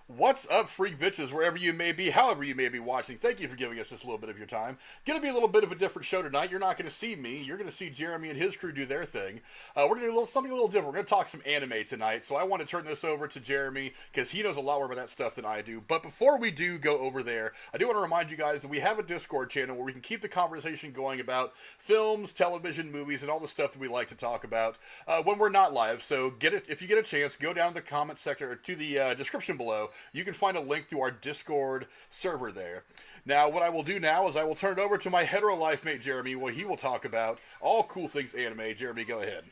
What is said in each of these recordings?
What's up, freak bitches, wherever you may be, however you may be watching? Thank you for giving us just a little bit of your time. Gonna be a little bit of a different show tonight. You're not gonna see me. You're gonna see Jeremy and his crew do their thing. We're gonna do something a little different. We're gonna talk some anime tonight. So I want to turn this over to Jeremy because he knows a lot more about that stuff than I do. But before we do go over there, I do want to remind you guys that we have a Discord channel where we can keep the conversation going about films, television, movies, and all the stuff that we like to talk about when we're not live. So get it if you get a chance, go down to the comment section or to the description below. You can find a link to our Discord server there. Now, what I will do now is I will turn it over to my hetero life mate Jeremy, where he will talk about all cool things anime. Jeremy, go ahead.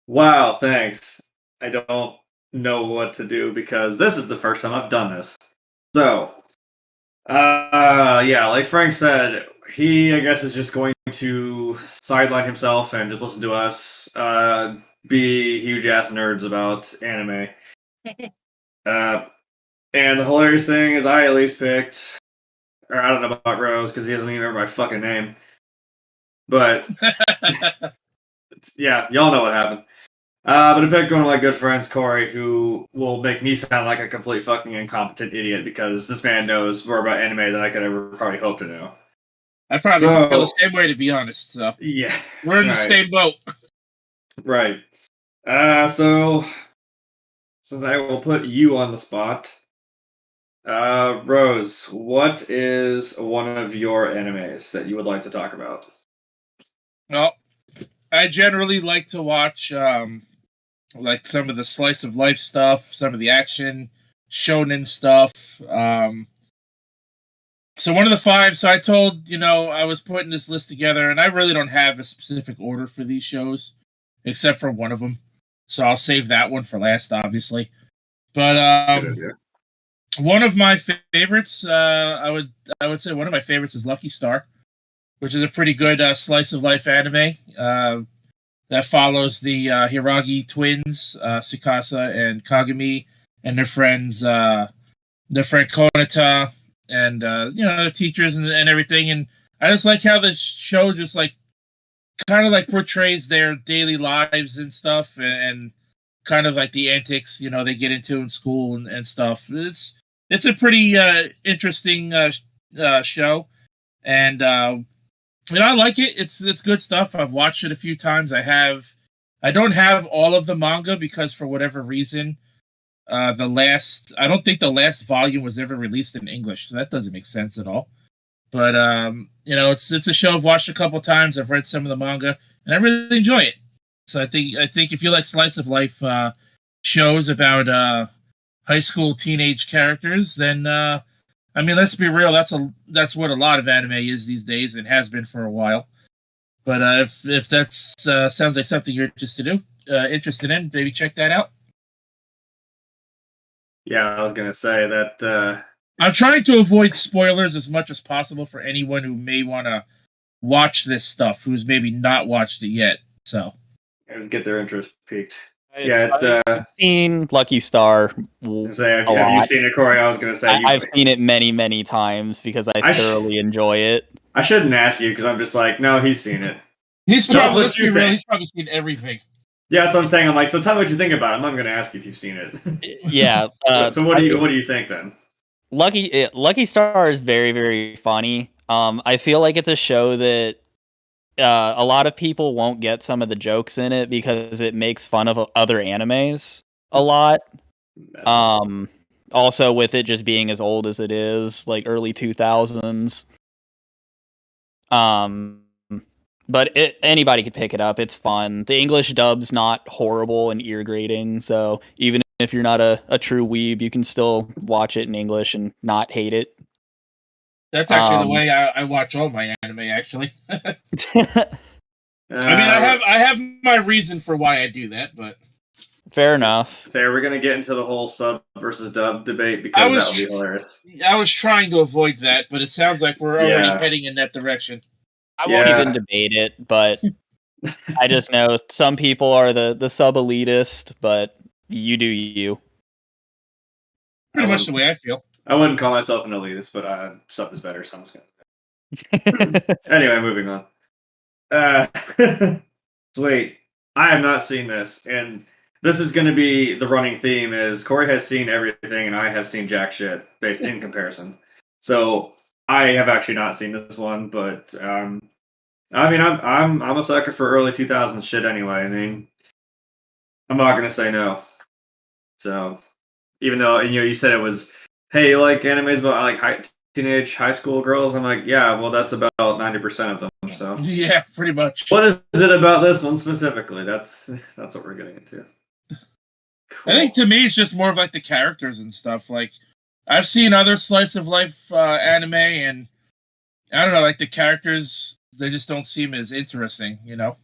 Wow, thanks. I don't know what to do because this is the first time I've done this. So, yeah, like Frank said, he, I guess, is just going to sideline himself and just listen to us be huge ass nerds about anime. And the hilarious thing is I at least picked, or I don't know about Rose because he doesn't even remember my fucking name. But, yeah, y'all know what happened. But I picked one of my good friends, Corey, who will make me sound like a complete fucking incompetent idiot because this man knows more about anime than I could ever probably hope to know. I probably feel the same way, to be honest. So yeah, we're in the same boat. Right. So since I will put you on the spot, Rose, what is one of your animes that you would like to talk about? Well, I generally like to watch like some of the slice of life stuff, some of the action shonen stuff. So one of the five. So I told I was putting this list together, and I really don't have a specific order for these shows, except for one of them. So I'll save that one for last, obviously. But one of my favorites, I would say one of my favorites is Lucky Star, which is a pretty good slice of life anime that follows the Hiragi twins, Tsukasa and Kagami, and their friend Konata, and their teachers and everything. And I just like how the show just like kind of like portrays their daily lives and stuff, and kind of like the antics they get into in school and stuff. It's a pretty interesting show, and I like it. It's good stuff. I've watched it a few times. I don't have all of the manga because for whatever reason, I don't think the last volume was ever released in English, so that doesn't make sense at all. But it's a show I've watched a couple times. I've read some of the manga, and I really enjoy it. So I think if you like slice of life shows about high school teenage characters, then let's be real. That's what a lot of anime is these days, and has been for a while. But if that sounds like something you're interested in, maybe check that out. Yeah, I was gonna say that. I'm trying to avoid spoilers as much as possible for anyone who may want to watch this stuff, who's maybe not watched it yet. So get their interest piqued. I've seen Lucky Star. Have you seen it, Corey? I was going to say I've seen it many, many times because I thoroughly enjoy it. I shouldn't ask you because I'm just like, no, he's seen it. He's probably seen everything. Yeah, that's what I'm saying. I'm like, so tell me what you think about it. I'm not going to ask you if you've seen it. Yeah. So what do you think then? Lucky Star is very, very funny. I feel like it's a show that a lot of people won't get some of the jokes in it because it makes fun of other animes a lot. Also with it just being as old as it is, like early 2000s. But anybody could pick it up. It's fun. The English dub's not horrible and ear grating, so even if you're not a true weeb, you can still watch it in English and not hate it. That's actually the way I watch all my anime, actually. I have my reason for why I do that, but fair enough. So are we going to get into the whole sub versus dub debate because that would be hilarious? I was trying to avoid that, but it sounds like we're already heading in that direction. I won't even debate it, but I just know some people are the sub elitist, but you do you. Pretty much the way I feel. I wouldn't call myself an elitist, but sub is better, so I'm just gonna. Anyway, moving on. Sweet. I have not seen this, and this is going to be the running theme is Corey has seen everything and I have seen jack shit based in comparison. So I have actually not seen this one, but I mean I'm a sucker for early 2000s shit anyway. I mean, I'm not going to say no. So even though you said it was, hey, you like animes about like teenage high school girls? I'm like, yeah, well that's about 90% of them. So yeah, pretty much. what is it about this one specifically? That's what we're getting into. Cool. I think to me it's just more of like the characters and stuff. Like I've seen other slice of life anime, and I don't know, like the characters, they just don't seem as interesting, you know.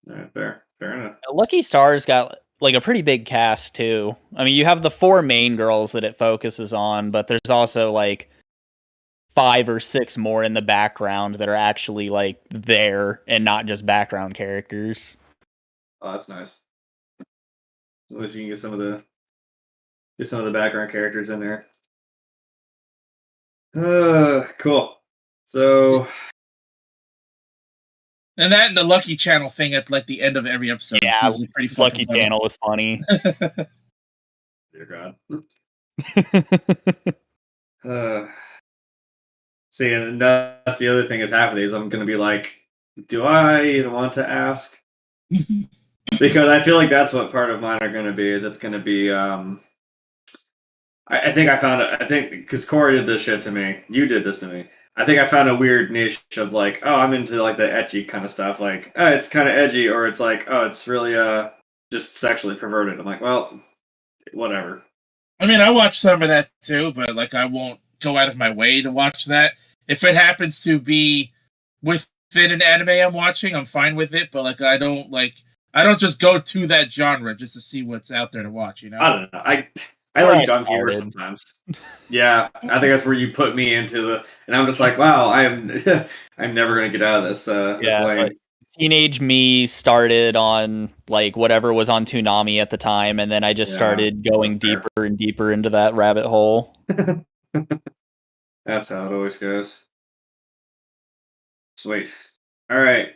All right, fair enough. Lucky Star's got like a pretty big cast too. I mean, you have the 4 main girls that it focuses on, but there's also like 5 or 6 more in the background that are actually like there and not just background characters. Oh, that's nice. At least you can get some of the background characters in there. Cool. So, and that and the Lucky Channel thing at like the end of every episode. Yeah, is pretty Lucky funny. Channel was funny. dear God. See, and that's the other thing is half of these I'm going to be like, do I even want to ask? Because I feel like that's what part of mine are going to be. Is it's going to be. I think because Corey did this shit to me. You did this to me. I think I found a weird niche of like, oh, I'm into like the ecchi kind of stuff. Like, it's kind of edgy, or it's like, oh, it's really just sexually perverted. I'm like, well, whatever. I mean, I watch some of that too, but like, I won't go out of my way to watch that. If it happens to be within an anime I'm watching, I'm fine with it. But like, I don't just go to that genre just to see what's out there to watch. You know? I don't know. I like dumb humor sometimes. Yeah, I think that's where you put me into and I'm just like, wow, I'm never gonna get out of this. This lane. Like, teenage me started on like whatever was on Toonami at the time, and then I just started going deeper and deeper into that rabbit hole. That's how it always goes. Sweet. All right.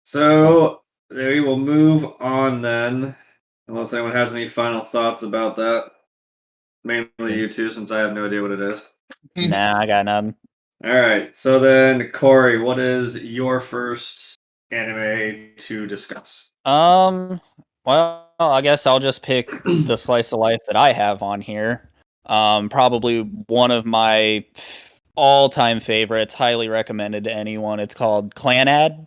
So we will move on then, unless anyone has any final thoughts about that. Mainly you two, since I have no idea what it is. Nah, I got none. All right. So then, Corey, what is your first anime to discuss? Well, I guess I'll just pick the slice of life that I have on here. Probably one of my all-time favorites, highly recommended to anyone. It's called Clanad.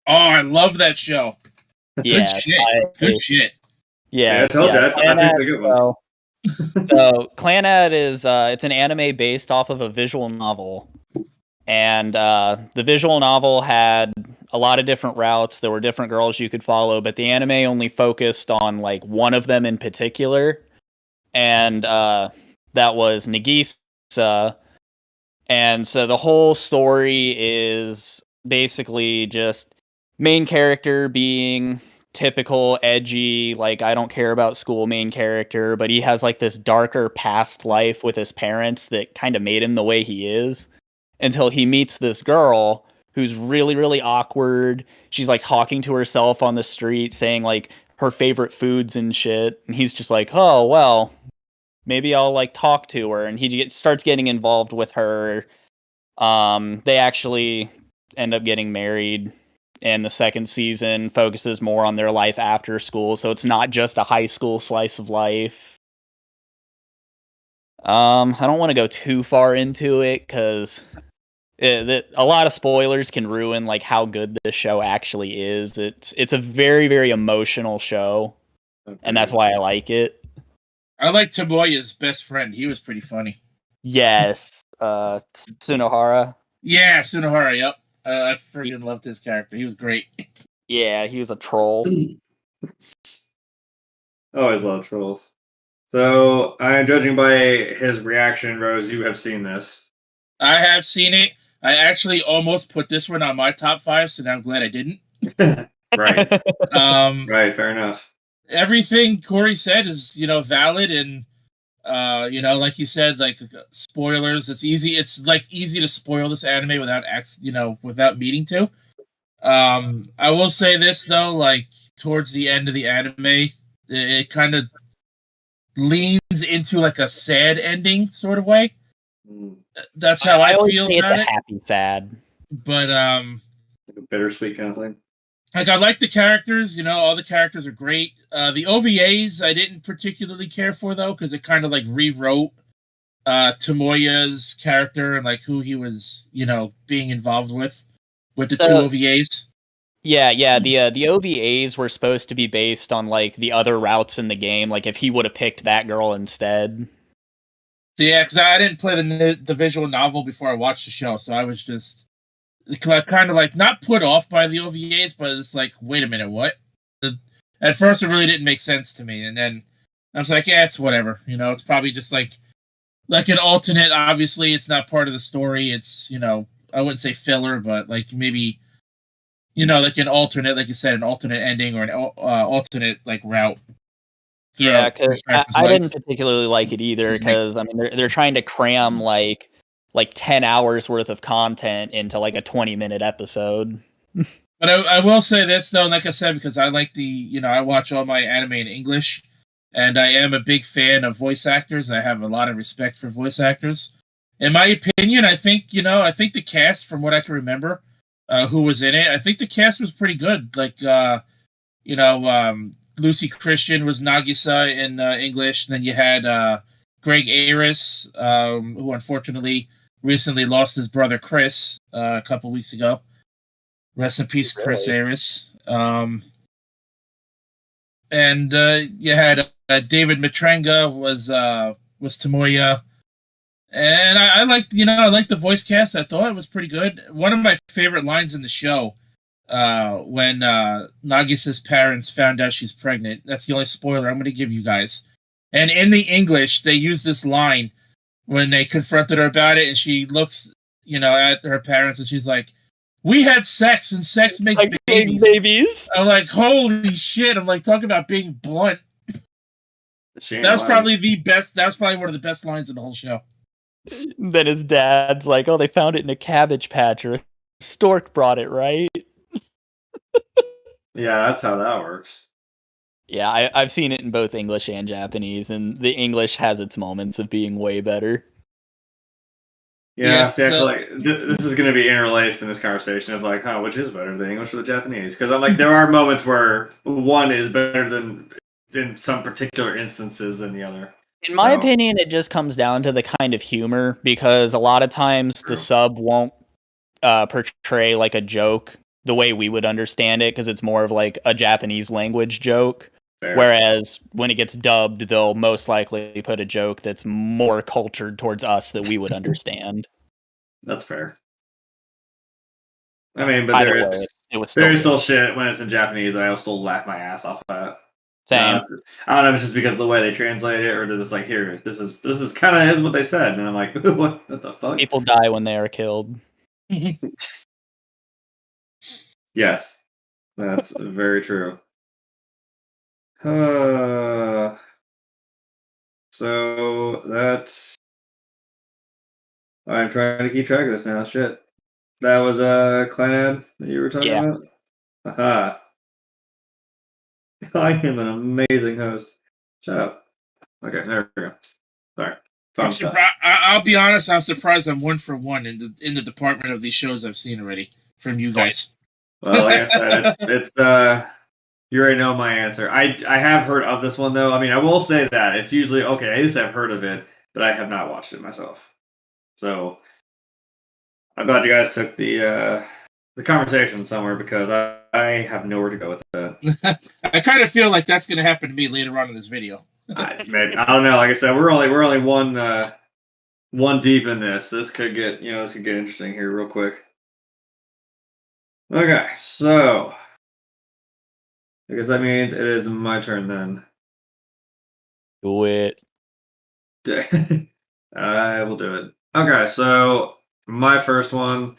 Oh, I love that show. Yeah, good shit. Yeah, I told you. I think it's a good one. So Clanad is it's an anime based off of a visual novel, and the visual novel had a lot of different routes. There were different girls you could follow, but the anime only focused on like one of them in particular, and that was Nagisa. And so the whole story is basically just main character being typical edgy, like I don't care about school main character, but he has like this darker past life with his parents that kind of made him the way he is, until he meets this girl who's really, really awkward. She's like talking to herself on the street, saying like her favorite foods and shit, and he's just like, oh well, maybe I'll like talk to her, and he starts getting involved with her. They actually end up getting married. And the second season focuses more on their life after school, so it's not just a high school slice of life. I don't want to go too far into it because a lot of spoilers can ruin like how good this show actually is. It's a very, very emotional show, and that's why I like it. I like Tomoya's best friend. He was pretty funny. Yes, Tsunohara. Yeah, Tsunohara. Yep. I freaking loved his character. He was great. Yeah, he was a troll. Always love trolls. So, I'm judging by his reaction, Rose, you have seen this. I have seen it. I actually almost put this one on my top 5, so now I'm glad I didn't. Right. Right, fair enough. Everything Corey said is, valid, and like you said, like spoilers. It's easy. It's like easy to spoil this anime without meaning to. I will say this though, like towards the end of the anime, It kind of leans into like a sad ending sort of way. That's how I always feel say about it's a it. happy sad. But Like a bittersweet kind of thing. like I like the characters. You know, all the characters are great. The OVAs I didn't particularly care for though, because it kind of like rewrote Tomoya's character and like who he was, you know, being involved with the two OVAs. Yeah. The OVAs were supposed to be based on like the other routes in the game. Like if he would have picked that girl instead. Yeah, because I didn't play the visual novel before I watched the show, so I was just kind of like not put off by the OVAs, but it's like, wait a minute, what? At first, it really didn't make sense to me, and then I was like, yeah, it's whatever. You know, it's probably just like an alternate. Obviously, it's not part of the story. It's, you know, I wouldn't say filler, but like maybe, you know, like an alternate, like you said, an alternate ending or an alternate like route. Yeah, because I didn't particularly like it either. Because I mean, they're trying to cram like 10 hours worth of content into like a 20-minute episode. But I will say this though, like I said, because I like I watch all my anime in English, and I am a big fan of voice actors. I have a lot of respect for voice actors. In my opinion, I think the cast, from what I can remember, who was in it, I think the cast was pretty good. Like, Lucy Christian was Nagisa in English. And then you had Greg Ayres, who unfortunately recently lost his brother Chris a couple weeks ago. Rest in peace, Chris Ayres. And you had David Matrenga was Tomoya. And I liked the voice cast. I thought it was pretty good. One of my favorite lines in the show, when Nagisa's parents found out she's pregnant. That's the only spoiler I'm going to give you guys. And in the English, they use this line when they confronted her about it, and she looks, at her parents, and she's like, "We had sex, and sex makes like babies." I'm like, holy shit! I'm like, talking about being blunt. That's probably the best. That's probably one of the best lines in the whole show. Then his dad's like, "Oh, they found it in a cabbage patch, or a stork brought it, right?" Yeah, that's how that works. Yeah, I've seen it in both English and Japanese, and the English has its moments of being way better. Yeah, see, I feel like this is going to be interlaced in this conversation of like, which is better, the English or the Japanese? Because I'm like, there are moments where one is better than in some particular instances than the other. In my opinion, it just comes down to the kind of humor, because a lot of times the sub won't portray like a joke the way we would understand it, because it's more of like a Japanese language joke. Fair. Whereas when it gets dubbed, they'll most likely put a joke that's more cultured towards us that we would understand. That's fair. I mean, but there's still shit when it's in Japanese. I'll still laugh my ass off at. Same. I don't know if it's just because of the way they translate it, or they're just like, here, this is kind of is what they said, and I'm like, what the fuck? People die when they are killed. Yes, that's very true. So that's. I'm trying to keep track of this now. Shit. That was a Clanad that you were talking about? Aha. I am an amazing host. Shut up. Okay, there we go. Sorry. I'll be honest, I'm surprised I'm 1 for 1 in the department of these shows I've seen already from you guys. Well, like I said, it's you already know my answer. I have heard of this one though. I mean, I will say that it's usually okay. At least I've heard of it, but I have not watched it myself. So I'm glad you guys took the conversation somewhere, because I have nowhere to go with that. I kind of feel like that's going to happen to me later on in this video. I don't know. Like I said, we're only one deep in this. This could get interesting here real quick. Okay, so I guess that means it is my turn then. Do it. I will do it. Okay, so my first one,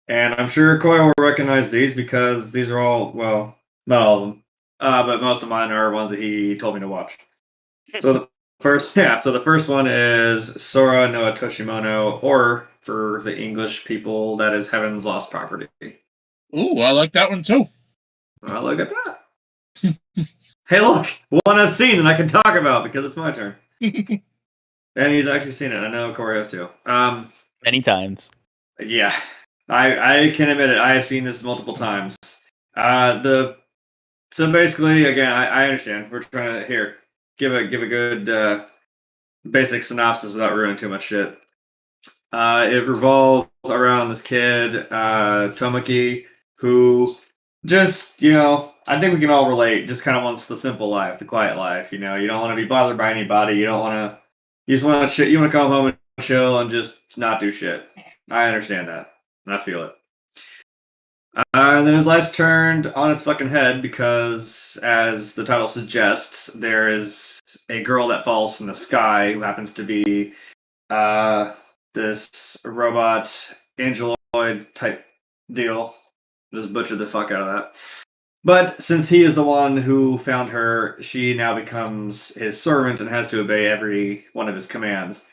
and I'm sure Koi will recognize these because these are all, well, not all of them, but most of mine are ones that he told me to watch. So the first one is Sora no Toshimono, or for the English people, that is Heaven's Lost Property. Ooh, I like that one too. Well, look at that. Hey, look, one I've seen and I can talk about because it's my turn. And he's actually seen it. I know Corey has too. Many times. Yeah, I can admit it. I have seen this multiple times. So basically, again, I understand. We're trying to give a good basic synopsis without ruining too much shit. It revolves around this kid, Tomoki, who just, I think we can all relate, just kind of wants the simple life, the quiet life, you don't want to be bothered by anybody, you just want to you want to come home and chill and just not do shit. I understand that, and I feel it. And then his life's turned on its fucking head because, as the title suggests, there is a girl that falls from the sky who happens to be this robot angeloid type deal. Just butchered the fuck out of that. But since he is the one who found her, she now becomes his servant and has to obey every one of his commands.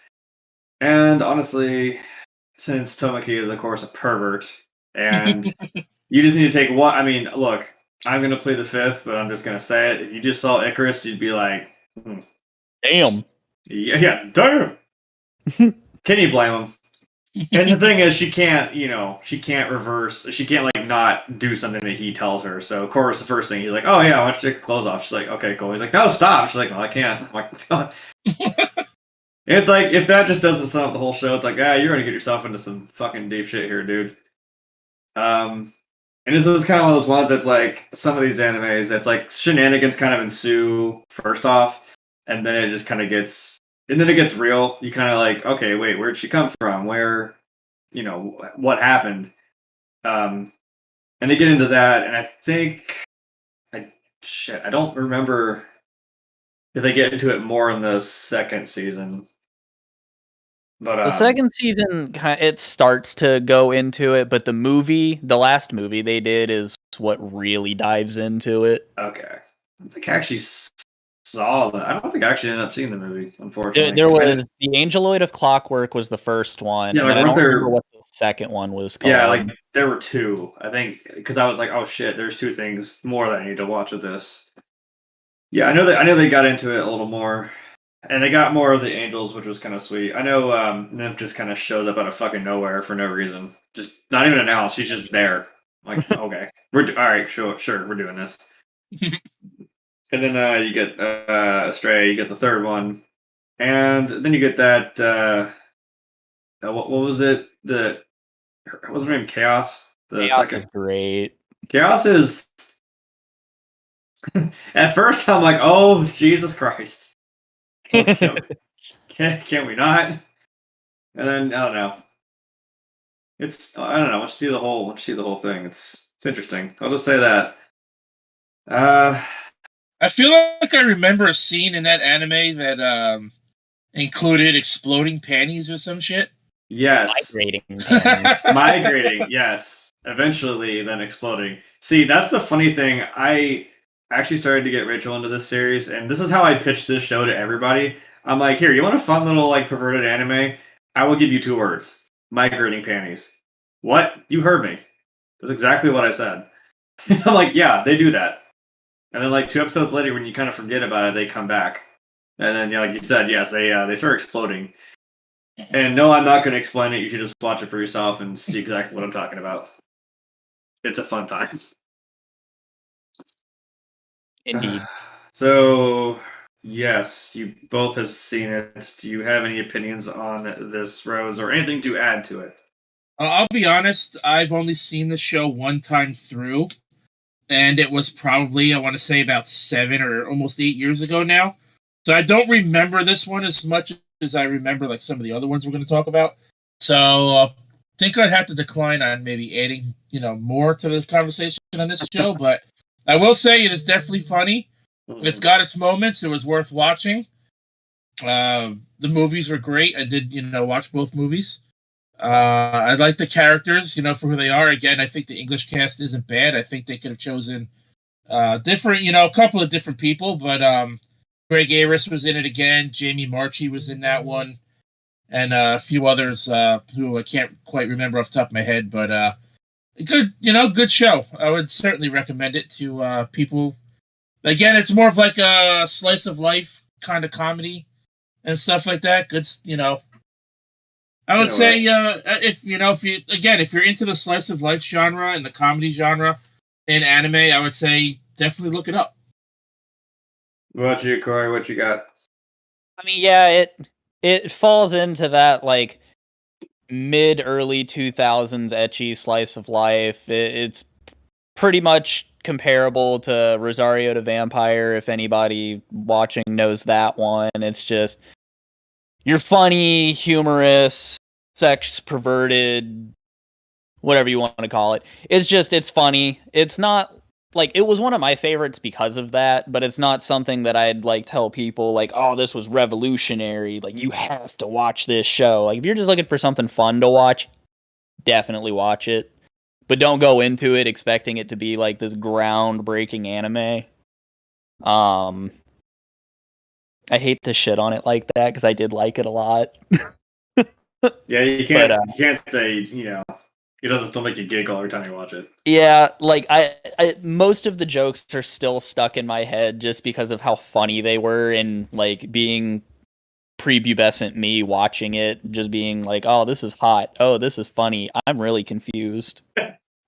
And honestly, since Tomoki is, of course, a pervert, and you just need to take one. I mean, look, I'm going to plead the fifth, but I'm just going to say it. If you just saw Icarus, you'd be like, damn. Yeah, damn. Can you blame him? And the thing is, she can't reverse. She can't, not do something that he tells her. So, of course, the first thing, he's like, oh, yeah, why don't you take your clothes off? She's like, okay, cool. He's like, no, stop. She's like, no, I can't. I'm like, it's like, if that just doesn't sum up the whole show, it's like, you're going to get yourself into some fucking deep shit here, dude. And this is kind of one of those ones that's like, some of these animes, that's like, shenanigans kind of ensue, first off, and then it just kind of gets... And then it gets real. You kind of like, okay, wait, where'd she come from? Where, what happened? And they get into that, and I think, I don't remember if they get into it more in the second season. But the second season, it starts to go into it, but the last movie they did is what really dives into it. Okay. I think I actually saw that. I don't think I actually ended up seeing the movie, unfortunately. There was the Angeloid of Clockwork was the first one. Yeah, and I don't remember what the second one was called. Yeah, there were two, I think, because I was like, oh shit, there's two things more that I need to watch with this. Yeah, I know they got into it a little more, and they got more of the angels, which was kind of sweet. I know Nymph just kind of shows up out of fucking nowhere for no reason, just not even announced. She's just there. Like, okay, all right, sure, we're doing this. And then you get Astray, you get the third one, and then you get that. What was it? What was her name? Chaos. The Chaos second is great. Chaos is. At first, I'm like, "Oh Jesus Christ! Can we not?" And then I don't know. I don't know. Once you see the whole thing, it's interesting. I'll just say that. I feel like I remember a scene in that anime that included exploding panties or some shit. Yes. Migrating, yes. Eventually, then exploding. See, that's the funny thing. I actually started to get Rachel into this series, and this is how I pitched this show to everybody. I'm like, here, you want a fun little, perverted anime? I will give you 2 words. Migrating panties. What? You heard me. That's exactly what I said. I'm like, yeah, they do that. And then, 2 episodes later, when you kind of forget about it, they come back. And then, like you said, yes, they start exploding. And no, I'm not going to explain it. You should just watch it for yourself and see exactly what I'm talking about. It's a fun time. Indeed. So, yes, you both have seen it. Do you have any opinions on this, Rose, or anything to add to it? I'll be honest, I've only seen the show one time through. And it was probably, I want to say, about 7 or almost 8 years ago now. So I don't remember this one as much as I remember some of the other ones we're going to talk about. So I think I'd have to decline on maybe adding, more to the conversation on this show. But I will say it is definitely funny. It's got its moments. It was worth watching. The movies were great. I did, watch both movies. I like the characters, for who they are. Again, I think the English cast isn't bad. I think they could have chosen different, a couple of different people, but Greg Ayres was in it again. Jamie Marchi was in that one, and a few others who I can't quite remember off the top of my head. But good show. I would certainly recommend it to people Again, it's more of like a slice of life kind of comedy and stuff like that. Good, I would say if you're into the slice of life genre and the comedy genre in anime, I would say definitely look it up. What about you, Corey? What you got? I mean, yeah, it falls into that like mid early 2000s ecchi slice of life. It's pretty much comparable to Rosario the Vampire, if anybody watching knows that one. It's just you're funny, humorous, sex perverted, whatever you want to call it. It's funny. It's not like it was one of my favorites because of that, but it's not something that I'd like tell people like, oh, this was revolutionary. Like you have to watch this show. Like if you're just looking for something fun to watch, definitely watch it. But don't go into it expecting it to be like this groundbreaking anime. I hate to shit on it like that because I did like it a lot. Yeah, you can't say, it doesn't still make you giggle every time you watch it. Yeah, like I most of the jokes are still stuck in my head just because of how funny they were, and like being prepubescent me watching it, just being like, oh, this is hot. Oh, this is funny. I'm really confused.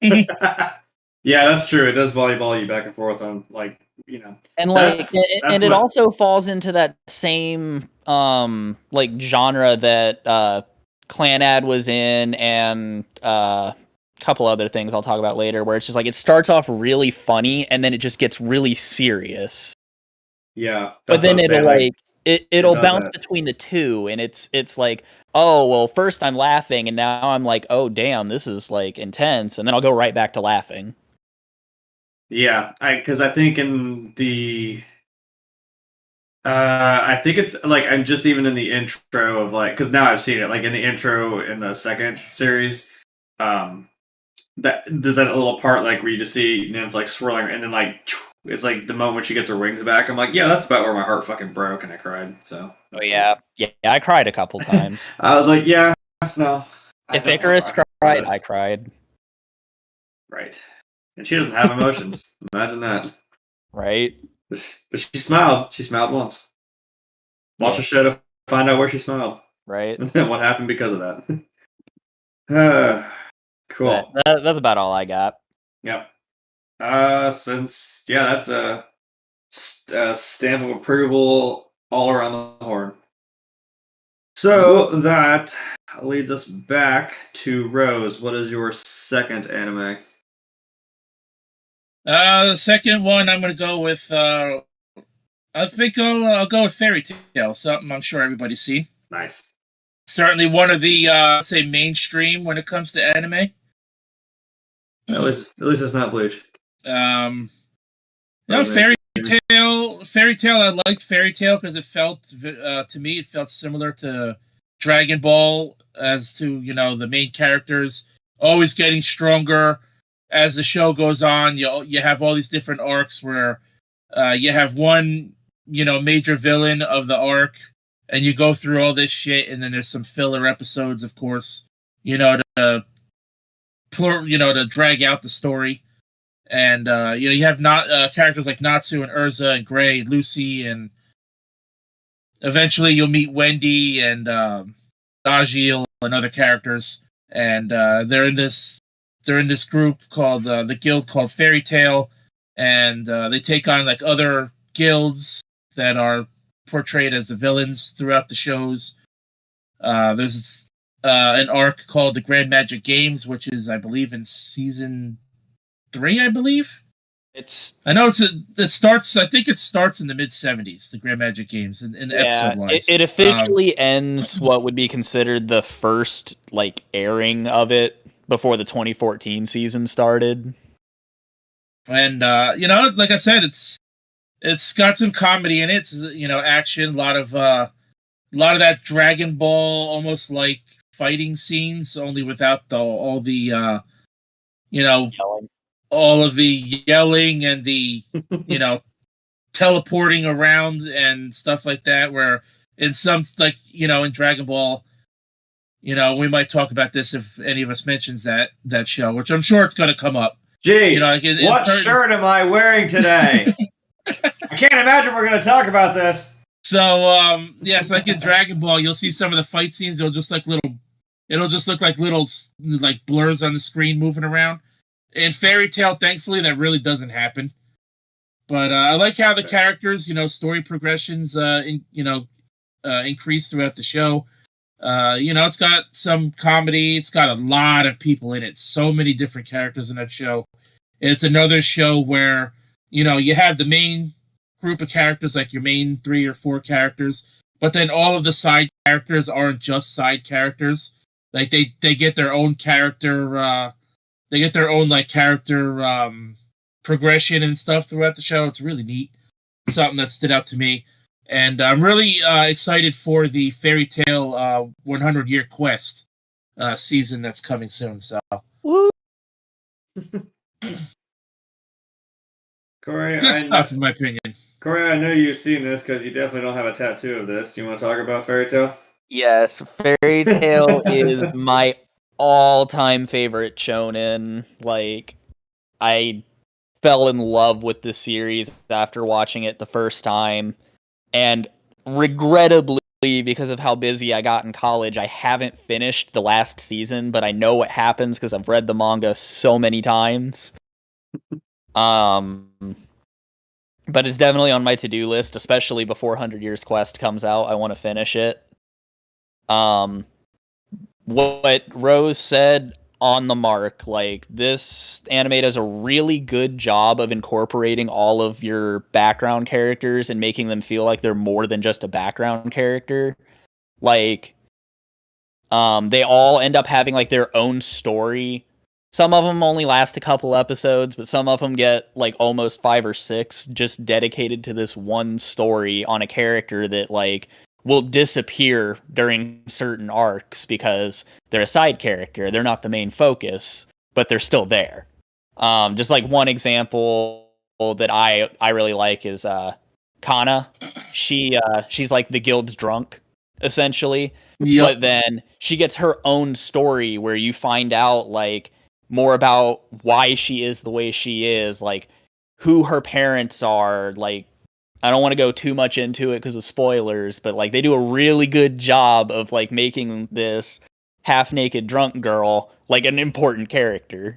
Yeah, that's true. It does volleyball you back and forth on And like it also falls into that same like genre that Clanad was in, and a couple other things I'll talk about later, where it's just like it starts off really funny and then it just gets really serious. Yeah. But then it'll bounce between the two, and it's like, oh well, first I'm laughing and now I'm like, oh damn, this is like intense, and then I'll go right back to laughing. Yeah, because I think in the I think it's like I'm just even in the intro of like, because now I've seen it, like in the intro in the second series, that there's that little part like where you just see Nymph like swirling, and then like it's like the moment she gets her wings back. I'm like, yeah, that's about where my heart fucking broke and I cried. So yeah, I cried a couple times. I was like, yeah, no. If Icarus cried, I cried. Right, and she doesn't have emotions. Imagine that. Right. But she smiled. She smiled once. Watch the show to find out where she smiled. Right. And what happened because of that. Cool. That's about all I got. Yep. That's a stamp of approval all around the horn. So that leads us back to Rose. What is your second anime? The second one I'm going to go with, I think I'll go with Fairy Tail, something I'm sure everybody's seen. Nice. Certainly one of the, say, mainstream when it comes to anime. At least it's not Bleach. Fairy Tail, I liked Fairy Tail because it felt, to me, it felt similar to Dragon Ball, as to, the main characters always getting stronger. As the show goes on, you have all these different arcs where you have one, major villain of the arc, and you go through all this shit, and then there's some filler episodes, of course, to drag out the story. And you have characters like Natsu and Urza and Gray, Lucy, and eventually you'll meet Wendy and Dajil and other characters, and they're in this group called the guild called Fairy Tail, and they take on like other guilds that are portrayed as the villains throughout the shows. There's an arc called the Grand Magic Games, which is, I believe, in season 3. I believe it starts in the mid 70s. The Grand Magic Games in episode wise. It officially ends what would be considered the first like airing of it before the 2014 season started. And like I said, it's got some comedy in it. It's, action, a lot of that Dragon Ball almost like fighting scenes, only without all of the yelling and the teleporting around and stuff like that, where in some, like, in Dragon Ball, we might talk about this if any of us mentions that show, which I'm sure it's going to come up. Gee, what shirt am I wearing today? I can't imagine we're going to talk about this. So, yes, like in Dragon Ball, you'll see some of the fight scenes. It'll just look like little like blurs on the screen moving around. In Fairy Tail, thankfully, that really doesn't happen. But I like how the characters, story progressions, increase throughout the show. It's got some comedy. It's got a lot of people in it. So many different characters in that show. It's another show where, you have the main group of characters, like your main 3 or 4 characters, but then all of the side characters aren't just side characters. Like they get their own character, progression and stuff throughout the show. It's really neat. Something that stood out to me. And I'm really excited for the Fairy Tail 100-Year Quest season that's coming soon. So, Woo! Corey, good stuff, in my opinion. Corey, I know you've seen this because you definitely don't have a tattoo of this. Do you want to talk about Fairy Tail? Yes, Fairy Tail is my all-time favorite shonen. Like, I fell in love with the series after watching it the first time, and regrettably, because of how busy I got in college, I haven't finished the last season, but I know what happens because I've read the manga so many times. But it's definitely on my to-do list, especially before 100 Years Quest comes out. I want to finish it. What Rose said on the mark, like, this anime does a really good job of incorporating all of your background characters and making them feel like they're more than just a background character. Like, they all end up having, like, their own story. Some of them only last a couple episodes, but some of them get, like, almost 5 or 6 just dedicated to this one story on a character that, like, will disappear during certain arcs because they're a side character. They're not the main focus, but they're still there. Just like one example that I really like is Kana. She's like the guild's drunk, essentially. Yep. But then she gets her own story where you find out like more about why she is the way she is, like who her parents are, like I don't want to go too much into it because of spoilers, but like they do a really good job of like making this half-naked drunk girl like an important character.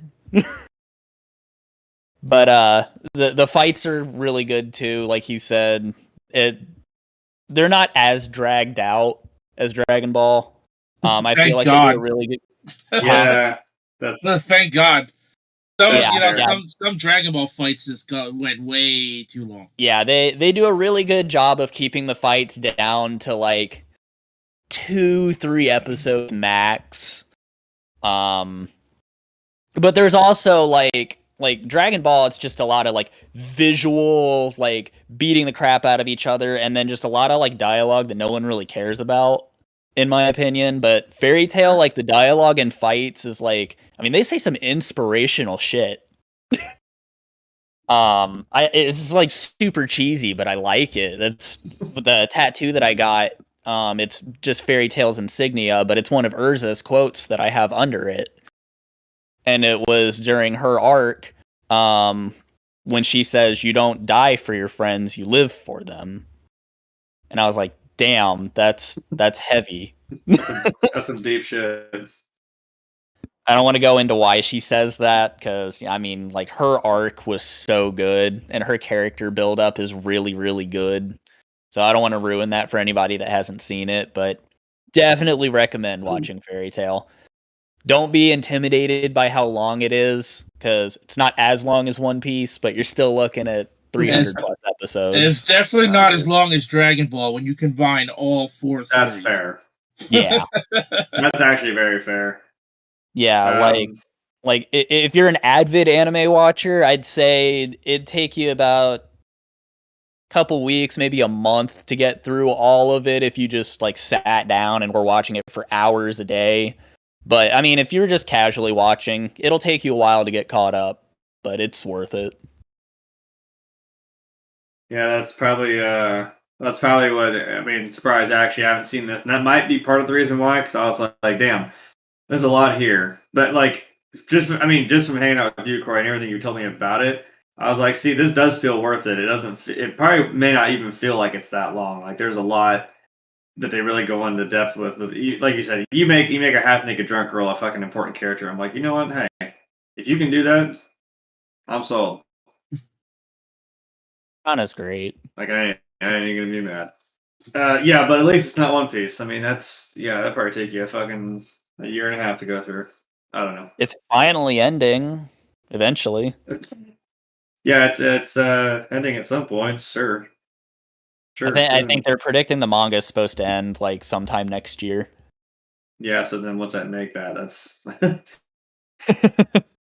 But the fights are really good too, like he said. They're not as dragged out as Dragon Ball. I feel like they do a really good. Yeah, that's thank God. Yeah, some Dragon Ball fights just went way too long. Yeah, they do a really good job of keeping the fights down to like 2-3 episodes max. But there's also like Dragon Ball, it's just a lot of like visual, like beating the crap out of each other, and then just a lot of like dialogue that no one really cares about, in my opinion. But Fairy Tail, like the dialogue and fights is like, I mean, they say some inspirational shit. It's like super cheesy, but I like it. That's the tattoo that I got. It's just Fairy Tail's insignia, but it's one of Urza's quotes that I have under it. And it was during her arc, when she says, "You don't die for your friends, you live for them." And I was like, damn, that's heavy. that's some deep shit. I don't want to go into why she says that, because, I mean, like, her arc was so good, and her character build-up is really, really good. So I don't want to ruin that for anybody that hasn't seen it, but definitely recommend watching Fairy Tail. Don't be intimidated by how long it is, because it's not as long as One Piece, but you're still looking at 300 plus episodes. It's definitely not as long as Dragon Ball when you combine all 4 That's series. fair. Yeah. That's actually very fair. Yeah, like if you're an avid anime watcher, I'd say it'd take you about a couple weeks, maybe a month to get through all of it if you just like sat down and were watching it for hours a day. But I mean, if you're just casually watching, it'll take you a while to get caught up, but it's worth it. Yeah, that's probably what I mean. Surprised I actually haven't seen this, and that might be part of the reason why. Because I was like, damn, there's a lot here. But like, just from hanging out with you, Corey, and everything you told me about it, I was like, see, this does feel worth it. It doesn't. It probably may not even feel like it's that long. Like there's a lot that they really go into depth with. Like you said, you make a half naked drunk girl a fucking important character. I'm like, you know what? Hey, if you can do that, I'm sold. Anna's great. Like I ain't gonna be mad. Yeah, but at least it's not One Piece. I mean, that'd probably take you a year and a half to go through. I don't know. It's finally ending eventually. Yeah, it's ending at some point. Sure. I think they're predicting the manga is supposed to end like sometime next year. Yeah, so then what's that make that? That's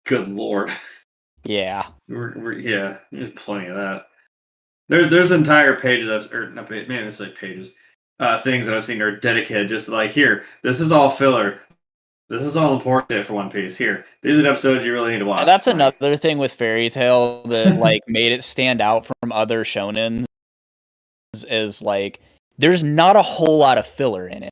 good lord. Yeah. Yeah, there's plenty of that. There's entire pages or not maybe it's like pages. Things that I've seen are dedicated just like here, this is all filler. This is all important for One Piece. Here, these are the episodes you really need to watch. That's another thing with Fairy Tail that like made it stand out from other shonens is like there's not a whole lot of filler in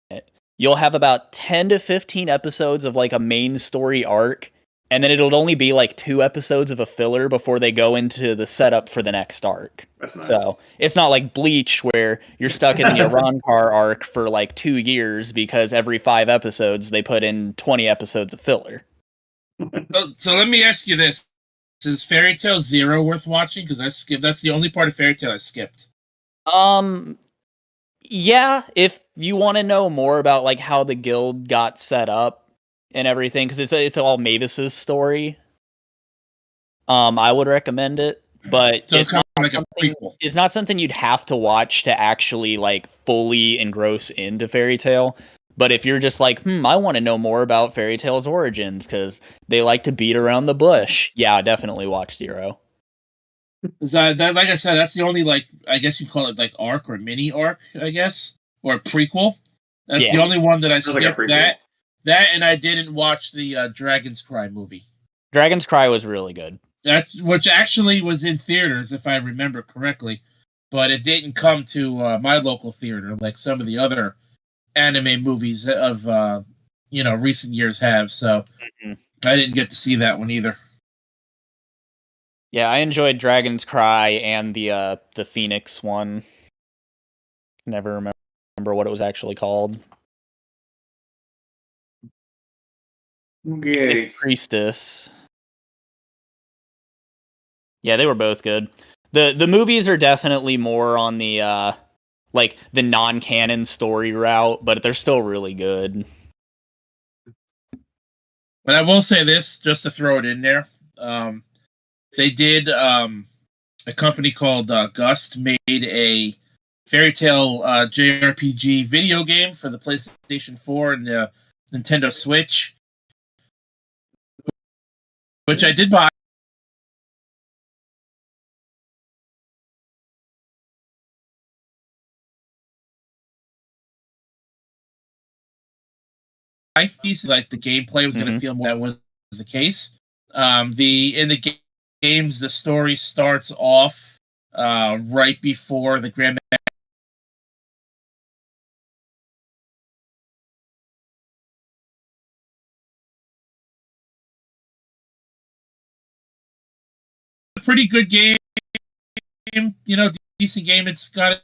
it. You'll have about 10 to 15 episodes of like a main story arc, and then it'll only be like 2 episodes of a filler before they go into the setup for the next arc. That's nice. So it's not like Bleach where you're stuck in the Arrancar arc for like 2 years because every 5 episodes they put in 20 episodes of filler. So let me ask you this: is Fairy Tail Zero worth watching? Because I skipped. That's the only part of Fairy Tail I skipped. Yeah, if you want to know more about like how the guild got set up and everything, because it's all Mavis's story. I would recommend it, but so it's kind of like a prequel. It's not something you'd have to watch to actually like fully engross into Fairy Tail. But if you're just like, I want to know more about Fairy Tail's origins because they like to beat around the bush, yeah, definitely watch Zero. Like I said, that's the only like I guess you call it like arc or mini arc, I guess, or prequel. That's the only one that I skipped. Like that, and I didn't watch the Dragon's Cry movie. Dragon's Cry was really good. Which actually was in theaters, if I remember correctly, but it didn't come to my local theater like some of the other anime movies of recent years have. So I didn't get to see that one either. Yeah, I enjoyed Dragon's Cry and the Phoenix one. Never remember what it was actually called. Okay. Priestess. Yeah, they were both good. The movies are definitely more on the like the non-canon story route, but they're still really good. But I will say this, just to throw it in there. They did a company called Gust made a Fairy Tail JRPG video game for the PlayStation 4 and the Nintendo Switch, which I did buy. I thought like the gameplay was going to feel more. That was the case. In the games, the story starts off right before the Grand. A pretty good game, decent game. It's got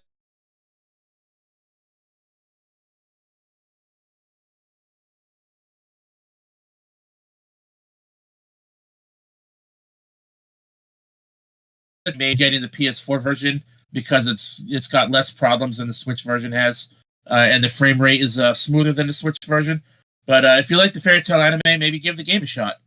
made getting the PS4 version because it's got less problems than the Switch version has, and the frame rate is smoother than the Switch version. But if you like the Fairy Tail anime, maybe give the game a shot.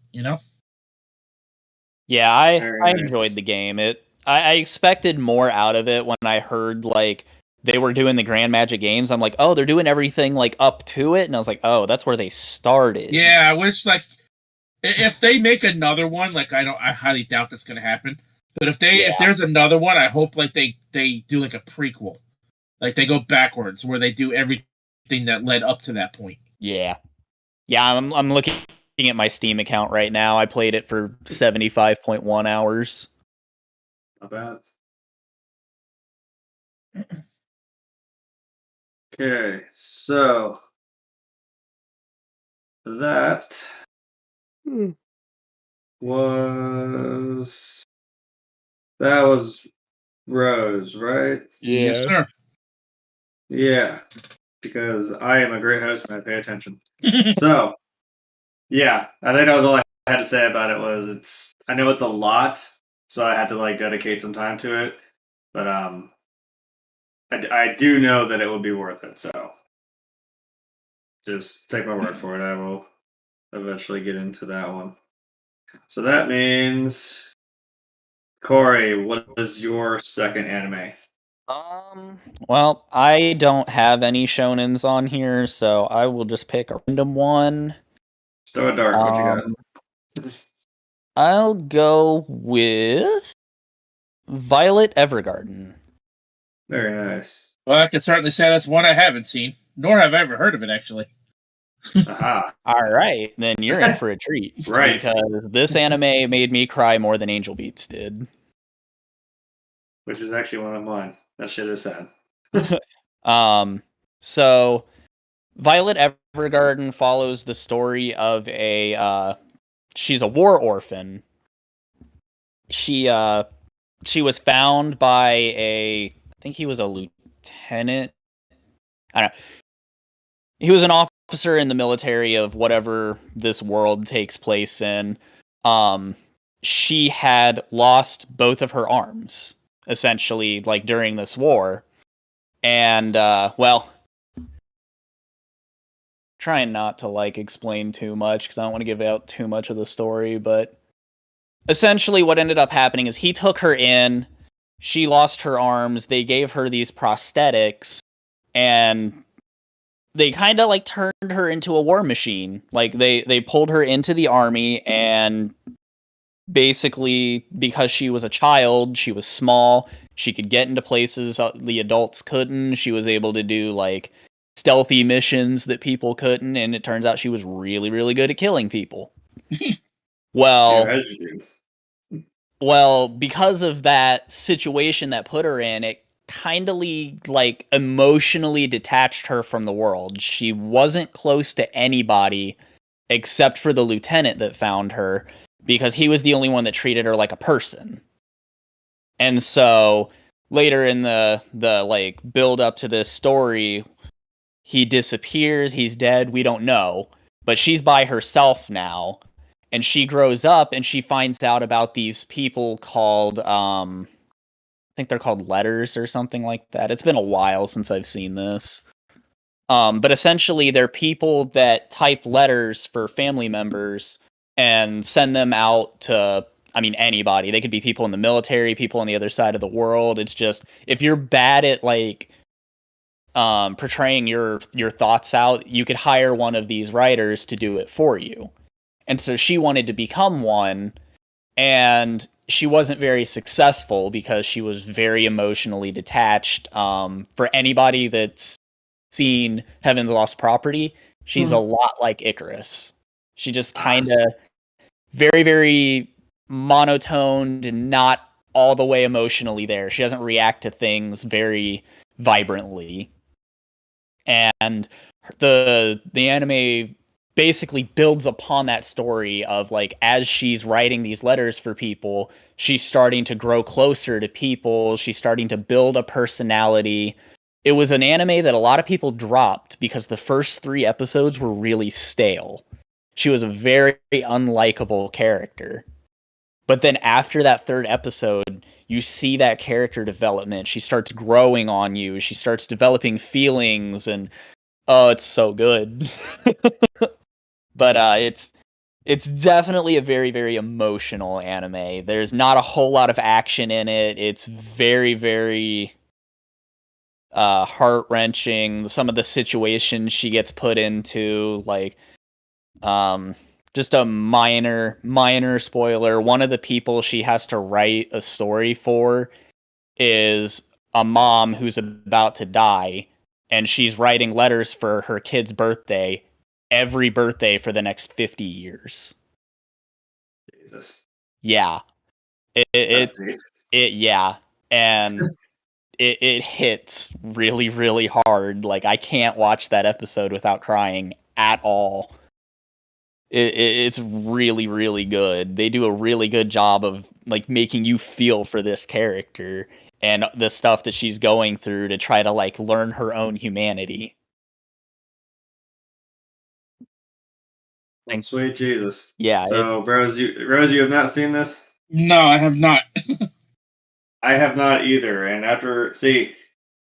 Yeah, I enjoyed the game. I expected more out of it when I heard like they were doing the Grand Magic Games. I'm like, oh, they're doing everything like up to it, and I was like, oh, that's where they started. Yeah, I wish like if they make another one, like I highly doubt that's going to happen. But if there's another one, I hope like they do like a prequel, like they go backwards where they do everything that led up to that point. Yeah. I'm looking at my Steam account right now. I played it for 75.1 hours. Not bad. Okay, so that was That was Rose, right? Yes, sir. Yeah, because I am a great host and I pay attention. So, yeah, I think that was all I had to say about it. I know it's a lot, so I had to like dedicate some time to it, but I do know that it would be worth it. So, just take my word for it. I will eventually get into that one. So that means, Corey, what is your second anime? Well, I don't have any shonens on here, so I will just pick a random one. Stoa Dark, what you got? I'll go with Violet Evergarden. Very nice. Well, I can certainly say that's one I haven't seen, nor have I ever heard of it, actually. Aha. All right, then you're in for a treat. Right. Because this anime made me cry more than Angel Beats did. Which is actually one of mine. That shit is sad. So Violet Evergarden follows the story of she's a war orphan. She was found by I think he was a lieutenant. I don't know. He was an officer in the military of whatever this world takes place in. She had lost both of her arms, essentially, like during this war. And, trying not to, like, explain too much, because I don't want to give out too much of the story, but essentially what ended up happening is he took her in, she lost her arms, they gave her these prosthetics, and they kind of like turned her into a war machine. Like they pulled her into the army, and basically because she was a child, she was small, she could get into places the adults couldn't. She was able to do like stealthy missions that people couldn't, and it turns out she was really, really good at killing people. Well, Yeah, as you do. Well, because of that situation that put her in, it kind of like emotionally detached her from the world. She wasn't close to anybody except for the lieutenant that found her, because he was the only one that treated her like a person. And so later in the like build up to this story, he disappears, he's dead, we don't know, but she's by herself now. And she grows up and she finds out about these people called, I think they're called letters or something like that. It's been a while since I've seen this. But essentially they're people that type letters for family members and send them out to, anybody. They could be people in the military, people on the other side of the world. It's just, if you're bad at like portraying your thoughts out, you could hire one of these writers to do it for you. And so she wanted to become one, and she wasn't very successful because she was very emotionally detached. For anybody that's seen Heaven's Lost Property, she's a lot like Icarus. She just kind of very, very monotoned and not all the way emotionally there. She doesn't react to things very vibrantly. And the anime basically builds upon that story of like, as she's writing these letters for people, she's starting to grow closer to people, she's starting to build a personality. It was an anime that a lot of people dropped because the first 3 episodes were really stale. She was a very unlikable character. But then after that 3rd episode, you see that character development. She starts growing on you, she starts developing feelings, and oh, it's so good. But it's definitely a very, very emotional anime. There's not a whole lot of action in it. It's very, very heart-wrenching. Some of the situations she gets put into, like, just a minor spoiler. One of the people she has to write a story for is a mom who's about to die, and she's writing letters for her kid's birthday every birthday for the next 50 years. Jesus. Yeah. Yeah. And it hits really, really hard. Like, I can't watch that episode without crying at all. It's really, really good. They do a really good job of like making you feel for this character and the stuff that she's going through to try to like learn her own humanity. Thanks. Sweet Jesus. Yeah. So, Rose, you have not seen this? No, I have not. I have not either. And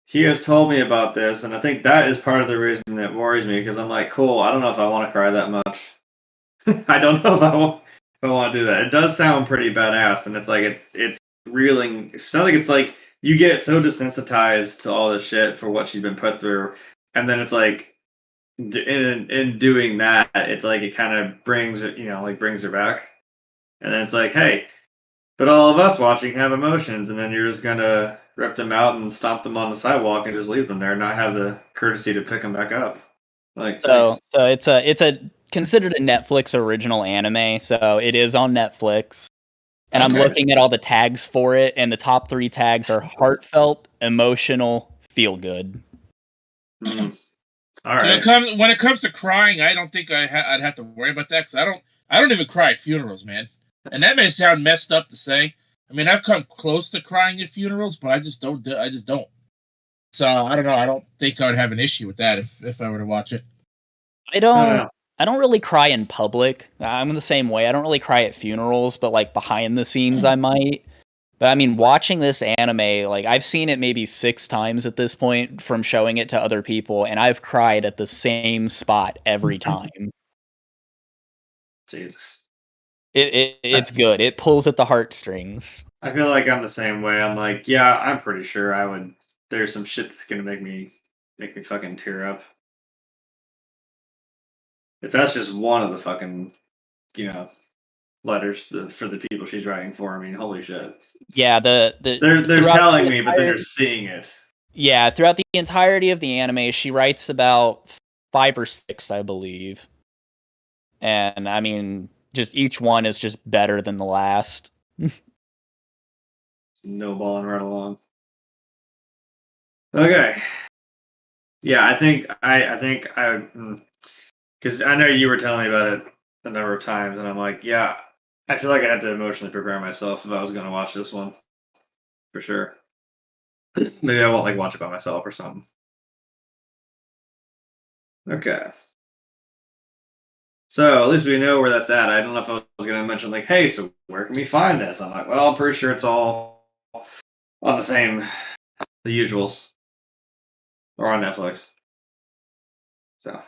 he has told me about this, and I think that is part of the reason that worries me, because I'm like, cool, I don't know if I want to cry that much. I don't know if I want to do that. It does sound pretty badass, and it's like it's reeling. It sounds like it's like you get so desensitized to all this shit for what she's been put through, and then it's like in doing that, it's like it kind of brings her back, and then it's like, hey, but all of us watching have emotions, and then you're just gonna rip them out and stomp them on the sidewalk and just leave them there, and not have the courtesy to pick them back up. Like, so it's a considered a Netflix original anime, so it is on Netflix. And I'm looking at all the tags for it, and the top 3 tags are heartfelt, emotional, feel good. Mm. All right. When it comes to crying, I don't think I'd have to worry about that, because I don't even cry at funerals, man. And that may sound messed up to say. I mean, I've come close to crying at funerals, but I just don't. So I don't know. I don't think I would have an issue with that if I were to watch it. I don't really cry in public. I'm the same way. I don't really cry at funerals, but like behind the scenes, I might. But I mean, watching this anime, like I've seen it maybe 6 times at this point from showing it to other people, and I've cried at the same spot every time. Jesus. It's good. It pulls at the heartstrings. I feel like I'm the same way. I'm like, yeah, I'm pretty sure I would. There's some shit that's gonna make me fucking tear up. If that's just one of the fucking, letters for the people she's writing for, I mean, holy shit. Yeah, they're telling me, but they're seeing it. Yeah, throughout the entirety of the anime, she writes about 5 or 6, I believe. And I mean, just each one is just better than the last. Snowballing right along. Okay. Yeah, I think because I know you were telling me about it a number of times, and I'm like, yeah, I feel like I had to emotionally prepare myself if I was going to watch this one, for sure. Maybe I won't watch it by myself or something. Okay. So at least we know where that's at. I don't know if I was going to mention hey, so where can we find this? I'm like, well, I'm pretty sure it's all on the usuals, or on Netflix. So.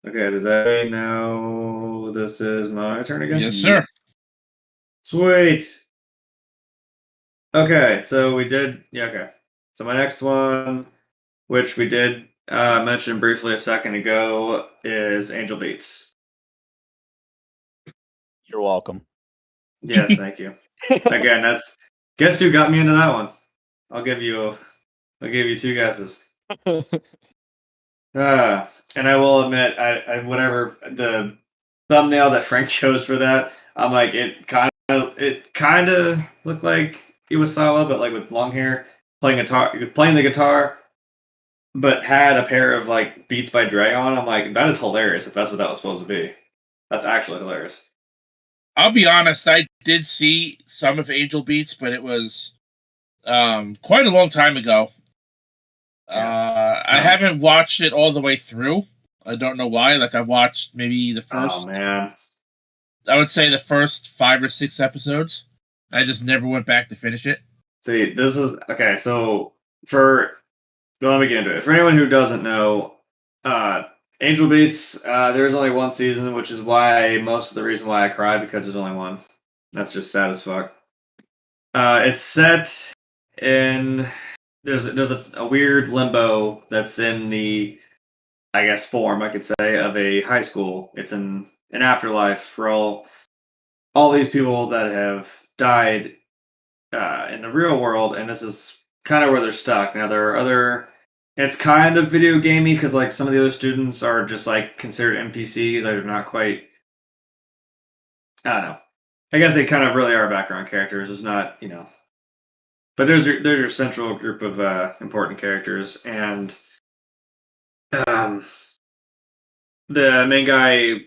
Okay, does that mean now this is my turn again? Yes, sir. Sweet. Okay, so we did. Yeah, okay. So my next one, which we did mention briefly a second ago, is Angel Beats. You're welcome. Yes, thank you. Again, guess who got me into that one? I'll give you 2 guesses. And I will admit, I whatever the thumbnail that Frank chose for that, I'm like, it kind of looked like Iwasawa, but with long hair, playing the guitar, but had a pair of Beats by Dre on. I'm like, that is hilarious if that's what that was supposed to be. That's actually hilarious. I'll be honest, I did see some of Angel Beats, but it was quite a long time ago. I haven't watched it all the way through. I don't know why. I watched maybe the first. Oh man! I would say the first 5 or 6 episodes. I just never went back to finish it. See, this is okay. So let me get into it. For anyone who doesn't know, Angel Beats, there's only 1 season, which is why most of the reason why I cried, because there's only 1. That's just sad as fuck. It's set in. There's a weird limbo that's in the, I guess, form, I could say, of a high school. It's an afterlife for all these people that have died in the real world, and this is kind of where they're stuck. Now, there are other... It's kind of video gamey, because some of the other students are just considered NPCs. They're not quite... I don't know. I guess they kind of really are background characters. It's not, But there's your central group of important characters, and the main guy,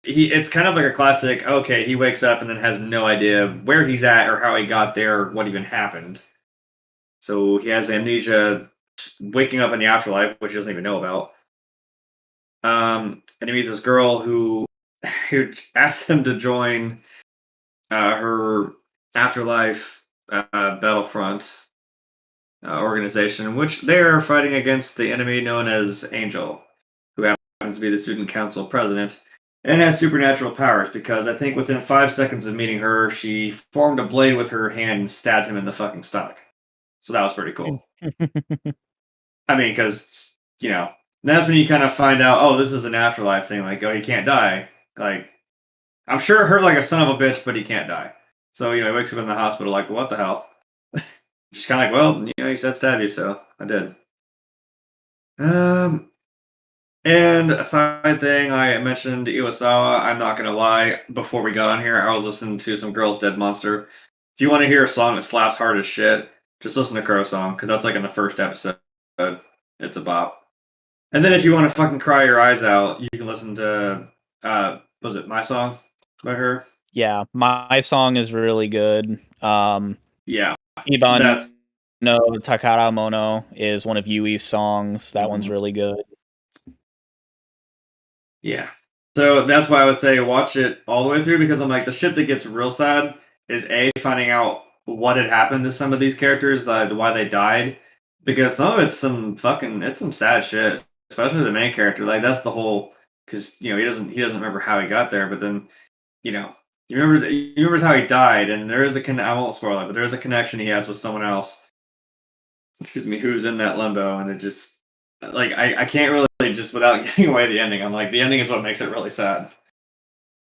it's kind of like a classic. Okay, he wakes up and then has no idea where he's at or how he got there, or what even happened. So he has amnesia, waking up in the afterlife, which he doesn't even know about. And he meets this girl who asks him to join her afterlife Battlefront organization, in which they're fighting against the enemy known as Angel, who happens to be the student council president and has supernatural powers, because I think within 5 seconds of meeting her, she formed a blade with her hand and stabbed him in the fucking stomach. So that was pretty cool. I mean, because, that's when you kind of find out, oh, this is an afterlife thing. Like, oh, he can't die. Like, I'm sure it hurt like a son of a bitch, but he can't die. So, he wakes up in the hospital like, what the hell? Just kind of like, well, he said stab you, so I did. And a side thing, I mentioned Iwasawa. I'm not going to lie, before we got on here, I was listening to some Girls Dead Monster. If you want to hear a song that slaps hard as shit, just listen to Crow Song, because that's like in the first episode. It's a bop. And then if you want to fucking cry your eyes out, you can listen to, was it My Song by her? Yeah, My Song is really good. Yeah. Iban no Takara Mono is one of Yui's songs. That one's really good. Yeah. So that's why I would say watch it all the way through, because I'm like, the shit that gets real sad is finding out what had happened to some of these characters, why they died, because some of it's some sad shit, especially the main character. Like, that's the whole, because he doesn't remember how he got there, but then he remembers how he died, and there is I won't spoil it, but there is a connection he has with someone else. Excuse me, who's in that limbo, and it just, like, I can't really, just without giving away the ending, I'm like, the ending is what makes it really sad.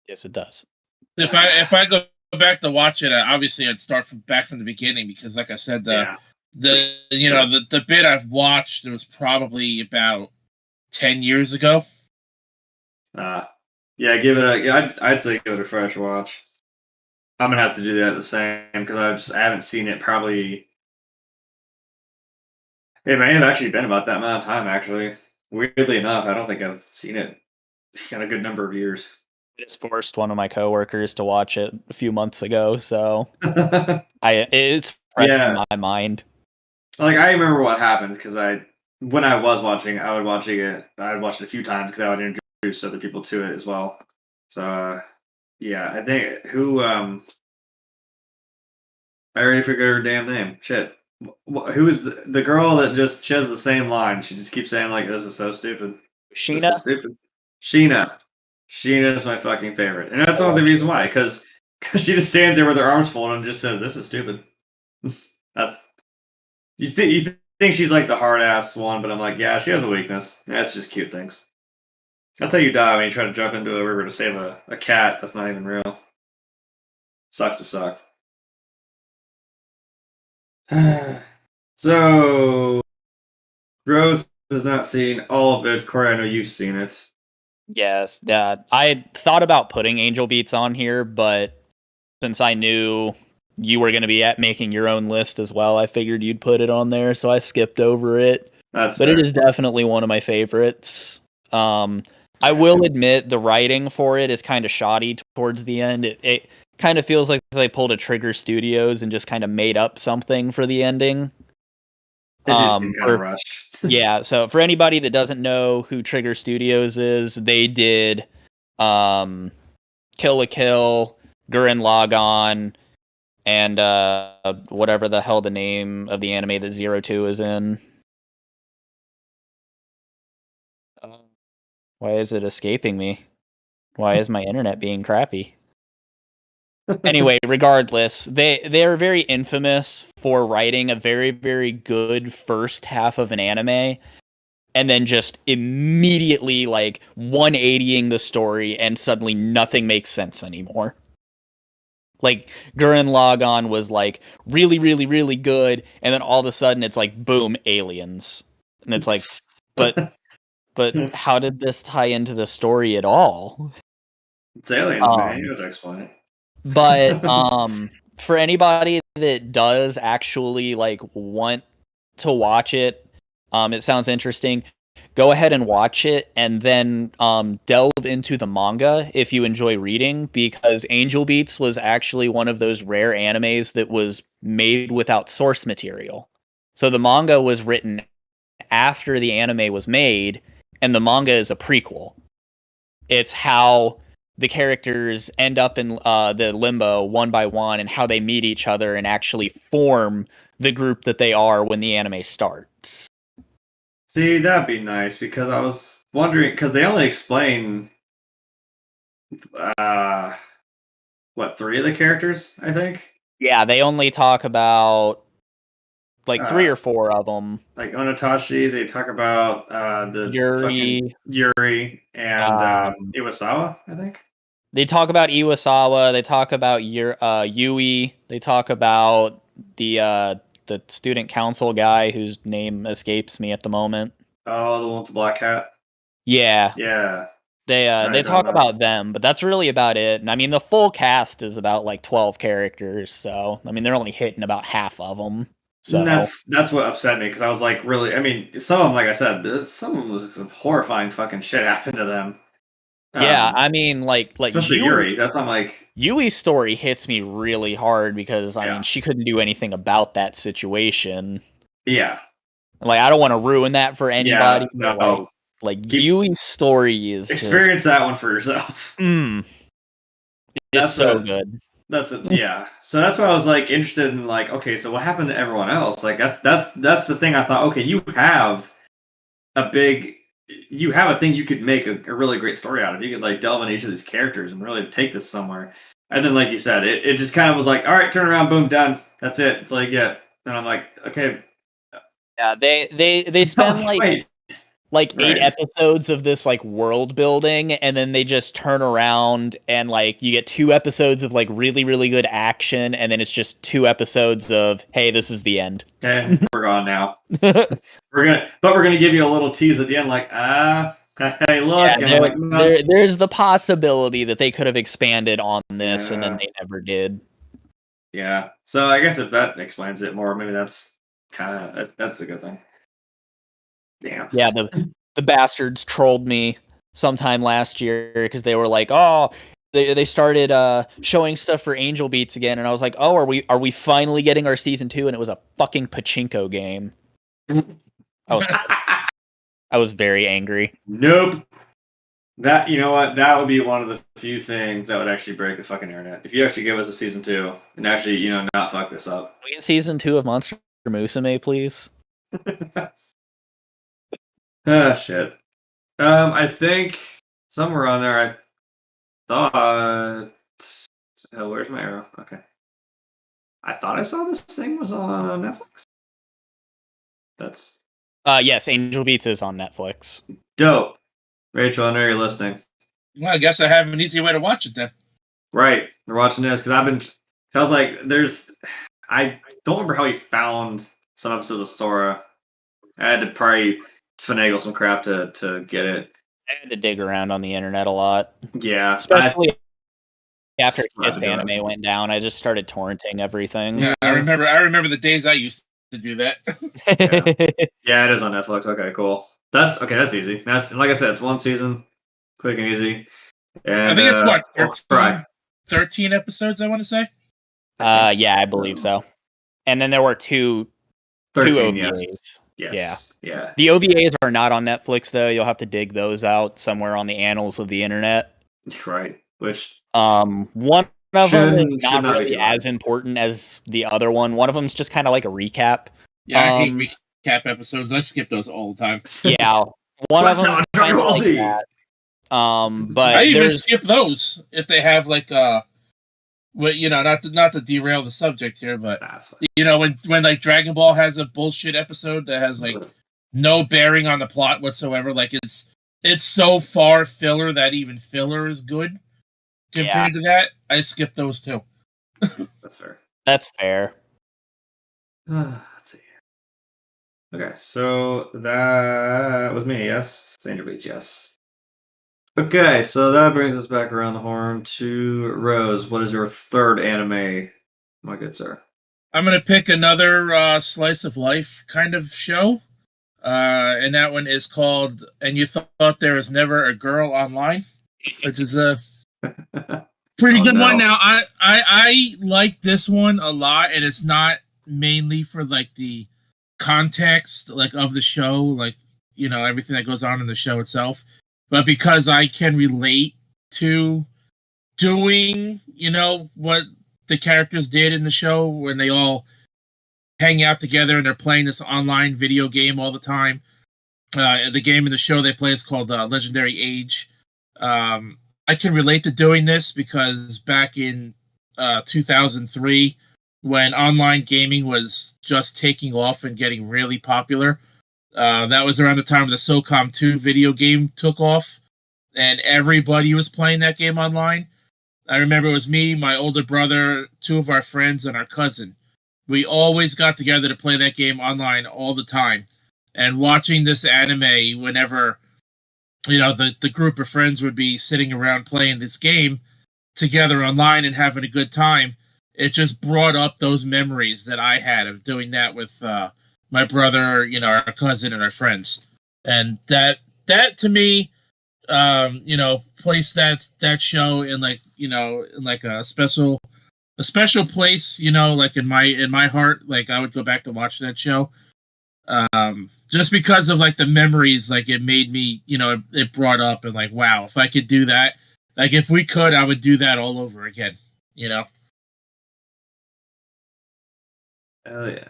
Yes, it does. If I go back to watch it, obviously I'd start back from the beginning, because, like I said, the bit I've watched, it was probably about 10 years ago. Yeah, I'd say give it a fresh watch. I'm gonna have to do that the same, because I haven't seen it probably. It may have actually been about that amount of time, actually. Weirdly enough, I don't think I've seen it in a good number of years. I just forced one of my coworkers to watch it a few months ago, so it's fresh in my mind. Like, I remember what happened, because when I was watching, I'd watched it a few times, because I would introduce other people to it as well. So, yeah, I think I already forgot her damn name. Shit. Who is the girl that she has the same line? She just keeps saying, like, this is so stupid. Sheena? This is stupid. Sheena. Sheena is my fucking favorite. And that's only the reason why, because she just stands there with her arms folded and just says, this is stupid. You think she's like the hard-ass one, but I'm like, yeah, she has a weakness. That's just cute things. That's how you die when you try to jump into a river to save a cat that's not even real. Sucks to suck. So, Rose has not seen all of it. Corey, I know you've seen it. Yes. I thought about putting Angel Beats on here, but since I knew you were going to be making your own list as well, I figured you'd put it on there, so I skipped over it. But fair. It is definitely one of my favorites. I will admit the writing for it is kind of shoddy towards the end. It kind of feels like they pulled a Trigger Studios and just kind of made up something for the ending. It just seemed kind of rushed. Yeah, so for anybody that doesn't know who Trigger Studios is, they did Kill la Kill, Gurren Lagann, and whatever the hell the name of the anime that 02 is in. Why is it escaping me? Why is my internet being crappy? Anyway, regardless, they're very infamous for writing a very, very good first half of an anime, and then just immediately, like, 180ing the story, and suddenly nothing makes sense anymore. Like, Gurren Lagann was, like, really, really, really good, and then all of a sudden it's like, boom, aliens. And it's like, but how did this tie into the story at all? It's aliens, man. You have to explain it. But for anybody that does actually, like, want to watch it, it sounds interesting. go ahead and watch it, and then delve into the manga if you enjoy reading, because Angel Beats was actually one of those rare animes that was made without source material. So the manga was written after the anime was made, and the manga is a prequel. It's how the characters end up in the limbo one by one, and how they meet each other and actually form the group that they are when the anime starts. See, that'd be nice, because I was wondering, because they only explain, three of the characters, I think? Yeah, they only talk about like 3 or 4 of them. Like Onatashi, they talk about the Yuri, Yuri, and Iwasawa, I think. They talk about Iwasawa. They talk about Yui. They talk about the student council guy whose name escapes me at the moment. Oh, the one with the black hat. Yeah. Yeah. They talk about them, but that's really about it. And I mean, the full cast is about like 12 characters, so I mean, they're only hitting about half of them. So and that's what upset me, because I was like, really, I mean, some of them, like I said, some of them was some horrifying fucking shit happened to them. Yeah, I mean, like especially Yuri. That's I'm like, Yui's story hits me really hard, because I mean, she couldn't do anything about that situation. Yeah, like I don't want to ruin that for anybody. Yeah, no. Like Yui's story is experience that one for yourself. That's so good. That's it. Yeah. So that's why I was like interested in, like, okay, so what happened to everyone else? Like that's the thing. I thought, okay, you have a thing you could make a really great story out of. You could like delve into each of these characters and really take this somewhere. And then, like you said, it just kind of was like, all right, turn around, boom, done. That's it. It's like, yeah. And I'm like, okay. Yeah, they spend like 8 episodes of this like world building, and then they just turn around and like you get 2 episodes of like really, really good action, and then it's just 2 episodes of, hey, this is the end. Okay, we're gone now. we're gonna give you a little tease at the end, like, hey, look. Yeah, like, no. There's the possibility that they could have expanded on this, and then they never did. Yeah. So I guess if that explains it more, maybe that's a good thing. Damn. Yeah, the bastards trolled me sometime last year, because they were like, oh, they started showing stuff for Angel Beats again, and I was like, oh, are we finally getting our season 2? And it was a fucking pachinko game. I was very angry. Nope. That, you know what? That would be one of the few things that would actually break the fucking internet. If you actually give us a season 2 and actually, not fuck this up. Can we get season 2 of Monster Musume, please? Ah, shit. I think somewhere on there, I thought. Oh, where's my arrow? Okay. I thought I saw this thing was on Netflix. That's. Yes, Angel Beats is on Netflix. Dope. Rachel, I know you're listening. Well, I guess I have an easy way to watch it then. Right. They're watching this, because I was like, I don't remember how he found some episodes of Sora. I had to probably finagle some crap to get it. I had to dig around on the internet a lot. Yeah. Especially after Kiss Anime went down, I just started torrenting everything. Yeah, I remember the days I used to do that. Yeah, it is on Netflix. Okay, cool. That's easy. That's, like I said, it's 1 season, quick and easy. And I think it's 13 episodes, I want to say. Yeah, I believe so. And then there were 2 OVAs. Yes. Yeah. The OVAs are not on Netflix, though. You'll have to dig those out somewhere on the annals of the internet. Right. Which one of them is not really as important as the other one. One of them is just kind of like a recap. Yeah, I hate recap episodes. I skip those all the time. Yeah, one of them is kind of like that. But I even skip those if they have like well, not to derail the subject here, but when like Dragon Ball has a bullshit episode that has like no bearing on the plot whatsoever, like it's so far filler that even filler is good compared to that. I skip those too. That's fair. That's fair. Let's see. Okay, so that was me. Yes, Angel Beats. Yes. Okay, so that brings us back around the horn to Rose. What is your third anime, my good sir? I'm going to pick another slice of life kind of show. and that one is called "And You Thought There Was Never a Girl Online," which is a pretty good one. Now, I like this one a lot, and it's not mainly for like the context like of the show, like everything that goes on in the show itself, but because I can relate to doing what the characters did in the show when they all hang out together and they're playing this online video game all the time. The game in the show they play is called Legendary Age. I can relate to doing this because back in 2003, when online gaming was just taking off and getting really popular, that was around the time the SOCOM 2 video game took off, and everybody was playing that game online. I remember it was me, my older brother, two of our friends, and our cousin. We always got together to play that game online all the time. And watching this anime whenever, the group of friends would be sitting around playing this game together online and having a good time, it just brought up those memories that I had of doing that with my brother, our cousin, and our friends. And that to me, placed that show in like a special place, like in my heart. Like I would go back to watch that show, just because of like the memories, like it made me, it brought up and like, wow, if I could do that, like if we could, I would do that all over again. Hell yeah.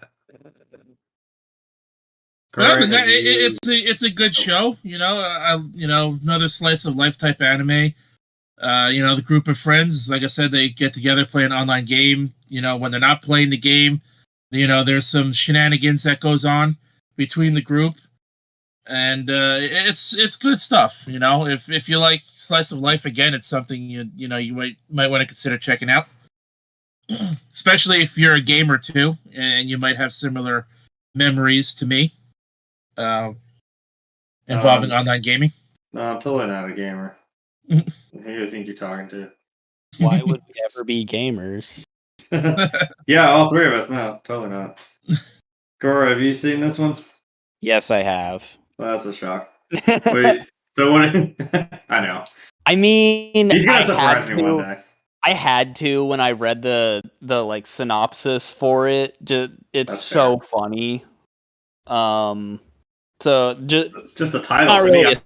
Well, it's a good show, another slice of life type anime. The group of friends, like I said, they get together, play an online game. When they're not playing the game, there's some shenanigans that goes on between the group, and it's good stuff. If you like slice of life, again, it's something you might want to consider checking out, especially if you're a gamer too, and you might have similar memories to me involving online gaming. No, I'm totally not a gamer. Who do you think you're talking to? Why would we ever be gamers? Yeah, all three of us. No, totally not. Cora, have you seen this one? Yes, I have. Well, that's a shock. Wait, so what? I know. I mean, He's gonna surprise me one day. I had to when I read the like synopsis for it. It's That's so funny. So just the title. Not To really me,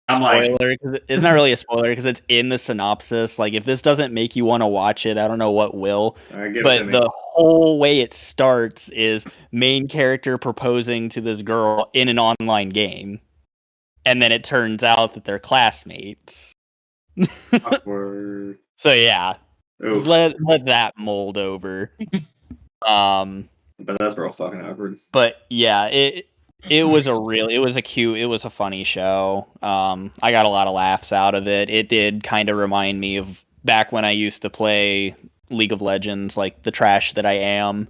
I'm like, spoiler, cause it's not really a spoiler because it's in the synopsis. Like, if this doesn't make you want to watch it, I don't know what will. give But it to me. the whole way it starts is main character proposing to this girl in an online game, and then it turns out that they're classmates. Awkward. So yeah, Oof. let that mold over. But that's real fucking awkward. But yeah, it was a funny show. I got a lot of laughs out of it. It did kind of remind me of back when I used to play League of Legends, like the trash that I am,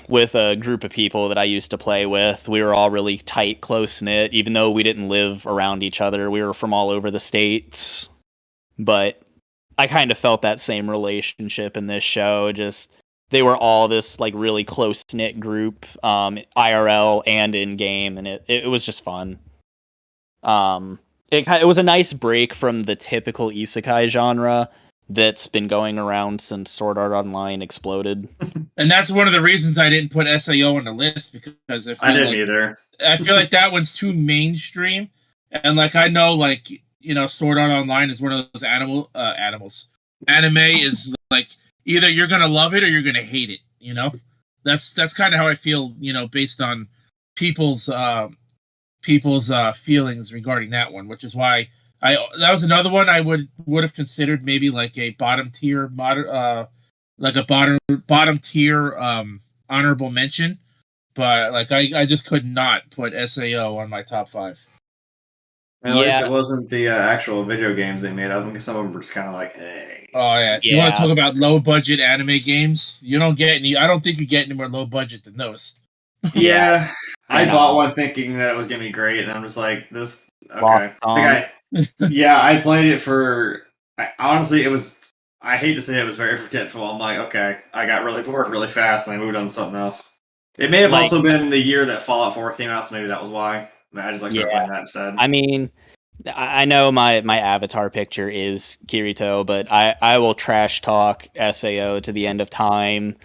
with a group of people that I used to play with. We were all really tight, close-knit, even though we didn't live around each other. We were from all over the states. But I kind of felt that same relationship in this show. Just they were all this like really close-knit group, IRL and in-game, and it was just fun. It was a nice break from the typical isekai genre that's been going around since Sword Art Online exploded. And that's one of the reasons I didn't put SAO on the list, because I didn't either. I feel like that one's too mainstream, and like I know, like Sword Art Online is one of those animals. Anime is like either you're gonna love it or you're gonna hate it. That's kind of how I feel. Based on people's feelings regarding that one, which is why that was another one I would have considered maybe like a bottom tier bottom tier honorable mention, but like I just could not put SAO on my top 5. At least it wasn't the actual video games they made of them, because some of them were just kind of like, hey. Oh yeah, if you want to talk about low budget anime games, you don't get any. I don't think you get any more low budget than those. Yeah, I bought one thinking that it was gonna be great, and I'm just like, this. Okay, I played it for. Honestly, it was. I hate to say it was very forgetful. I'm like, okay, I got really bored really fast, and I moved on to something else. It may have Like- also been the year that Fallout 4 came out, so maybe that was why. I just like to Yeah. remind that instead. I mean, I know my avatar picture is Kirito, but I will trash talk SAO to the end of time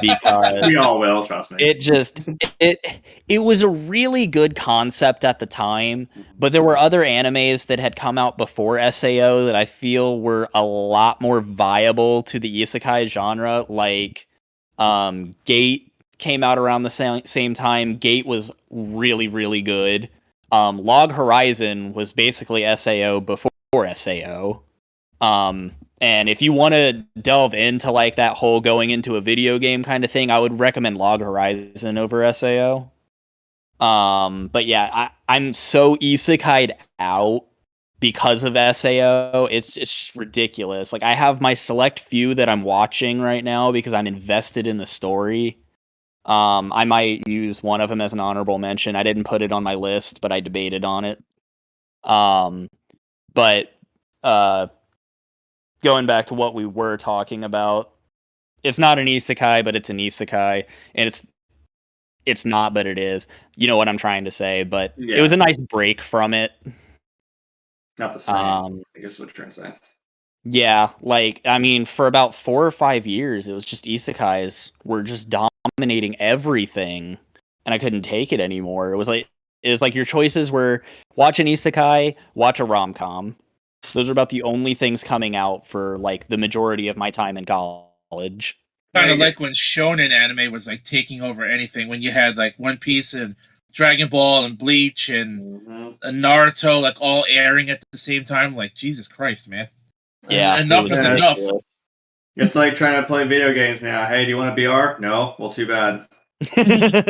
because We all will, trust me. it was a really good concept at the time, but there were other animes that had come out before SAO that I feel were a lot more viable to the isekai genre. Like Gate came out around the same time. Gate was really, really good. Log Horizon was basically SAO before SAO. And if you want to delve into like that whole going into a video game kind of thing, I would recommend Log Horizon over SAO. But yeah, I'm so isekai'd out because of SAO. It's just ridiculous. Like I have my select few that I'm watching right now because I'm invested in the story. I might use one of them as an honorable mention. I didn't put it on my list, but I debated on it. But going back to what we were talking about, it's not an isekai, but it's an isekai, and it's not, but it is. You know what I'm trying to say, but it was a nice break from it. Not the same, I guess what you're trying to say. Yeah, like, I mean, for about 4 or 5 years, it was just isekais were just dominating everything, and I couldn't take it anymore. It was like your choices were watch an isekai, watch a rom-com. Those are about the only things coming out for, like, the majority of my time in college. Kind of like when shonen anime was, like, taking over anything, when you had, like, One Piece and Dragon Ball and Bleach and Naruto, like, all airing at the same time. Like, Jesus Christ, man. Yeah, enough is enough. It's like trying to play video games now. Hey, do you want a BR? No? Well, too bad. It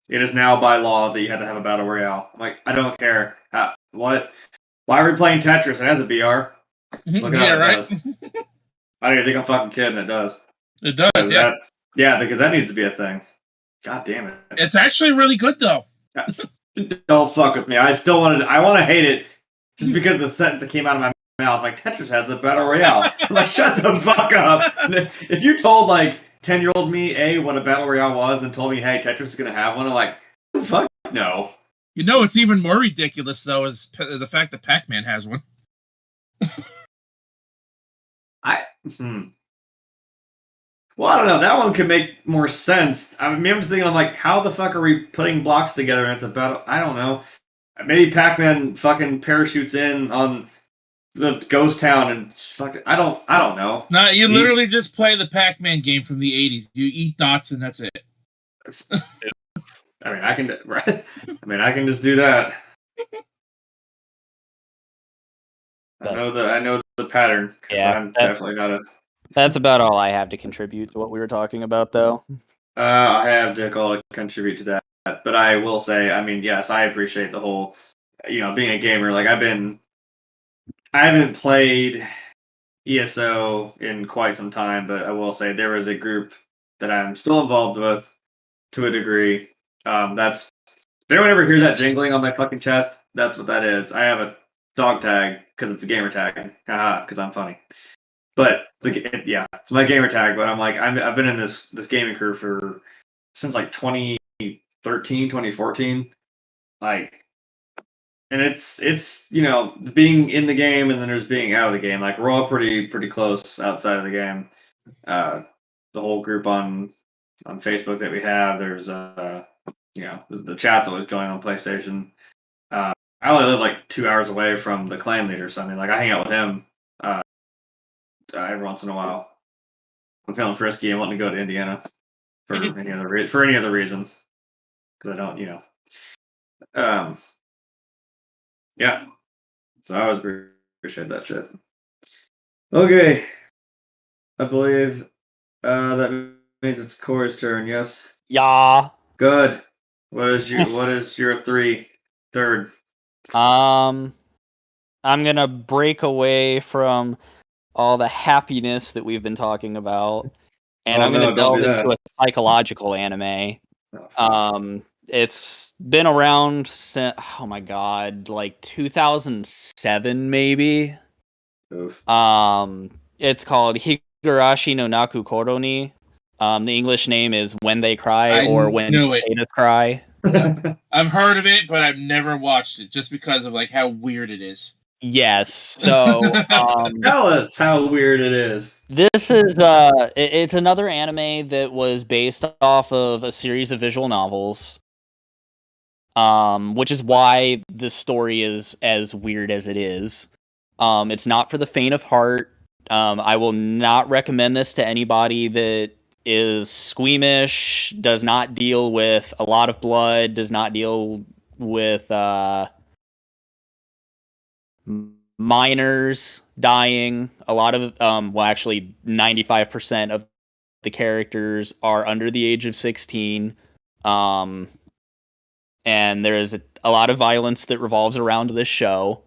is now by law that you have to have a battle royale. I'm like, I don't care. What? Why are we playing Tetris? It has a BR. Look at how it does. I don't even think I'm fucking kidding. It does. It does, yeah. Because that needs to be a thing. God damn it. It's actually really good, though. Don't fuck with me. I want to hate it just because the sentence that came out of my mouth, like, Tetris has a battle royale. I'm like, shut the fuck up. If you told, like, 10-year-old me, what a battle royale was, and then told me, hey, Tetris is going to have one, I'm like, fuck no. You know, it's even more ridiculous, though, is the fact that Pac-Man has one. Well, I don't know. That one could make more sense. I mean, I'm just thinking, I'm like, how the fuck are we putting blocks together and it's a battle? I don't know. Maybe Pac-Man fucking parachutes in on the ghost town and fucking... I don't know. No, you literally just play the Pac-Man game from the 80s. You eat dots and that's it. I mean, I can just do that. I know the pattern. Yeah, I'm definitely not a... That's about all I have to contribute to what we were talking about, though. I have Dick all to contribute to that, but I will say, I mean, yes, I appreciate the whole, being a gamer. Like, I haven't played ESO in quite some time, but I will say there is a group that I'm still involved with to a degree. That's, if anyone ever hears that jingling on my fucking chest, that's what that is. I have a dog tag because it's a gamer tag. Haha, because I'm funny. But it's my gamer tag. But I'm like, I've been in this gaming crew since like 2013, 2014. Like, and it's being in the game and then there's being out of the game. Like, we're all pretty close outside of the game. The whole group on Facebook that we have, there's the chat's always going on PlayStation. I only live like 2 hours away from the clan leader, so I mean, like, I hang out with him every once in a while. I'm feeling frisky and wanting to go to Indiana for any other reason, because I don't, yeah. So I always appreciate that shit. Okay, I believe that means it's Corey's turn. Yes. Yeah. Good. What is your third? I'm gonna break away from all the happiness that we've been talking about, and I'm gonna delve into a psychological anime. It's been around since, oh my god, like 2007 maybe. Oof. It's called Higurashi no Naku Koroni. The English name is When They Cry I or When knew it. Potatoes Cry. I've heard of it, but I've never watched it just because of like how weird it is. Yes. So Tell us how weird it is. this is it's another anime that was based off of a series of visual novels. Which is why the story is as weird as it is. It's not for the faint of heart. I will not recommend this to anybody that is squeamish, does not deal with a lot of blood, does not deal with minors dying. A lot of well, actually 95% of the characters are under the age of 16. And there is a lot of violence that revolves around this show.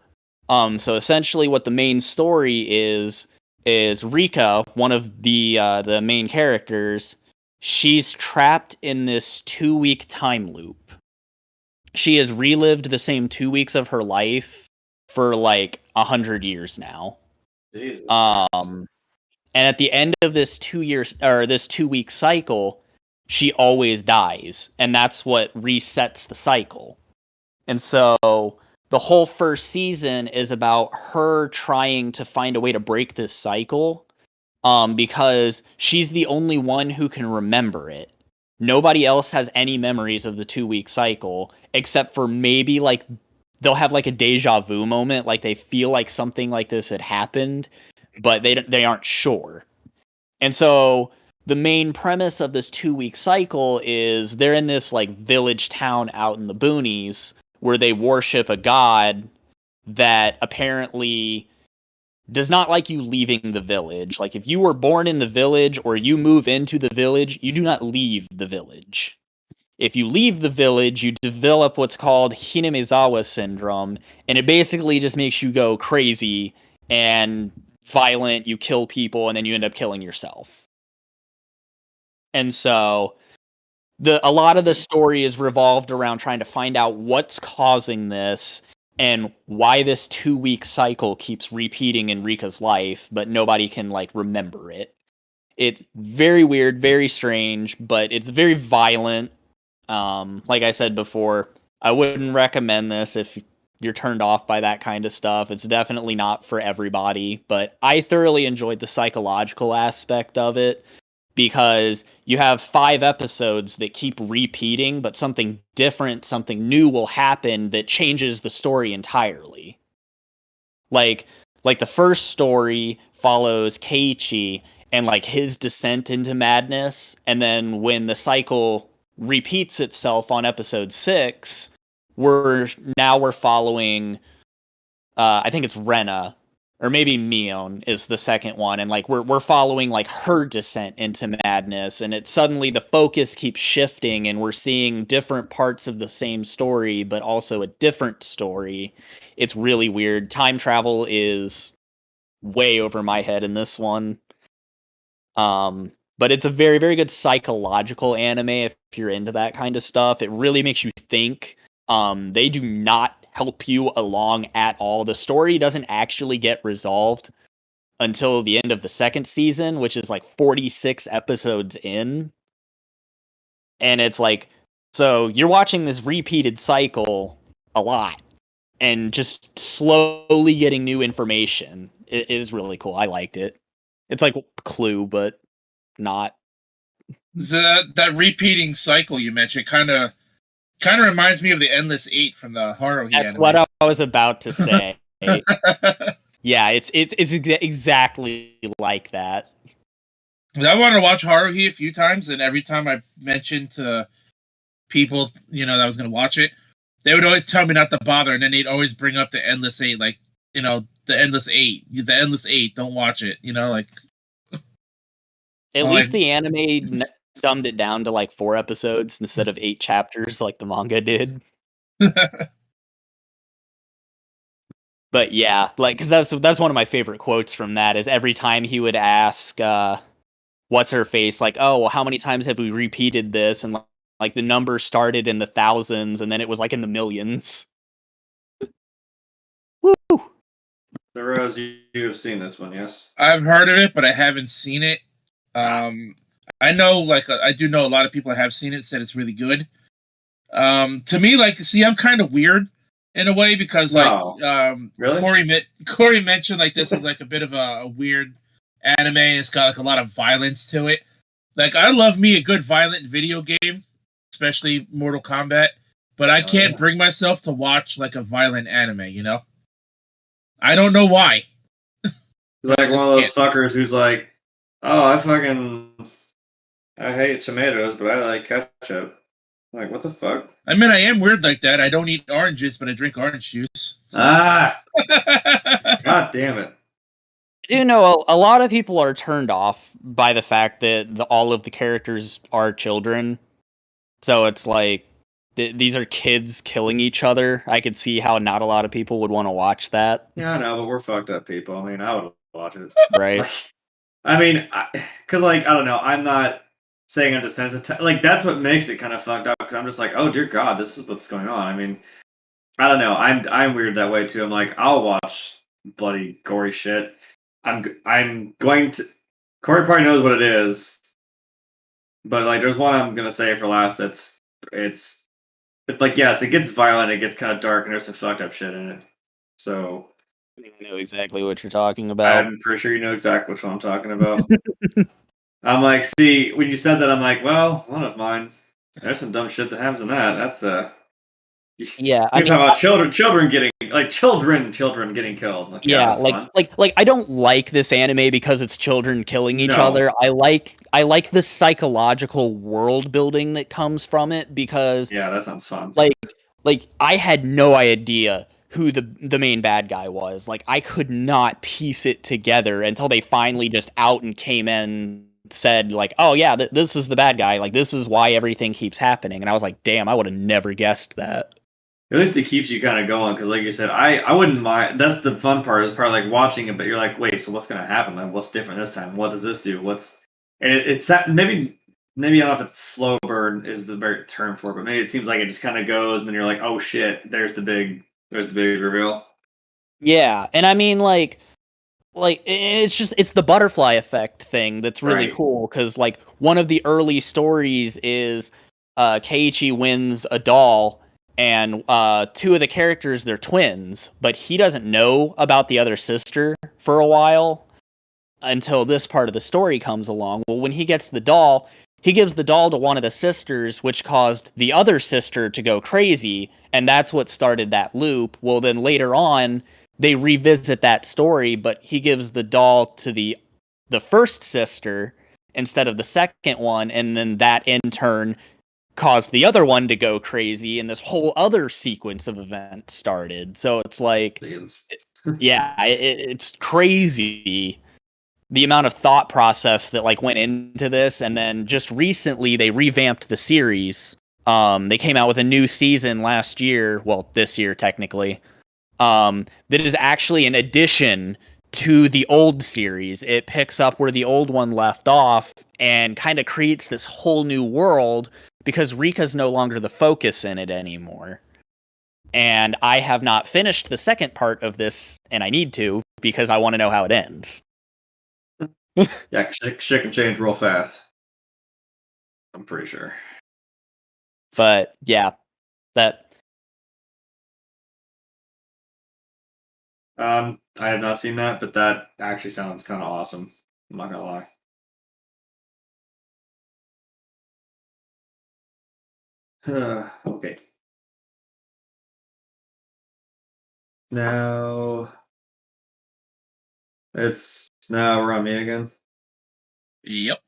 So essentially, what the main story is Rika, one of the main characters. She's trapped in this 2-week time loop. She has relived the same 2 weeks of her life for like 100 years now. Jesus. And at the end of this 2-week cycle, she always dies, and that's what resets the cycle. And so the whole first season is about her trying to find a way to break this cycle, because she's the only one who can remember it. Nobody else has any memories of the 2-week cycle, except for maybe like they'll have like a deja vu moment, like they feel like something like this had happened, but they aren't sure. And so the main premise of this 2-week cycle is they're in this like village town out in the boonies where they worship a god that apparently does not like you leaving the village. Like if you were born in the village or you move into the village, you do not leave the village. If you leave the village, you develop what's called Hinemezawa syndrome, and it basically just makes you go crazy and violent, you kill people, and then you end up killing yourself. And so a lot of the story is revolved around trying to find out what's causing this and why this 2-week cycle keeps repeating in Rika's life, but nobody can like remember it. It's very weird, very strange, but it's very violent. Like I said before, I wouldn't recommend this if you're turned off by that kind of stuff. It's definitely not for everybody, but I thoroughly enjoyed the psychological aspect of it, because you have 5 episodes that keep repeating, but something different, something new will happen that changes the story entirely. Like the first story follows Keiichi and like his descent into madness, and then when the cycle repeats itself on episode 6, we're following I think it's Rena, or maybe Mion is the second one, and like we're following like her descent into madness, and it suddenly the focus keeps shifting and we're seeing different parts of the same story but also a different story. It's really weird. Time travel is way over my head in this one. But it's a very, very good psychological anime if you're into that kind of stuff. It really makes you think. They do not help you along at all. The story doesn't actually get resolved until the end of the second season, which is like 46 episodes in. And it's like, so you're watching this repeated cycle a lot and just slowly getting new information. It is really cool. I liked it. It's like Clue, but not. That repeating cycle you mentioned kind of reminds me of the Endless Eight from the Haruhi That's anime. what I was about to say. Yeah, it's exactly like that. I wanted to watch Haruhi a few times, and every time I mentioned to people, that I was going to watch it, they would always tell me not to bother, and then they'd always bring up the Endless Eight, like, the Endless Eight. The Endless Eight, don't watch it, like... At least the anime dumbed it down to like 4 episodes instead of 8 chapters like the manga did. But yeah, like, because that's one of my favorite quotes from that, is every time he would ask what's her face, like, oh, well, how many times have we repeated this, and like the number started in the thousands and then it was like in the millions. Woo! So Rose, you have seen this one, yes? I've heard of it, but I haven't seen it. I know, like, I do know a lot of people that have seen it said it's really good. To me, like, see, I'm kind of weird in a way because, like, Really? Corey mentioned, like, this is like a bit of a weird anime. It's got like a lot of violence to it. Like, I love me a good violent video game, especially Mortal Kombat, but I can't bring myself to watch like a violent anime. You know, I don't know why. Like one of those fuckers who's like, oh, I hate tomatoes, but I like ketchup. Like, what the fuck? I mean, I am weird like that. I don't eat oranges, but I drink orange juice. So. God damn it. I do know a lot of people are turned off by the fact that all of the characters are children. So it's like, these are kids killing each other. I could see how not a lot of people would want to watch that. Yeah, I know, but we're fucked up people. I mean, I would watch it. Right. I mean, because, like, I don't know. I'm not saying I'm desensitized. Like, that's what makes it kind of fucked up, because I'm just like, oh, dear God, this is what's going on. I mean, I don't know. I'm weird that way, too. I'm like, I'll watch bloody gory shit. I'm going to... Corey probably knows what it is. But, like, there's one I'm going to say for last that's... It's like, yes, it gets violent, it gets kind of dark, and there's some fucked up shit in it. So... I know exactly what you're talking about. I'm pretty sure you know exactly which one I'm talking about. I'm like, see, when you said that, I'm like, well, one of mine. There's some dumb shit that happens in that. That's yeah. You're talking about children getting getting killed. Like, yeah, fun. like I don't like this anime because it's children killing each other. I like the psychological world building that comes from it because yeah, that sounds fun. Like I had no idea who the main bad guy was. Like I could not piece it together until they finally just out and came in, said like, oh yeah, this is the bad guy. Like this is why everything keeps happening. And I was like, damn, I would have never guessed that. At least it keeps you kind of going because, like you said, I wouldn't mind. That's the fun part. Is probably like watching it, but you're like, wait, so what's gonna happen? Like, what's different this time? What does this do? It's maybe I don't know if it's slow burn is the right term for it, but maybe it seems like it just kind of goes, and then you're like, oh shit, there's the big reveal. Yeah, and I mean like it's the butterfly effect thing that's really cool because like one of the early stories is Keiichi wins a doll. And two of the characters, they're twins, but he doesn't know about the other sister for a while until this part of the story comes along. Well, when he gets the doll, he gives the doll to one of the sisters, which caused the other sister to go crazy, and that's what started that loop. Well, then later on, they revisit that story, but he gives the doll to the first sister instead of the second one, and then that in turn caused the other one to go crazy, and this whole other sequence of events started. So it's like, yeah, it's crazy the amount of thought process that like went into this. And then just recently they revamped the series. They came out with a new season last year, well, this year technically, that is actually an addition to the old series. It picks up where the old one left off and kind of creates this whole new world because Rika's no longer the focus in it anymore. And I have not finished the second part of this, and I need to, because I want to know how it ends. Yeah, shit can change real fast. I'm pretty sure. But, yeah, that... I have not seen that, but that actually sounds kind of awesome. I'm not gonna lie. Okay. Now we're on me again. Yep.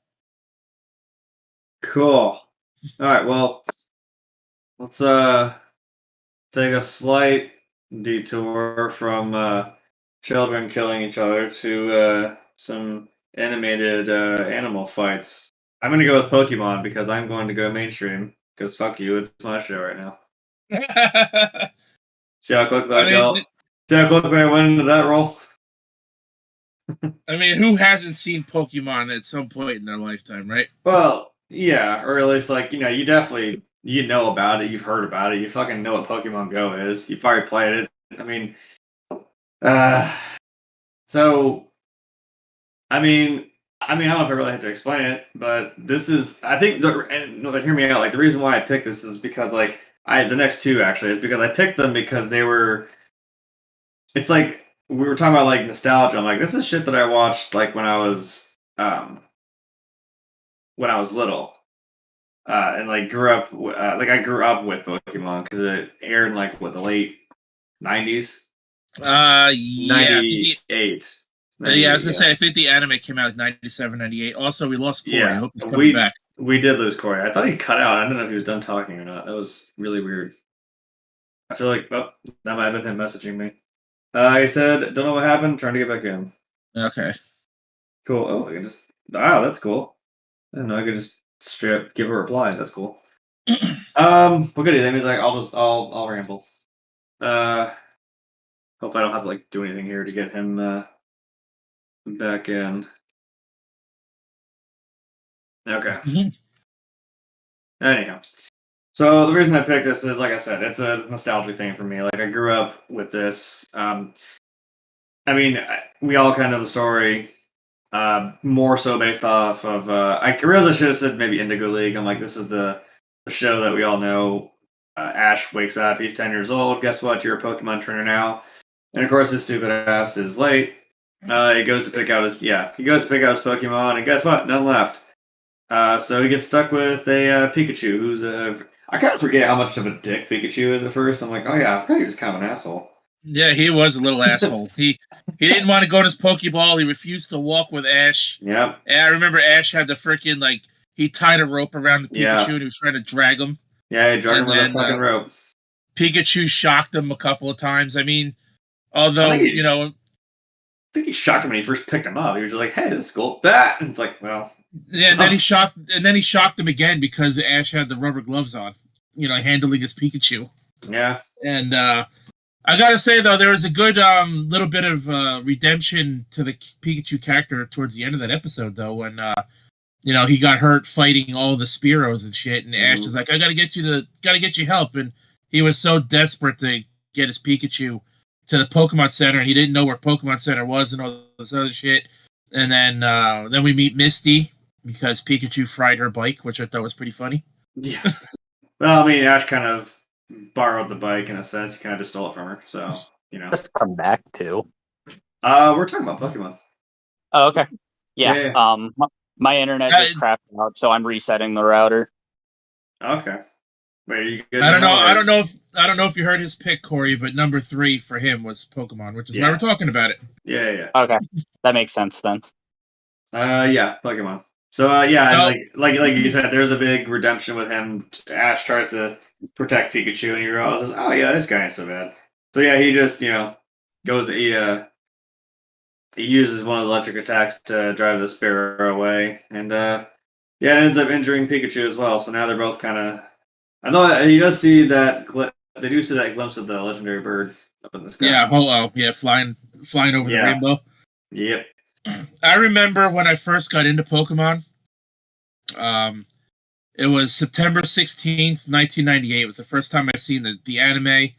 Cool. All right. Well, let's take a slight detour from children killing each other to some animated animal fights. I'm gonna go with Pokemon because I'm going to go mainstream. Because fuck you, it's my show right now. See how quickly I went into that role? I mean, who hasn't seen Pokemon at some point in their lifetime, right? Well, yeah, or at least like, you definitely know about it, you've heard about it, you fucking know what Pokemon Go is, you've already played it. I mean, so I mean, I mean, I don't know if I really have to explain it, but this is, I think, hear me out. Like, the reason why I picked this is because, like, the next two actually is because I picked them because they were. It's like we were talking about like nostalgia. I'm like, this is shit that I watched like when I was little, and like grew up. Like I grew up with Pokemon because it aired in like the late '90s. Yeah. 98. Yeah, I was gonna say I think the anime came out in 97, 98. Also, we lost Corey. I Yeah, hope he's coming back. we did lose Corey. I thought he cut out. I don't know if he was done talking or not. That was really weird. I feel like that might have been him messaging me. He said, "Don't know what happened. Trying to get back in." Okay. Cool. Oh, I can just. Wow, that's cool. I didn't know I could just give a reply. That's cool. Well, goody. That means like I'll ramble. Hope I don't have to like do anything here to get him back in. Okay. Anyhow, so the reason I picked this is, like I said, it's a nostalgia thing for me. Like I grew up with this. I mean, we all kind of know the story. More so based off of. I realize I should have said maybe Indigo League. I'm like, this is the show that we all know. Ash wakes up. He's 10 years old. Guess what? You're a Pokemon trainer now. And of course, his stupid ass is late. He goes to pick out his Pokemon, and guess what? None left. So he gets stuck with a Pikachu, who's I kind of forget how much of a dick Pikachu is at first. I'm like, oh yeah, I forgot he was kind of an asshole. Yeah, he was a little asshole. He didn't want to go to his Pokeball. He refused to walk with Ash. Yeah. And I remember Ash had the freaking, like, he tied a rope around the Pikachu and he was trying to drag him. Yeah, he dragged him with a fucking rope. Pikachu shocked him a couple of times. I mean, although, I think he shocked him when he first picked him up. He was just like, hey, this is cool. That! And it's like, well. Yeah, and then he shocked him again because Ash had the rubber gloves on, handling his Pikachu. Yeah. And I gotta say though, there was a good little bit of redemption to the Pikachu character towards the end of that episode, though, when he got hurt fighting all the Spearows and shit, and Ash was like, "I gotta get you help," and he was so desperate to get his Pikachu to the Pokemon Center, and he didn't know where Pokemon Center was and all this other shit. And then we meet Misty because Pikachu fried her bike, which I thought was pretty funny. Yeah. Well, I mean, Ash kind of borrowed the bike in a sense. He kind of just stole it from her, so Just come back to. We're talking about Pokemon. Oh, okay. Yeah. My internet just crapped out, so I'm resetting the router. Okay. Wait, are you good? I don't know if you heard his pick, Corey, but number 3 for him was Pokemon, which is why we're talking about it. Yeah. Okay, that makes sense then. Yeah, Pokemon. So like you said, there's a big redemption with him. Ash tries to protect Pikachu, and he realizes, oh yeah, this guy ain't so bad. So yeah, he just goes. He uses one of the electric attacks to drive the Sparrow away, and it ends up injuring Pikachu as well. So now they're both kind of. I know you does see that. They do see that glimpse of the legendary bird up in the sky. Yeah, flying over the rainbow. Yep. I remember when I first got into Pokemon. It was September 16th, 1998. It was the first time I seen the anime. It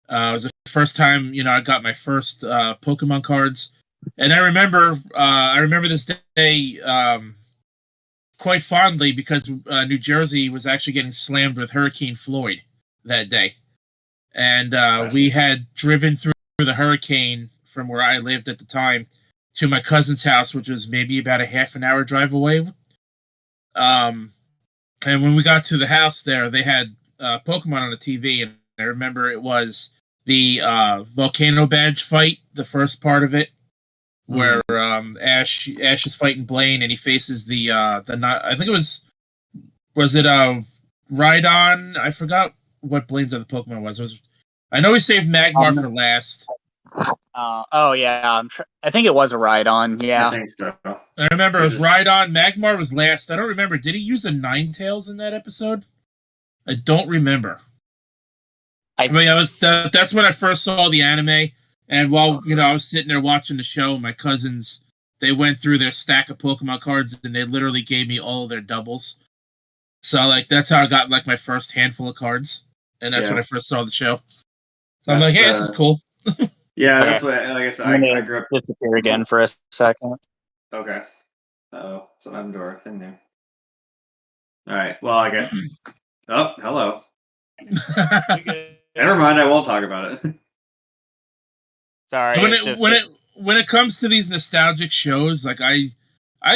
was the first time I got my first Pokemon cards, and I remember this day quite fondly because New Jersey was actually getting slammed with Hurricane Floyd that day, and we had driven through the hurricane from where I lived at the time to my cousin's house, which was maybe about a half an hour drive away. And when we got to the house there, they had Pokemon on the TV, and I remember it was the Volcano Badge fight, the first part of it, where Ash is fighting Blaine, and he faces the I think it was it Rhydon? I forgot what Blaine's other Pokemon was. I know he saved Magmar for last. I think it was a Rhydon. Yeah, I think so. I remember it was Rhydon. Magmar was last. I don't remember. Did he use a Ninetales in that episode? I don't remember. That's when I first saw the anime, and while I was sitting there watching the show, my cousins they went through their stack of Pokemon cards and they literally gave me all of their doubles. So that's how I got my first handful of cards, and that's when I first saw the show. So I'm like, hey, this is cool. Yeah, that's what. Like I said, I grew up. Disappear again for a second. Okay. Oh, so I'm door thing there. All right. Well, I guess. Oh, hello. Never mind. I won't talk about it. Sorry, when it comes to these nostalgic shows, like I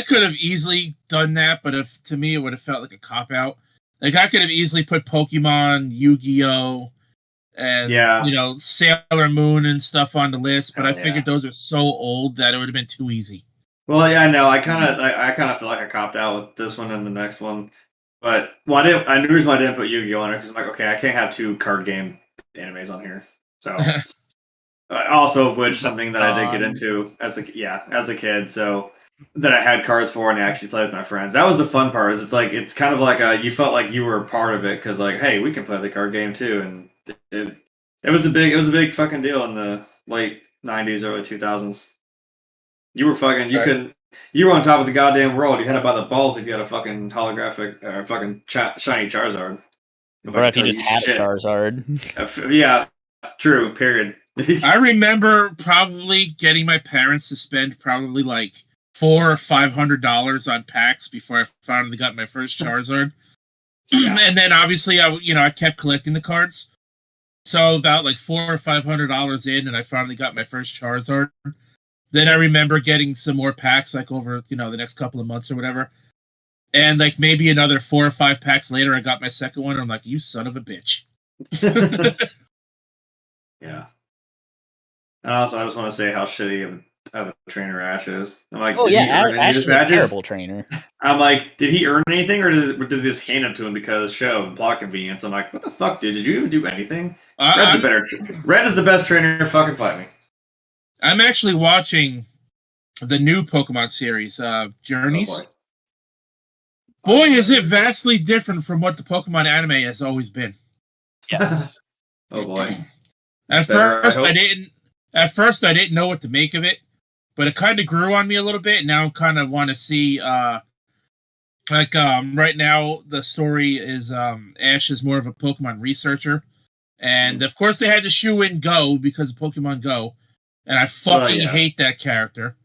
could have easily done that, but to me it would have felt like a cop out. Like I could have easily put Pokemon, Yu-Gi-Oh, and Sailor Moon and stuff on the list, but I figured those are so old that it would have been too easy. Well, yeah, no, I kind of feel like I copped out with this one and the next one, but the reason why I didn't put Yu-Gi-Oh on it because I'm like, okay, I can't have 2 card game animes on here, so. Also, of which something that I did get into as a kid, so that I had cards for and I actually played with my friends. That was the fun part. It's kind of like you felt like you were a part of it because like, hey, we can play the card game too, and it was a big fucking deal in the late '90s, early 2000s. You were fucking you were on top of the goddamn world. You had it by the balls if you had a fucking holographic or fucking shiny Charizard. Or if you just had a Charizard. Yeah, true. Period. I remember probably getting my parents to spend probably like $400 or $500 on packs before I finally got my first Charizard. And then obviously I kept collecting the cards. So about like $400 or $500 in, and I finally got my first Charizard. Then I remember getting some more packs like over the next couple of months or whatever. And like maybe another 4 or 5 packs later, I got my second one. And I'm like, you son of a bitch. Yeah. And also, I just want to say how shitty of a trainer Ash is. I'm like, Ash is a terrible trainer. I'm like, did he earn anything, or did they just hand him to him because show and plot convenience? I'm like, what the fuck, dude? Did you even do anything? Red is the best trainer. Fucking fight me. I'm actually watching the new Pokemon series, Journeys. Oh boy, is it vastly different from what the Pokemon anime has always been. Yes. Oh boy. At first, I didn't know what to make of it, but it kind of grew on me a little bit. And now I kind of want to see, right now the story is Ash is more of a Pokemon researcher, and of course they had to shoe in Go because of Pokemon Go, and I fucking hate that character.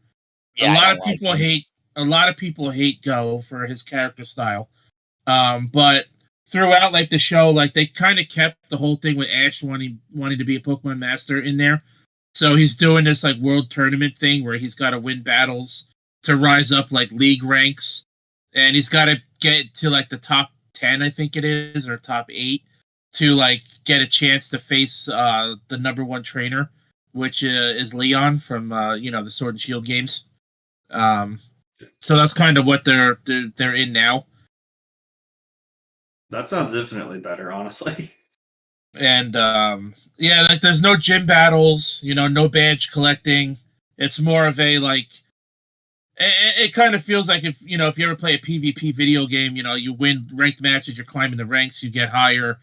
Yeah, A lot of people hate Go for his character style, but throughout like the show, like they kind of kept the whole thing with Ash wanting to be a Pokemon master in there. So he's doing this like world tournament thing where he's got to win battles to rise up like league ranks, and he's got to get to like the top 10, I think it is, or top 8 to like get a chance to face the number 1 trainer, which is Leon from the Sword and Shield games. So that's kind of what they're in now. That sounds infinitely better, honestly. And like there's no gym battles, no badge collecting. It's more of a like it kind of feels like if you ever play a PvP video game, you win ranked matches, you're climbing the ranks, you get higher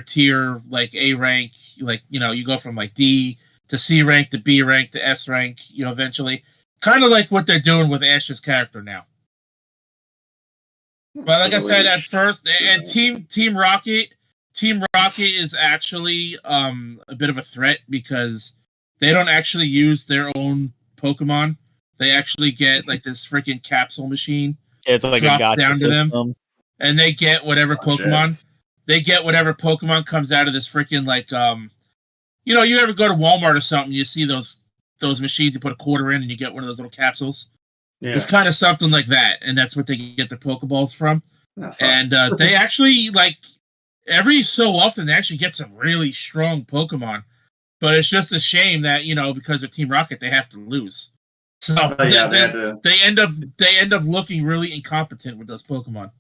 tier, like A rank, like you go from like D to C rank to B rank to S rank, eventually. Kind of like what they're doing with Ash's character now. But like I said at first, and Team Rocket is actually a bit of a threat because they don't actually use their own Pokemon. They actually get like this freaking capsule machine. It's like a gotcha down system. To them, and they get whatever Pokemon. Shit. They get whatever Pokemon comes out of this freaking like you ever go to Walmart or something, you see those machines, you put a quarter in and you get one of those little capsules. Yeah. It's kind of something like that, and that's what they get their Pokeballs from. And they actually, like, every so often, they actually get some really strong Pokemon. But it's just a shame that, because of Team Rocket, they have to lose. So they end up looking really incompetent with those Pokemon.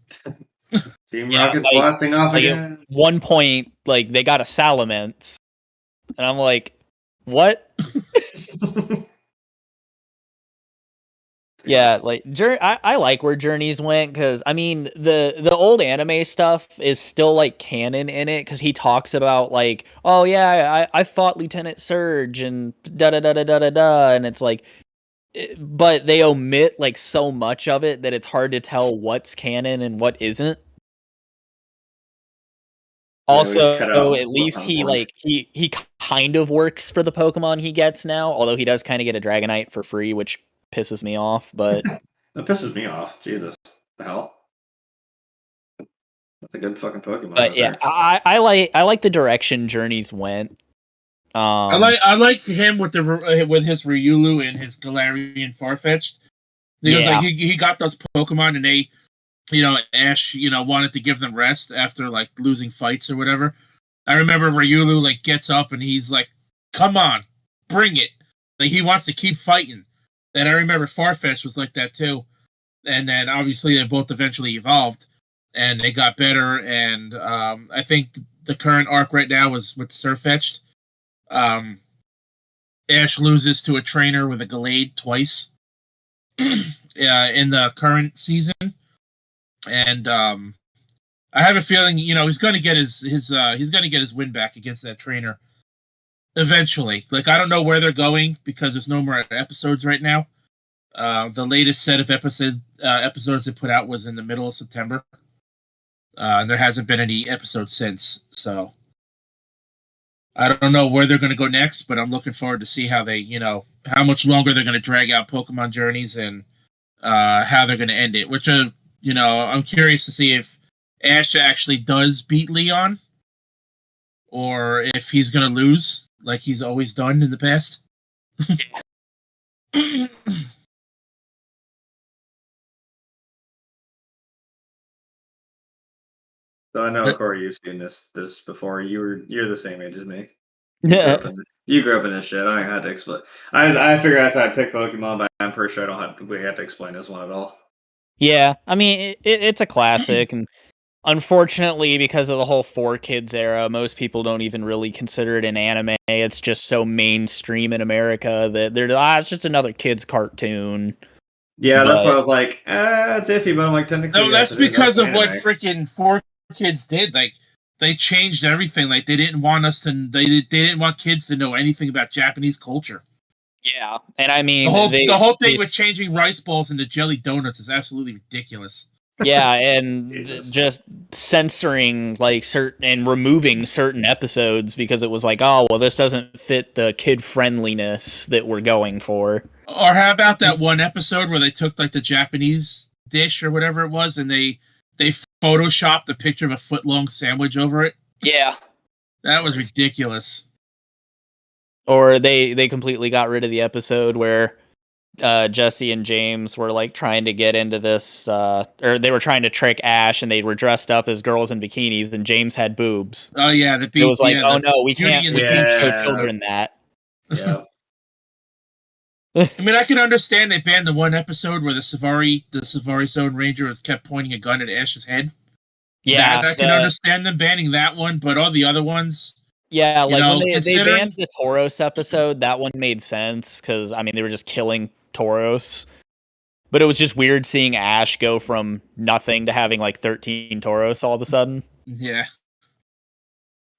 Team Rocket's blasting off again. At one point, like, they got a Salamence. And I'm like, what? Yeah, like I like where Journeys went because I mean the old anime stuff is still like canon in it because he talks about like, oh yeah, I fought Lieutenant Surge and da da da da da da da, and it's like, but they omit like so much of it that it's hard to tell what's canon and what isn't. Also, at least he kind of works for the Pokemon he gets now, although he does kind of get a Dragonite for free, which pisses me off, but That pisses me off. Jesus, the hell. That's a good fucking Pokemon. But yeah, I like the direction Journeys went. I like him with his Riolu and his Galarian Farfetch'd. Because like he got those Pokemon and they, Ash, wanted to give them rest after like losing fights or whatever. I remember Riolu like gets up and he's like, "Come on, bring it!" Like he wants to keep fighting. And I remember Farfetch'd was like that too. And then obviously they both eventually evolved and they got better. And I think the current arc right now was with Sirfetch'd. Ash loses to a trainer with a Gallade twice in the current season, and I have a feeling he's going to get his win back against that trainer eventually. Like I don't know where they're going because there's no more episodes right now. The latest set of episodes they put out was in the middle of September, and there hasn't been any episodes since. So I don't know where they're going to go next, but I'm looking forward to see how they, how much longer they're going to drag out Pokemon Journeys and how they're going to end it. Which, I'm curious to see if Ash actually does beat Leon or if he's going to lose like he's always done in the past. So I know, Corey, you've seen this before. You're the same age as me. Yeah. You grew up in this shit. I had to explain. I figured I'd pick Pokemon, but I'm pretty sure I don't have to explain this one at all. Yeah, I mean it's a classic, and unfortunately, because of the whole 4Kids era, most people don't even really consider it an anime. It's just so mainstream in America that it's just another kids' cartoon. Yeah, that's why I was like, it's iffy, but I'm like, technically. No, that's because of what freaking 4Kids did. Like, they changed everything. Like, they didn't want they didn't want kids to know anything about Japanese culture. Yeah, and I mean the whole thing with changing rice balls into jelly donuts is absolutely ridiculous. Yeah, and just censoring and removing certain episodes because it was like, oh well, this doesn't fit the kid friendliness that we're going for. Or how about that one episode where they took like the Japanese dish or whatever it was, and they photoshopped a picture of a foot-long sandwich over it? Yeah, that was ridiculous. Or they completely got rid of the episode where Jesse and James were like trying to get into this, or they were trying to trick Ash, and they were dressed up as girls in bikinis, and James had boobs. Oh yeah, it was like, oh no, we can't show children that. Yeah. I mean, I can understand they banned the one episode where the Savari Zone Ranger kept pointing a gun at Ash's head. Yeah, I can understand them banning that one, but all the other ones. Yeah, like when they banned the Tauros episode, that one made sense because I mean they were just killing Tauros, but it was just weird seeing Ash go from nothing to having like 13 Tauros all of a sudden. Yeah,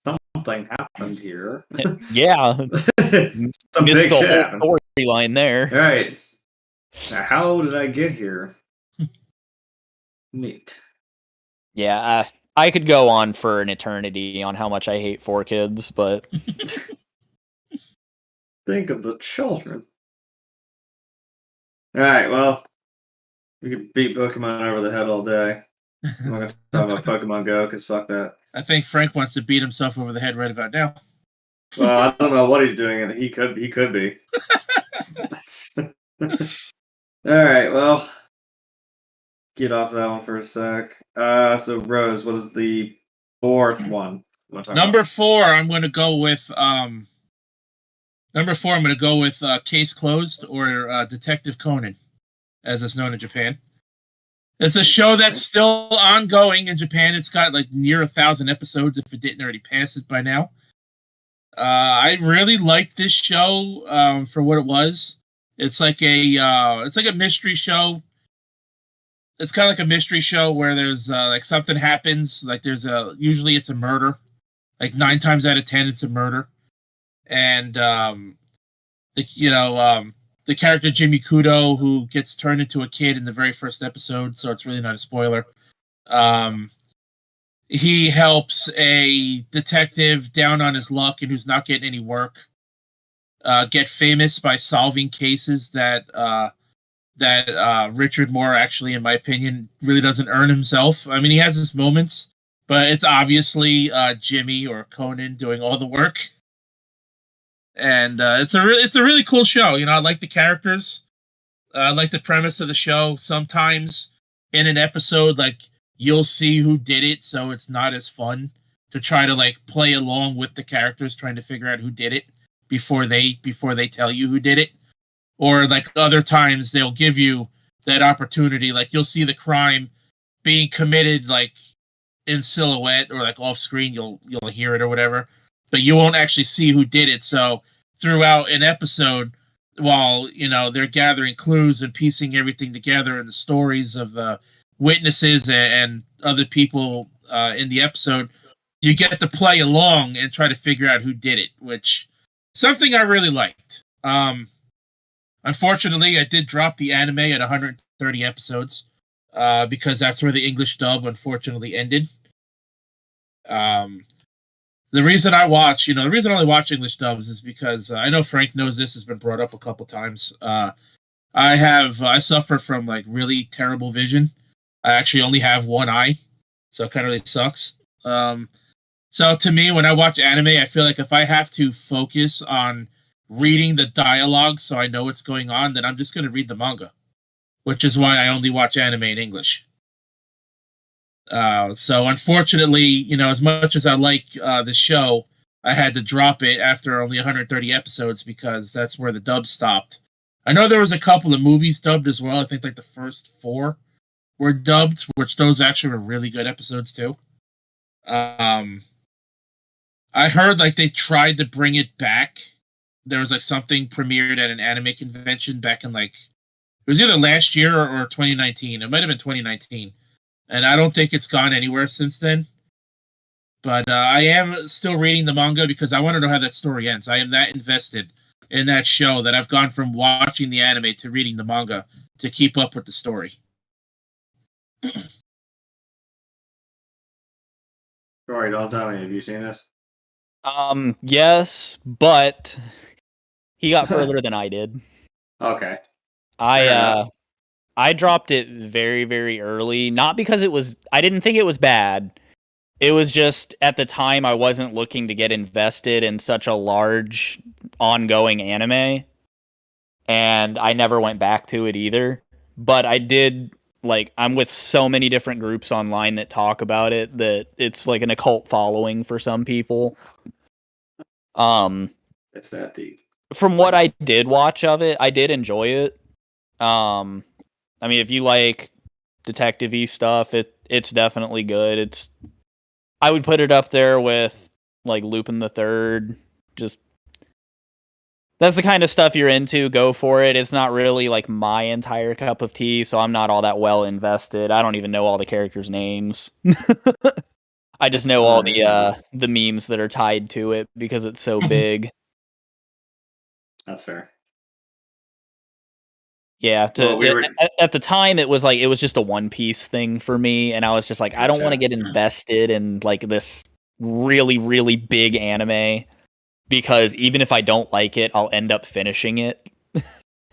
something happened here. Yeah, some big shit happened. Storyline there. All right, now how did I get here? Neat. Yeah. I could go on for an eternity on how much I hate 4Kids, but think of the children. All right, well, we could beat Pokemon over the head all day. I'm not going to talk about Pokemon Go because fuck that. I think Frank wants to beat himself over the head right about now. Well, I don't know what he's doing, and he could be. All right, well, get off that one for a sec. So Rose, what is the fourth one? Number 4, I'm going to go with Case Closed, or Detective Conan, as it's known in Japan. It's a show that's still ongoing in Japan. It's got like near 1,000 episodes, if it didn't already pass it by now. I really liked this show for what it was. It's like a mystery show. It's kind of like a mystery show where there's like something happens. Like usually it's a murder. Like 9 times out of 10, it's a murder. And the character Jimmy Kudo, who gets turned into a kid in the very first episode, so it's really not a spoiler. He helps a detective down on his luck and who's not getting any work get famous by solving cases that that Richard Moore actually, in my opinion, really doesn't earn himself. I mean, he has his moments, but it's obviously Jimmy or Conan doing all the work. And it's a really cool show. You know, I like the characters. I like the premise of the show. Sometimes in an episode, like, you'll see who did it, so it's not as fun to try to like play along with the characters, trying to figure out who did it before they tell you who did it. Or like other times they'll give you that opportunity. Like, you'll see the crime being committed like in silhouette or like off screen. You'll hear it or whatever, but you won't actually see who did it. So throughout an episode, while, you know, they're gathering clues and piecing everything together and the stories of the witnesses and other people in the episode, you get to play along and try to figure out who did it, which something I really liked. Unfortunately, I did drop the anime at 130 episodes because that's where the English dub unfortunately ended. The reason I only watch English dubs is because I know Frank knows this, has been brought up a couple times. I suffer from like really terrible vision. I actually only have one eye, so it kind of really sucks. So to me, when I watch anime, I feel like if I have to focus on reading the dialogue so I know what's going on, then I'm just going to read the manga, which is why I only watch anime in English. So unfortunately, you know, as much as I like the show, I had to drop it after only 130 episodes because that's where the dub stopped. I know there was a couple of movies dubbed as well. I think like the first 4 were dubbed, which those actually were really good episodes too. I heard like they tried to bring it back. There was like something premiered at an anime convention back in like, it was either last year or 2019. It might have been 2019. And I don't think it's gone anywhere since then. But I am still reading the manga because I want to know how that story ends. I am that invested in that show that I've gone from watching the anime to reading the manga to keep up with the story. Corey, don't tell me. Have you seen this? Yes, but he got further than I did. Okay. I dropped it very, very early. Not because I didn't think it was bad. It was just, at the time, I wasn't looking to get invested in such a large, ongoing anime. And I never went back to it either. But I did, like, I'm with so many different groups online that talk about it, that it's like an occult following for some people. It's that deep. From what I did watch of it, I did enjoy it. I mean, if you like detective-y stuff, it's definitely good. I would put it up there with like Lupin the Third. Just, that's the kind of stuff you're into. Go for it. It's not really like my entire cup of tea, so I'm not all that well invested. I don't even know all the characters' names. I just know all the memes that are tied to it because it's so big. That's fair. Yeah, at the time it was just a One Piece thing for me, and I was just like, I don't want to get invested in like this really, really big anime because even if I don't like it, I'll end up finishing it.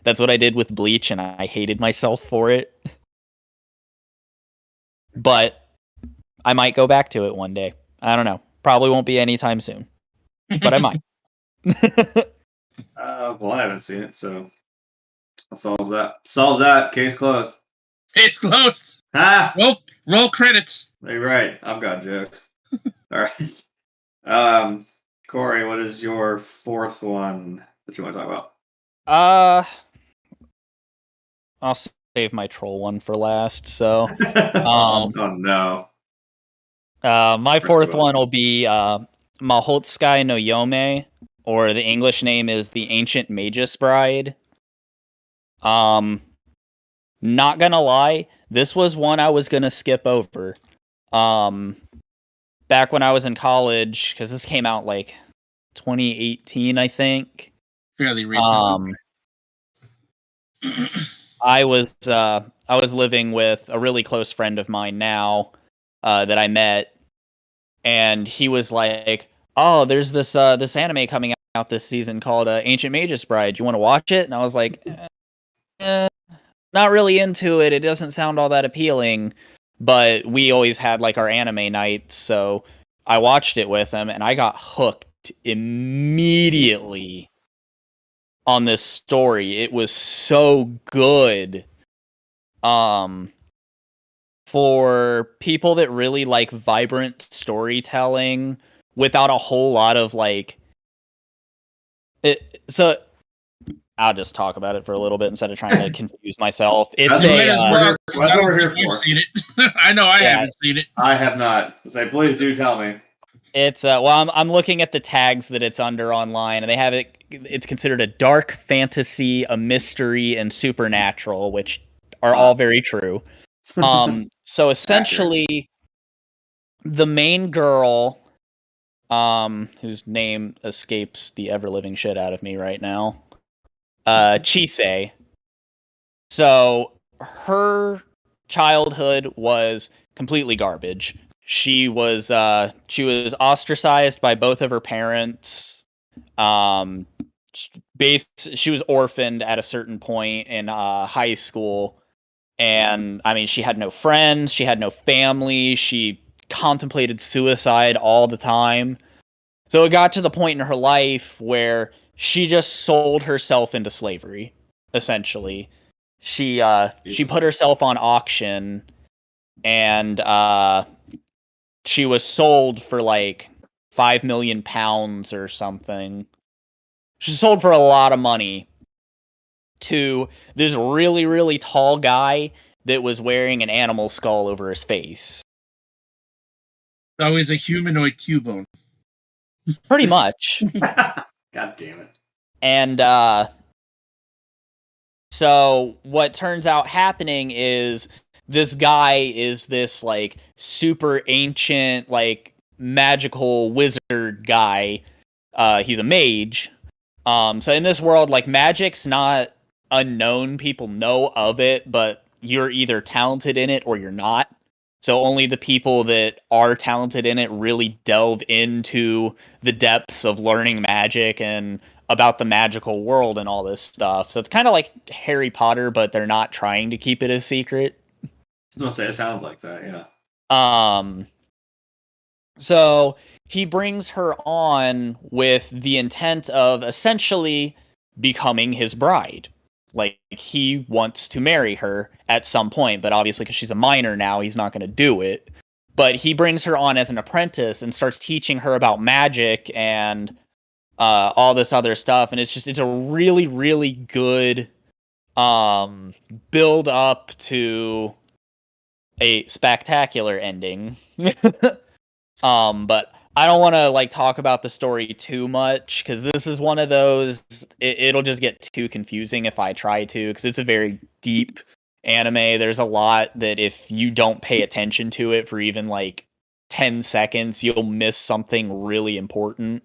That's what I did with Bleach, and I hated myself for it. But I might go back to it one day. I don't know. Probably won't be anytime soon, but I might. Well, I haven't seen it, so solves that. Solves that. Case closed. Case closed. Ah! Roll credits. You're right. I've got jokes. All right. Corey, what is your 4th one that you want to talk about? I'll save my troll one for last. So, oh no. My 4th one will be Mahotsukai no Yome, or the English name is The Ancient Magus Bride. Not gonna lie, this was one I was gonna skip over. Back when I was in college, because this came out like 2018, I think. Fairly recently. I was living with a really close friend of mine now that I met, and he was like, "Oh, there's this anime coming out this season called Ancient Magus Bride. You want to watch it?" And I was like, "No, not really into it. It doesn't sound all that appealing, but we always had like our anime nights, so I watched it with him and I got hooked immediately on this story. It was so good. For people that really like vibrant storytelling without a whole lot of like it, so I'll just talk about it for a little bit instead of trying to confuse myself. It's that's what we're here You've for. seen it. I know I haven't seen it. I have not. Say, please do tell me. It's well, I'm looking at the tags that it's under online, and they have it. It's considered a dark fantasy, a mystery, and supernatural, which are all very true. So essentially, the main girl, whose name escapes the ever-living shit out of me right now, Chise. So her childhood was completely garbage. She was ostracized by both of her parents. She was orphaned at a certain point in high school. And I mean, she had no friends, she had no family, she contemplated suicide all the time. So it got to the point in her life where she just sold herself into slavery, essentially. She put herself on auction, and she was sold for like £5 million or something. She sold for a lot of money to this really, really tall guy that was wearing an animal skull over his face. So he's a humanoid Cubone. Pretty much. God damn it. And so what turns out happening is this guy is this like super ancient, like magical wizard guy. He's a mage. So in this world, like magic's not unknown. People know of it, but you're either talented in it or you're not. So only the people that are talented in it really delve into the depths of learning magic and about the magical world and all this stuff. So it's kind of like Harry Potter, but they're not trying to keep it a secret. I was gonna say, it sounds like that, yeah. So he brings her on with the intent of essentially becoming his bride. Like, he wants to marry her at some point, but obviously because she's a minor now, he's not going to do it. But he brings her on as an apprentice and starts teaching her about magic and all this other stuff. And it's a really, really good build up to a spectacular ending. But I don't want to like talk about the story too much because this is one of those. It'll just get too confusing if I try to, because it's a very deep anime. There's a lot that if you don't pay attention to it for even like 10 seconds, you'll miss something really important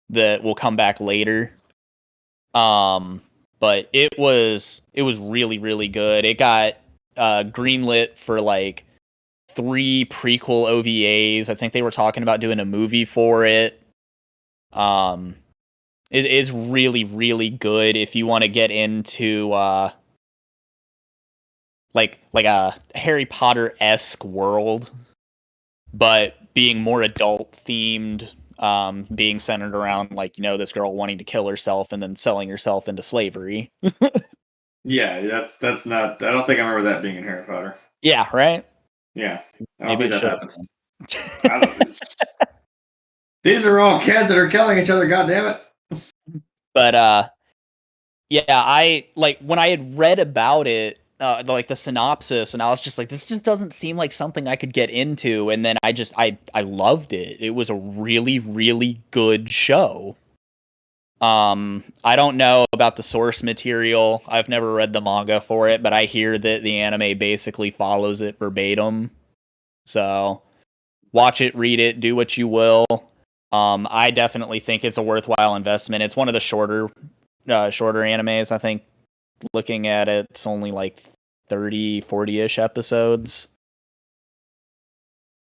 that will come back later. But it was really, really good. It got greenlit for like 3 prequel OVAs. I think they were talking about doing a movie for it. It is really, really good if you want to get into like a Harry Potter-esque world, but being more adult themed, being centered around like, you know, this girl wanting to kill herself and then selling herself into slavery. Yeah, that's not. I don't think I remember that being in Harry Potter. Yeah, right? Yeah, I don't think that happens. I These are all kids that are killing each other. God damn it! But yeah, I like when I had read about it, like the synopsis, and I was just like, this just doesn't seem like something I could get into. And then I loved it. It was a really, really good show. I don't know about the source material. I've never read the manga for it, but I hear that the anime basically follows it verbatim. So watch it, read it, do what you will. I definitely think it's a worthwhile investment. It's one of the shorter animes. I think looking at it, it's only like 30, 40-ish episodes.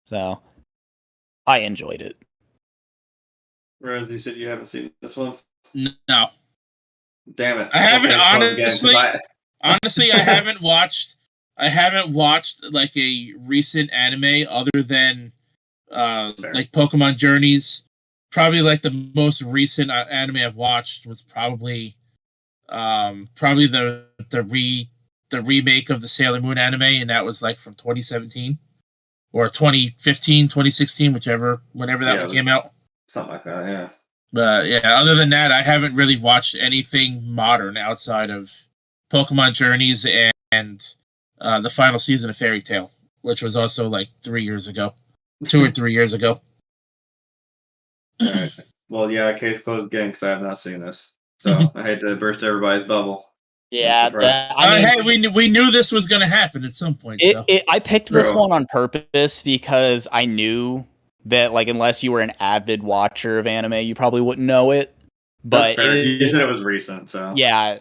So I enjoyed it. Rose, you said you haven't seen this one? No. Damn it. I haven't, honestly. Honestly, I haven't watched like a recent anime other than like Pokemon Journeys. Probably like the most recent anime I've watched was probably the remake of the Sailor Moon anime, and that was like from 2017 or 2015, 2016, whenever that one came out. Something like that, yeah. But yeah, other than that, I haven't really watched anything modern outside of Pokemon Journeys and the final season of Fairy Tail, which was also like 3 years ago, 2 or 3 years ago. All right. Well, yeah, case closed again because I have not seen this, so I hate to burst everybody's bubble. Yeah, hey, we knew this was going to happen at some point. I picked this one on purpose because I knew that, like, unless you were an avid watcher of anime, you probably wouldn't know it. But that's fair. You said it was recent, so yeah.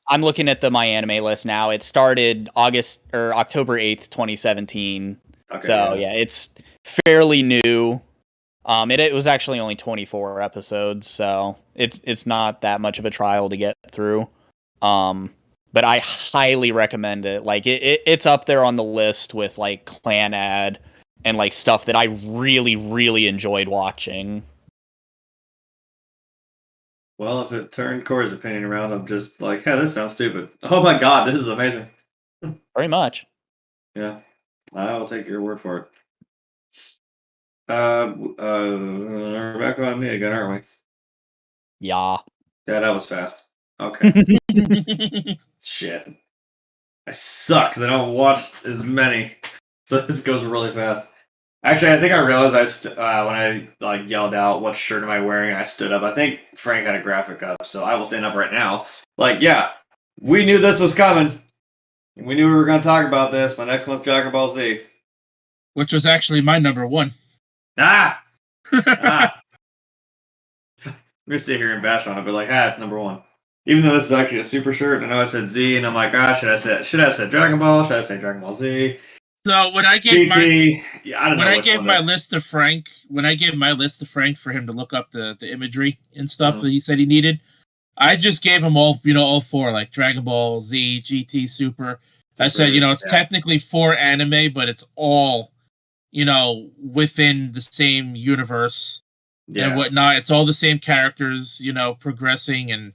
I'm looking at my anime list now. It started October 8th, 2017. Okay, so yeah, it's fairly new. It was actually only 24 episodes, so it's not that much of a trial to get through. But I highly recommend it. Like it's up there on the list with like Clan Ad and like stuff that I really, really enjoyed watching. Well, if it turned Corey's opinion around, I'm just like, hey, this sounds stupid. Oh my god, this is amazing. Very much. Yeah. I will take your word for it. We're back on me again, aren't we? Yeah. Yeah, that was fast. Okay. Shit. I suck because I don't watch as many. So this goes really fast. Actually, I think I realized when I like yelled out, "What shirt am I wearing?" I stood up. I think Frank had a graphic up, so I will stand up right now. Like, yeah, we knew this was coming. We knew we were going to talk about this. My next one's Dragon Ball Z, which was actually my number one. I'm gonna sit here and bash on it, but like, it's number one. Even though this is actually a super shirt, I know I said Z, and I'm like, should I have said Dragon Ball? Should I say Dragon Ball Z? So when I gave my list to Frank for him to look up the imagery and stuff that he said he needed, I just gave him all four, like Dragon Ball Z, GT, Super. I said, it's technically 4 anime, but it's all, within the same universe and whatnot. It's all the same characters, progressing and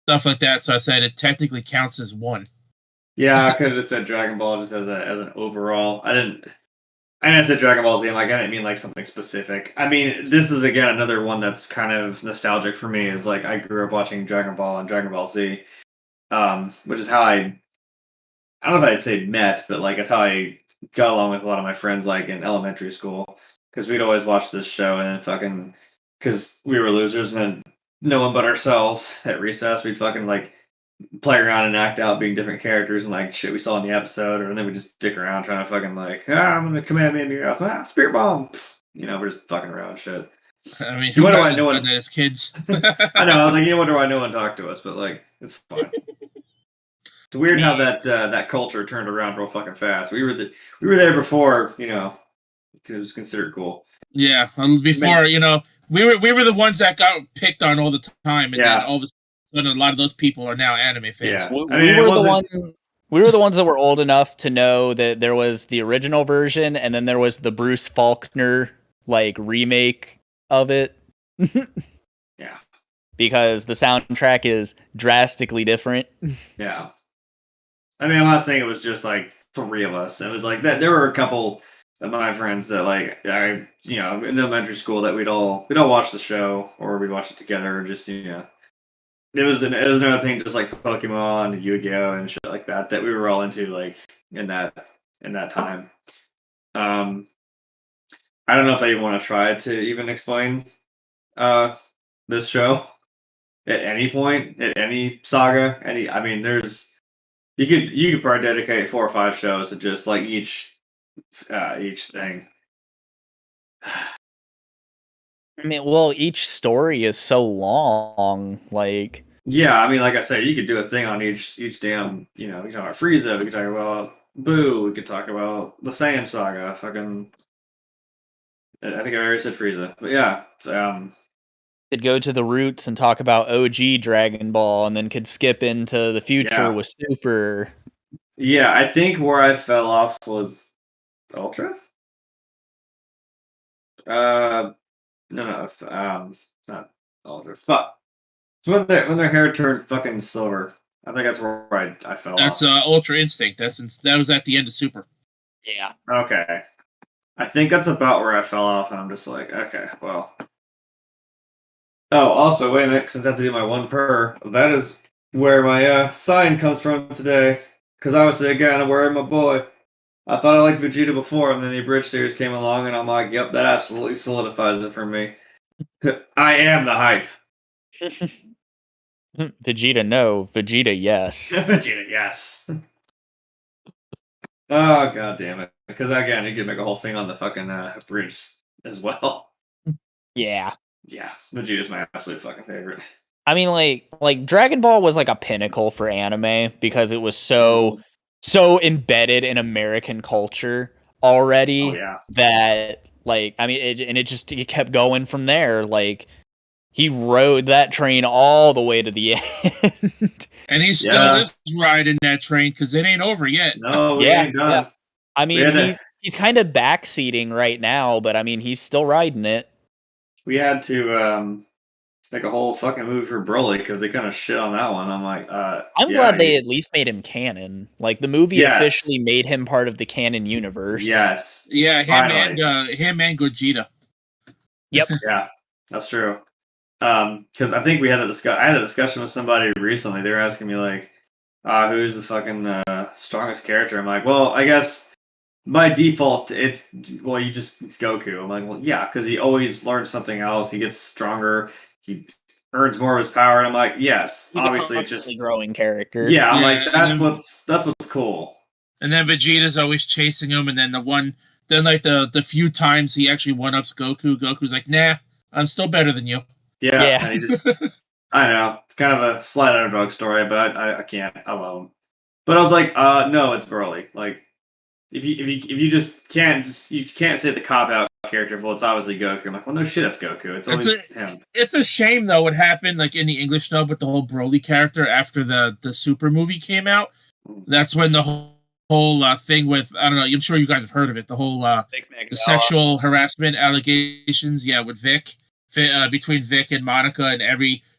stuff like that. So I said it technically counts as one. Yeah, I could have just said Dragon Ball just as an overall. I didn't say Dragon Ball Z. I'm like, I didn't mean like something specific. I mean, this is again another one that's kind of nostalgic for me. Is like I grew up watching Dragon Ball and Dragon Ball Z, which is how I don't know if I'd say met, but like it's how I got along with a lot of my friends like in elementary school because we'd always watch this show and then because we were losers and had no one but ourselves at recess, we'd fucking like play around and act out being different characters and like shit we saw in the episode, and then we just dick around trying to fucking like, I'm gonna command me into your house, spirit bomb. We're just fucking around and shit. I mean, what do I know as kids? I know. I was like, what do I know and talk to us? But like, it's fine. It's weird how that culture turned around real fucking fast. We were there before, it was considered cool. Yeah, before we were the ones that got picked on all the time, and then all of a sudden a lot of those people are now anime fans. Yeah. We were the ones that were old enough to know that there was the original version, and then there was the Bruce Faulkner like remake of it. Yeah, because the soundtrack is drastically different. Yeah, I mean, I'm not saying it was just like 3 of us. It was like that. There were a couple of my friends that like in elementary school that we'd all watch the show or we'd watch it together or just It was another thing, just like Pokemon, Yu-Gi-Oh, and shit like that we were all into like in that time. I don't know if I even want to try to even explain this show at any point, at any saga. I mean, there's you could probably dedicate 4 or 5 shows to just like each thing. I mean, well, each story is so long, like... Yeah, I mean, like I said, you could do a thing on each damn, we could talk about Frieza, we could talk about Boo, we could talk about the Saiyan Saga, fucking... I think I already said Frieza, but yeah, could go to the roots and talk about OG Dragon Ball, and then could skip into the future with Super. Yeah, I think where I fell off was Ultra. No, not Ultra. Fuck. It's when their hair turned fucking silver. I think that's where I fell off. That's Ultra Instinct. That was at the end of Super. Yeah. Okay. I think that's about where I fell off, and I'm just like, okay, well. Oh, also, wait a minute, since I have to do my one per, that is where my sign comes from today. Because obviously, again, I'm wearing my boy. I thought I liked Vegeta before, and then the Abridged series came along, and I'm like, yep, that absolutely solidifies it for me. I am the hype. Vegeta, no. Vegeta, yes. Vegeta, yes. Oh, god damn it. Because, again, you could make a whole thing on the fucking Abridged as well. Yeah. Yeah, Vegeta's my absolute fucking favorite. I mean, like Dragon Ball was like a pinnacle for anime because it was so embedded in American culture already that, like, I mean, it kept going from there. Like, he rode that train all the way to the end. And he's still just riding that train because it ain't over yet. No, we ain't done. Yeah. I mean, he's kind of backseating right now, but I mean, he's still riding it. We had to make a whole fucking movie for Broly because they kind of shit on that one. I'm like, I'm glad they at least made him canon. Like, the movie officially made him part of the canon universe. Yes. Yeah, him and Gogeta. Yep. Yeah, that's true. Because I think I had a discussion with somebody recently. They were asking me like, who's the fucking strongest character? I'm like, well, I guess by default it's Goku. I'm like, well, yeah, because he always learns something else. He gets stronger. He earns more of his power. And I'm like, yes, he's obviously it's just growing character. Yeah, I'm like, that's what's cool. And then Vegeta's always chasing him, and then the few times he actually one-ups Goku's like, nah, I'm still better than you. Yeah. And he just, I know, it's kind of a slight underdog story, but I can't. I love him. But I was like, no, it's Broly. Like, if you just can't say the cop out character. Well, it's obviously Goku. I'm like, well, no shit, it's Goku. It's always him. It's a shame though what happened like in the English dub with the whole Broly character after the Super movie came out. That's when the whole thing with, I don't know, I'm sure you guys have heard of it. The whole the sexual harassment allegations, with Vic. Between Vic and Monica, and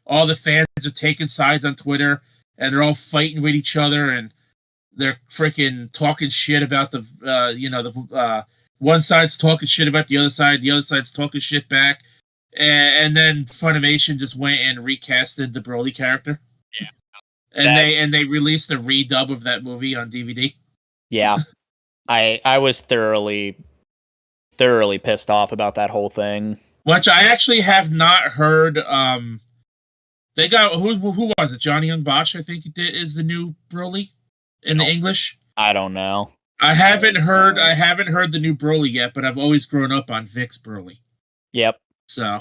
all the fans are taking sides on Twitter, and they're all fighting with each other, and they're freaking talking shit about the one side's talking shit about the other side's talking shit back, and then Funimation just went and recasted the Broly character. Yeah, and they released a redub of that movie on DVD. Yeah, I was thoroughly pissed off about that whole thing. Which I actually have not heard. They got who was it? Johnny Young Bosch, I think is the new Broly in the English. I don't know. I haven't heard the new Broly yet, but I've always grown up on Vic's Broly. Yep. So,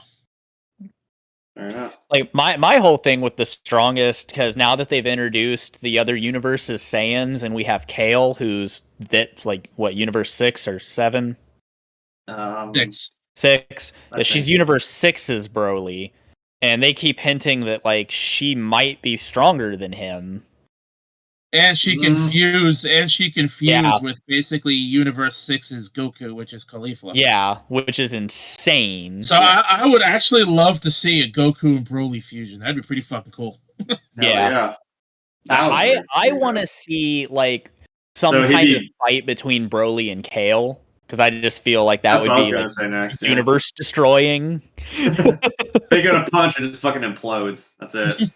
like my whole thing with the strongest, because now that they've introduced the other universes Saiyans, and we have Kale, who's universe 6 or 7? 6. She's Universe 6's Broly, and they keep hinting that like she might be stronger than him. And she confused with basically Universe 6's Goku, which is Caulifla. Yeah, which is insane. So I would actually love to see a Goku and Broly fusion. That'd be pretty fucking cool. Yeah. I want to see like some kind of fight between Broly and Kale. Because I just feel like that would be like, universe destroying. They go to punch and it just fucking implodes. That's it.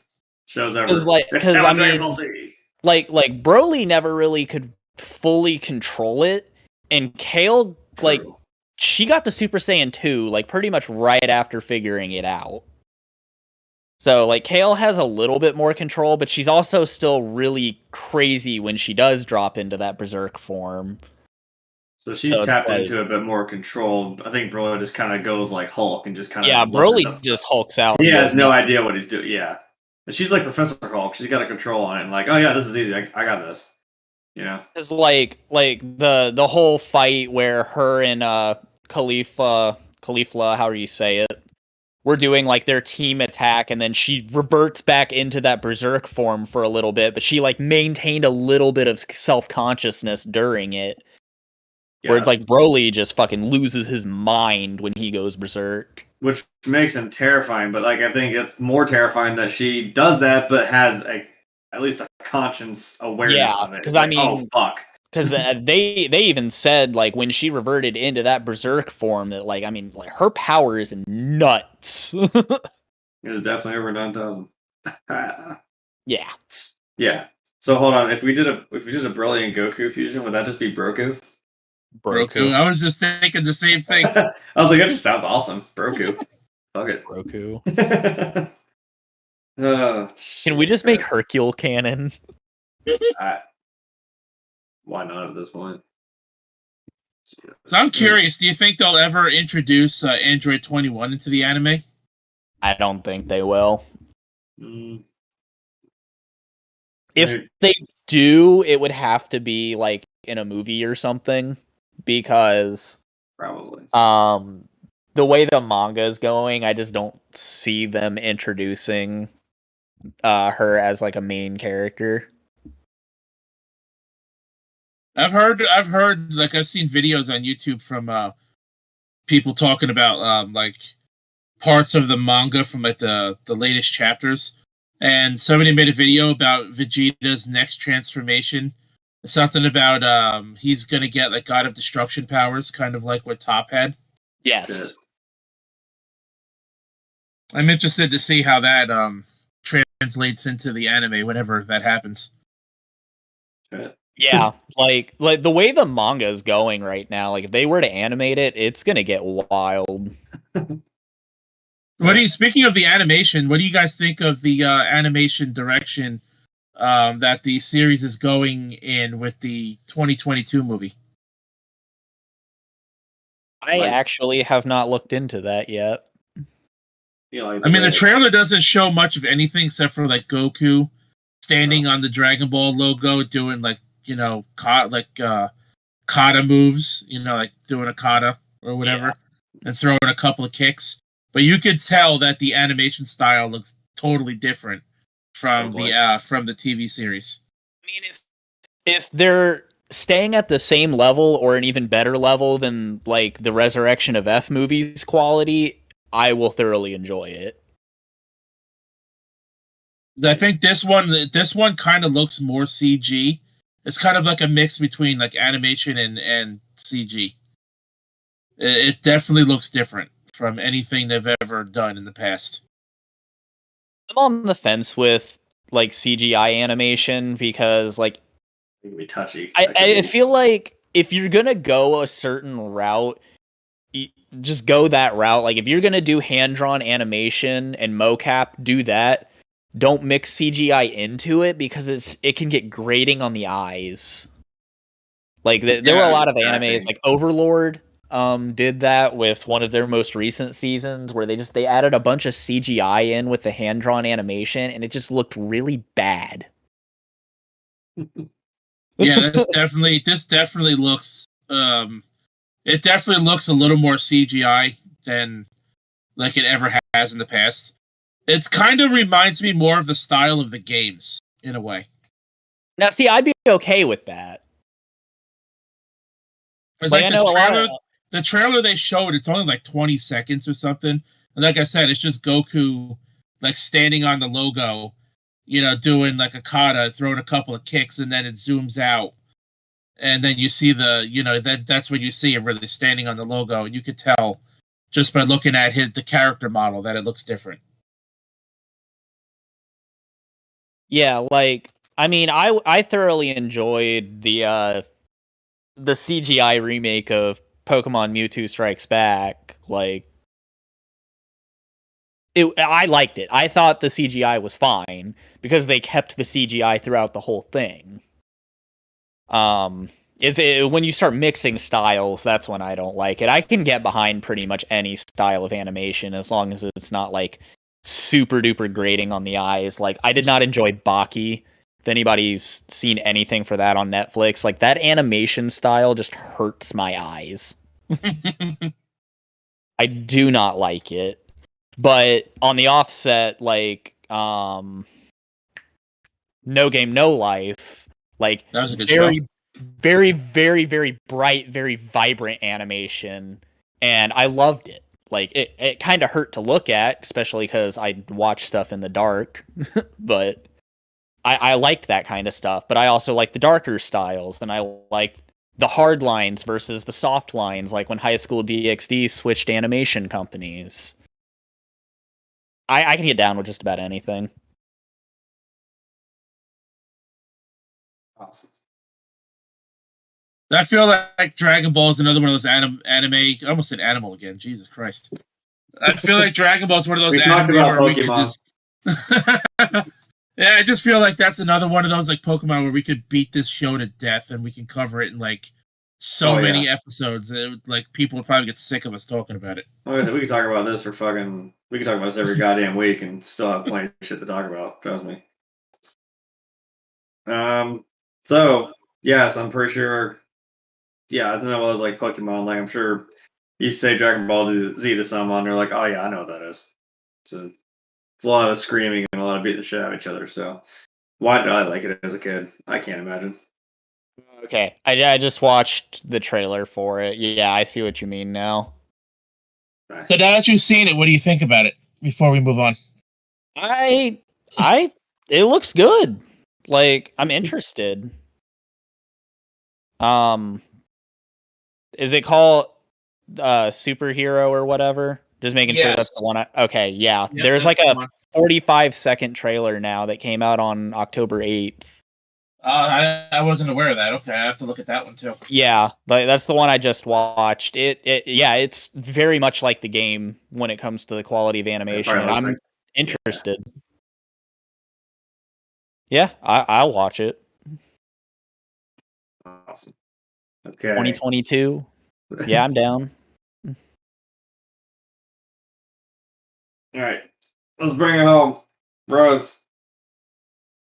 Show's over. Because I mean, like Broly never really could fully control it, and Kale, like, she got to Super Saiyan 2 like pretty much right after figuring it out. So like Kale has a little bit more control, but she's also still really crazy when she does drop into that Berserk form. So she's tapped into a bit more control. I think Broly just kind of goes like Hulk and just kind of... Yeah, Broly just hulks out. He has no idea what he's doing. Yeah. But she's like Professor Hulk. She's got a control on it. And like, oh yeah, this is easy. I got this. You know? It's like the whole fight where her and Caulifla, however you say it, were doing like their team attack, and then she reverts back into that berserk form for a little bit, but she like maintained a little bit of self-consciousness during it. Yeah. Where it's like Broly just fucking loses his mind when he goes berserk. Which makes him terrifying, but like I think it's more terrifying that she does that, but has at least a conscience awareness of it. Because I mean, oh fuck. Because they even said like when she reverted into that berserk form that like I mean like her power is nuts. It was definitely over 9,000. Yeah. Yeah. So hold on, if we did a Broly and Goku fusion, would that just be Broku? Broku. I was just thinking the same thing. I was like, that just sounds awesome. Broku. Fuck it. Broku. Can we just make Hercule canon? Why not at this point? So I'm curious, do you think they'll ever introduce Android 21 into the anime? I don't think they will. Mm. If they do, it would have to be like in a movie or something, because probably the way the manga is going, I just don't see them introducing her as like a main character. I've heard, like I've seen videos on YouTube from people talking about like parts of the manga from like the latest chapters, and somebody made a video about Vegeta's next transformation. Something about he's gonna get like God of Destruction powers, kind of like what Top had. Yes. I'm interested to see how that translates into the anime whenever that happens. Yeah, like the way the manga is going right now, like if they were to animate it, it's gonna get wild. Speaking of the animation, what do you guys think of the animation direction that the series is going in with the 2022 movie? I actually have not looked into that yet. I mean, the trailer doesn't show much of anything except for like Goku standing on the Dragon Ball logo, doing like kata moves, like doing a kata or whatever, and throwing a couple of kicks. But you could tell that the animation style looks totally different from the TV series. I mean, if they're staying at the same level or an even better level than like the Resurrection of F movies quality, I will thoroughly enjoy it. I think this one kind of looks more CG. It's kind of like a mix between like animation and CG. It definitely looks different from anything they've ever done in the past. I'm on the fence with like CGI animation because like it can be touchy. I feel like if you're gonna go a certain route, just go that route. Like if you're gonna do hand-drawn animation and mocap, do that. Don't mix CGI into it because it can get grating on the eyes. Like there were a lot of animes, like Overlord did that with one of their most recent seasons, where they added a bunch of CGI in with the hand-drawn animation, and it just looked really bad. Yeah, this definitely looks it definitely looks a little more CGI than like it ever has in the past. It kind of reminds me more of the style of the games in a way. Now, see, I'd be okay with that. It's like the trailer they showed, it's only like 20 seconds or something. And like I said, it's just Goku like standing on the logo, doing like a kata, throwing a couple of kicks, and then it zooms out. And then you see that's when you see him really standing on the logo, and you could tell just by looking at the character model that it looks different. Yeah, like I mean, I thoroughly enjoyed the CGI remake of Pokemon Mewtwo Strikes Back. Like, I liked it. I thought the CGI was fine because they kept the CGI throughout the whole thing. When you start mixing styles, that's when I don't like it. I can get behind pretty much any style of animation as long as it's not like super duper grating on the eyes. Like, I did not enjoy Baki. If anybody's seen anything for that on Netflix, like that animation style just hurts my eyes. I do not like it. But on the offset, like No Game No Life, like That was a good very, show. very, very, very bright, very vibrant animation, and I loved it. Like it kind of hurt to look at, especially because I watch stuff in the dark, but I liked that kind of stuff. But I also like the darker styles, and I like the hard lines versus the soft lines, like when High School DxD switched animation companies. I can get down with just about anything. Awesome. I feel like Dragon Ball is another one of those anime. I almost said animal again. Jesus Christ. I feel like Dragon Ball is one of those We talked anime about where we could Pokemon. just. Yeah, I just feel like that's another one of those like Pokemon where we could beat this show to death and we can cover it in like so many episodes. Like people would probably get sick of us talking about it. We could talk about this for fucking. We could talk about this every goddamn week and still have plenty of shit to talk about. Trust me. So yes, I'm pretty sure. Yeah, I don't know what it was like Pokemon. Like I'm sure you say Dragon Ball Z to someone, they're like, "Oh yeah, I know what that is." So it's a lot of screaming and a lot of beating the shit out of each other. So why did I like it as a kid? I can't imagine. Okay, I just watched the trailer for it. Yeah, I see what you mean now. So now that you've seen it, what do you think about it before we move on? It looks good. Like, I'm interested. Is it called Superhero or whatever? Just making sure that's the one. Okay, yeah. Yep, There's like that's a 45-second trailer now that came out on October 8th. I wasn't aware of that. Okay, I have to look at that one too. Yeah, but that's the one I just watched. It's very much like the game when it comes to the quality of animation. And I'm interested. Yeah, I'll watch it. Awesome. Okay. 2022. Yeah, I'm down. All right, let's bring it home, Rose.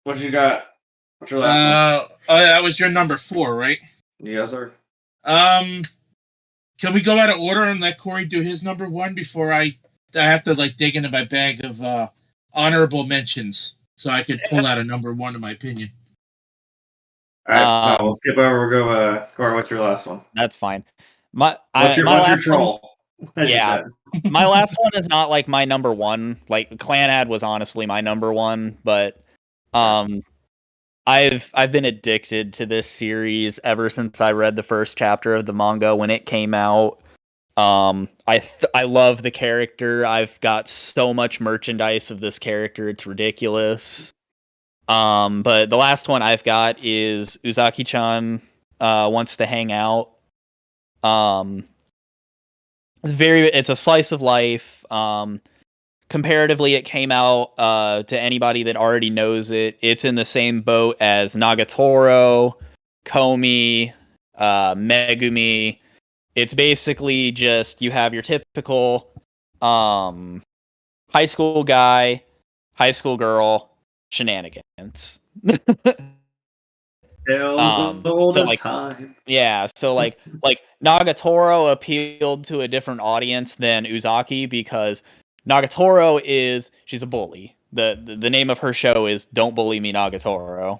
What you got? What's your last one? That was your number 4, right? Yes, sir. Can we go out of order and let Corey do his number 1 before I have to like dig into my bag of honorable mentions so I could pull out a number 1 in my opinion. All right, we'll skip over. We'll go. Corey, what's your last one? That's fine. What's your troll? Yeah, my last one is not like my number 1. Like Clanad was honestly my number 1, but I've been addicted to this series ever since I read the first chapter of the manga when it came out. I love the character. I've got so much merchandise of this character, it's ridiculous. But the last one I've got is Uzaki-Chan Wants to Hang Out. It's a slice of life. Comparatively, it came out to anybody that already knows it. It's in the same boat as Nagatoro, Komi, Megumi. It's basically just you have your typical high school guy, high school girl shenanigans. Time. Yeah, so like Nagatoro appealed to a different audience than Uzaki because Nagatoro she's a bully. The name of her show is Don't Bully Me, Nagatoro.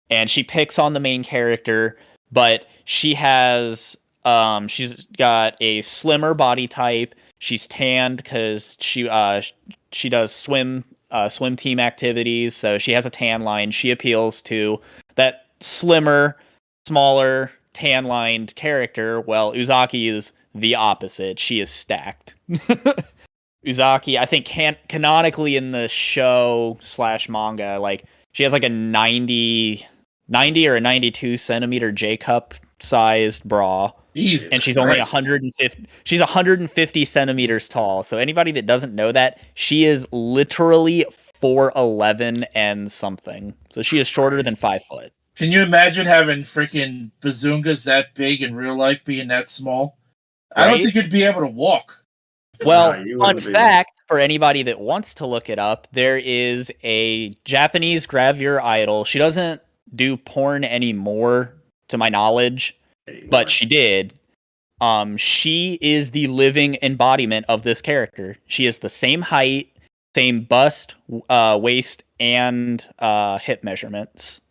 And she picks on the main character, but she's got a slimmer body type. She's tanned because she does swim team activities, so she has a tan line. She appeals to that slimmer, smaller, tan-lined character. Well, Uzaki is the opposite. She is stacked. Uzaki, I think canonically in the show / manga, like she has like a 90 or a 92 centimeter J-cup sized bra. Jesus and she's Christ. only 150. She's 150 centimeters tall. So anybody that doesn't know that, she is literally 4'11" and something. So she is shorter than 5 foot. Can you imagine having freaking bazungas that big in real life being that small? Right? I don't think you'd be able to walk. Well, fun fact for anybody that wants to look it up, there is a Japanese gravure idol. She doesn't do porn anymore, to my knowledge, but she did. She is the living embodiment of this character. She is the same height, same bust, waist, and hip measurements.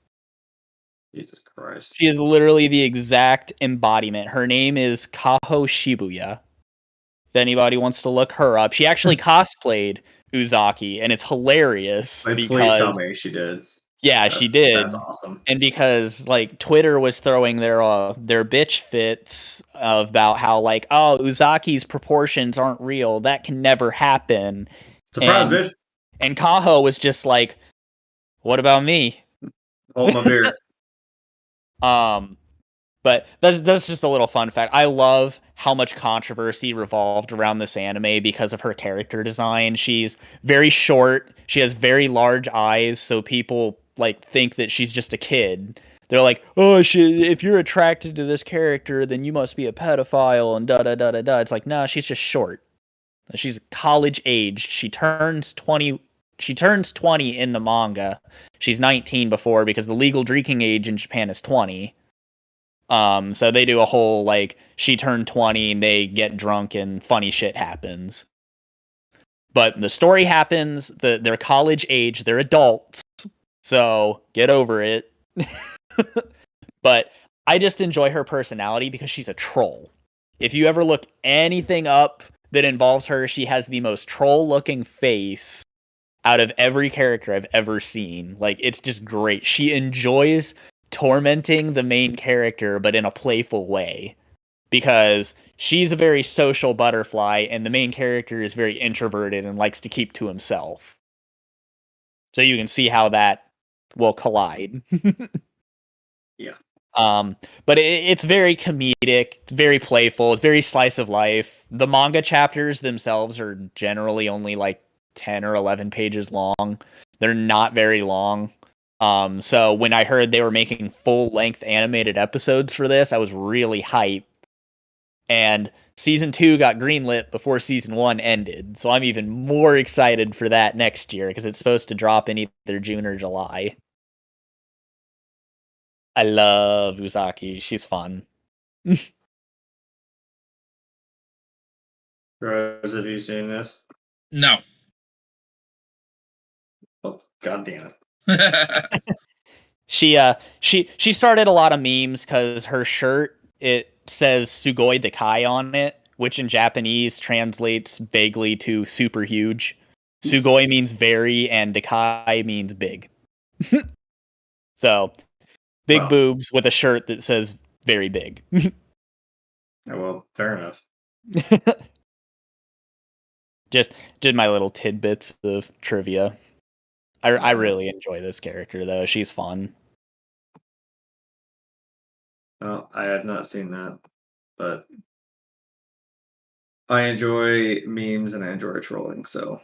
Jesus Christ. She is literally the exact embodiment. Her name is Kaho Shibuya. If anybody wants to look her up, she actually cosplayed Uzaki, and it's hilarious. Like, because please tell me she did. Yeah, she did. That's awesome. And because like Twitter was throwing their bitch fits about how like, oh, Uzaki's proportions aren't real. That can never happen. Surprise, bitch. And Kaho was just like, what about me? Hold my beer. But that's just a little fun fact. I love how much controversy revolved around this anime because of her character design. She's very short. She has very large eyes, so people like think that she's just a kid. They're like, oh, if you're attracted to this character, then you must be a pedophile and da da da da da. It's like, no, she's just short. She's college aged. She turns 20. She turns 20 in the manga. She's 19 before because the legal drinking age in Japan is 20. So they do a whole like she turned 20 and they get drunk and funny shit happens. But the story happens. They're college age. They're adults. So get over it. But I just enjoy her personality because she's a troll. If you ever look anything up that involves her, she has the most troll-looking face out of every character I've ever seen. Like, it's just great. She enjoys tormenting the main character, but in a playful way. Because she's a very social butterfly, and the main character is very introverted and likes to keep to himself. So you can see how that will collide. Yeah. But it's very comedic, it's very playful, it's very slice of life. The manga chapters themselves are generally only like 10 or 11 pages long. They're not very long. So when I heard they were making full-length animated episodes for this, I was really hyped. And season 2 got greenlit before season 1 ended, so I'm even more excited for that next year because it's supposed to drop in either June or July. I love Uzaki. She's fun. Rose, have you seen this? No. Oh, God damn it. She started a lot of memes because her shirt, it says Sugoi Dekai on it, which in Japanese translates vaguely to super huge. Sugoi means very, and Dekai means big. So, big boobs with a shirt that says very big. Oh, well, fair enough. Just did my little tidbits of trivia. I really enjoy this character, though. She's fun. Well, I have not seen that, but I enjoy memes and I enjoy trolling, so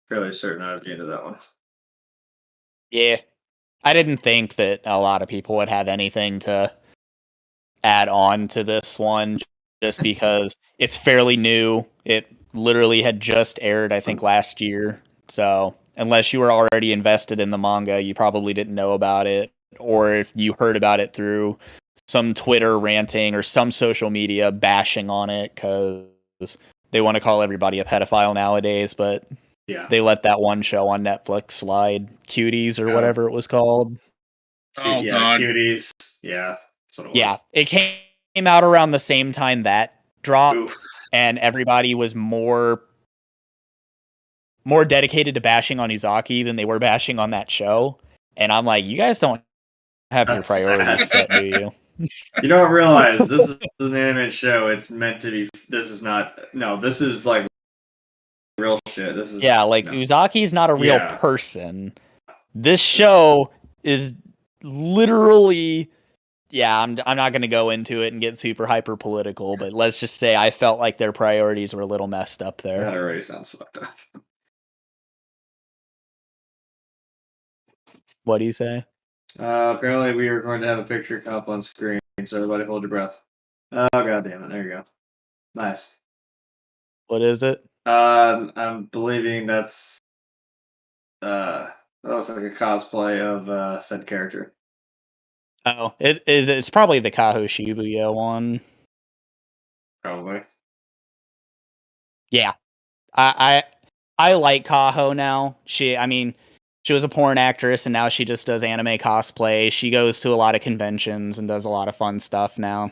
fairly certain I'd be into that one. Yeah. I didn't think that a lot of people would have anything to add on to this one just because it's fairly new. It literally had just aired, I think, last year. So unless you were already invested in the manga, you probably didn't know about it. Or if you heard about it through some Twitter ranting or some social media bashing on it because they want to call everybody a pedophile nowadays, but yeah, they let that one show on Netflix slide, Cuties or whatever it was called. Oh, yeah, God. Cuties. Yeah, that's what it was. Yeah, it came out around the same time that dropped, Oof. and everybody was more dedicated to bashing on Uzaki than they were bashing on that show. And I'm like, you guys don't have your priorities set, do you? You don't realize this is an anime show. It's meant to be. This is not. No, this is like real shit. This is Uzaki's not a real person. This show is literally. Yeah, I'm not going to go into it and get super hyper political, but let's just say I felt like their priorities were a little messed up there. That already sounds fucked up. What do you say? Apparently we are going to have a picture come up on screen, so everybody hold your breath. Oh, God damn it. There you go. Nice. What is it? I'm believing that's that was like a cosplay of said character. Oh, it's probably the Kaho Shibuya one. Probably. Yeah. I like Kaho now. She was a porn actress and now she just does anime cosplay. She goes to a lot of conventions and does a lot of fun stuff now.